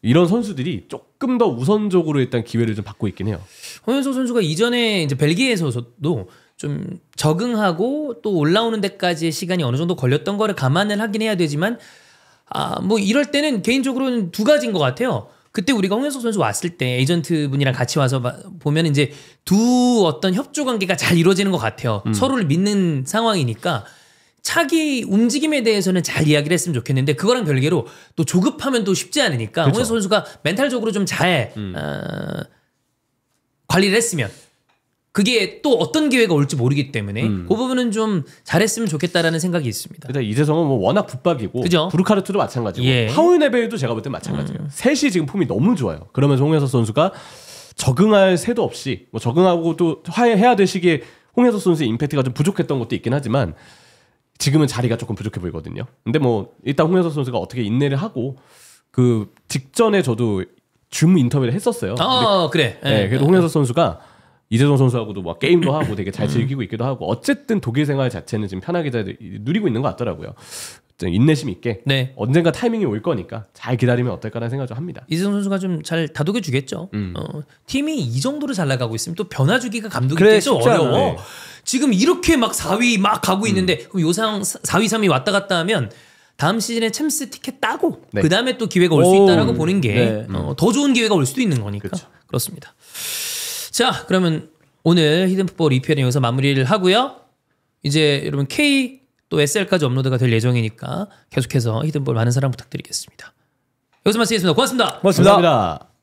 이런 선수들이 조금 더 우선적으로 일단 기회를 좀 받고 있긴 해요. 홍현석 선수가 이전에 이제 벨기에에서도 좀 적응하고 또 올라오는 데까지의 시간이 어느 정도 걸렸던 거를 감안을 하긴 해야 되지만 뭐 이럴 때는 개인적으로는 두 가지인 것 같아요. 그때 우리가 홍현석 선수 왔을 때 에이전트 분이랑 같이 와서 보면 이제 두 어떤 협조 관계가 잘 이루어지는 것 같아요. 서로를 믿는 상황이니까 차기 움직임에 대해서는 잘 이야기를 했으면 좋겠는데 그거랑 별개로 또 조급하면 또 쉽지 않으니까 그렇죠. 홍현석 선수가 멘탈적으로 좀 잘 관리를 했으면 그게 또 어떤 기회가 올지 모르기 때문에 그 부분은 좀 잘했으면 좋겠다라는 생각이 있습니다. 일단 이재성은 뭐 워낙 붙박이고 그죠? 부르카르트도 마찬가지고 예. 파울네베도 제가 볼 땐 마찬가지예요. 셋이 지금 폼이 너무 좋아요. 그러면서 홍현석 선수가 적응할 새도 없이 뭐 적응하고 또 해야 될 시기에 홍현석 선수의 임팩트가 좀 부족했던 것도 있긴 하지만 지금은 자리가 조금 부족해 보이거든요. 근데 뭐 일단 홍현석 선수가 어떻게 인내를 하고 그 직전에 저도 줌 인터뷰를 했었어요. 그래. 네, 그래도 홍현석 선수가 이재성 선수하고도 뭐 게임도 하고 되게 잘 즐기고 있기도 하고 어쨌든 독일 생활 자체는 지금 편하게 잘 누리고 있는 것 같더라고요. 인내심 있게 언젠가 타이밍이 올 거니까 잘 기다리면 어떨까라는 생각을 좀 합니다. 이재성 선수가 좀 잘 다독여 주겠죠. 팀이 이 정도로 잘 나가고 있으면 또 변화 주기가 감독이 되게 어려워. 네. 지금 이렇게 막 4위 막 가고 있는데 그럼 요상 4위 3위 왔다 갔다 하면 다음 시즌에 챔스 티켓 따고 그 다음에 또 기회가 올 수 있다라고 보는 게 더 좋은 기회가 올 수도 있는 거니까. 그렇죠. 그렇습니다. 자, 그러면 오늘 히든풋볼 2편은 여기서 마무리를 하고요. 이제 여러분 K 또 SL까지 업로드가 될 예정이니까 계속해서 히든풋볼 많은 사랑 부탁드리겠습니다. 여기서 마치겠습니다. 고맙습니다. 고맙습니다. 감사합니다.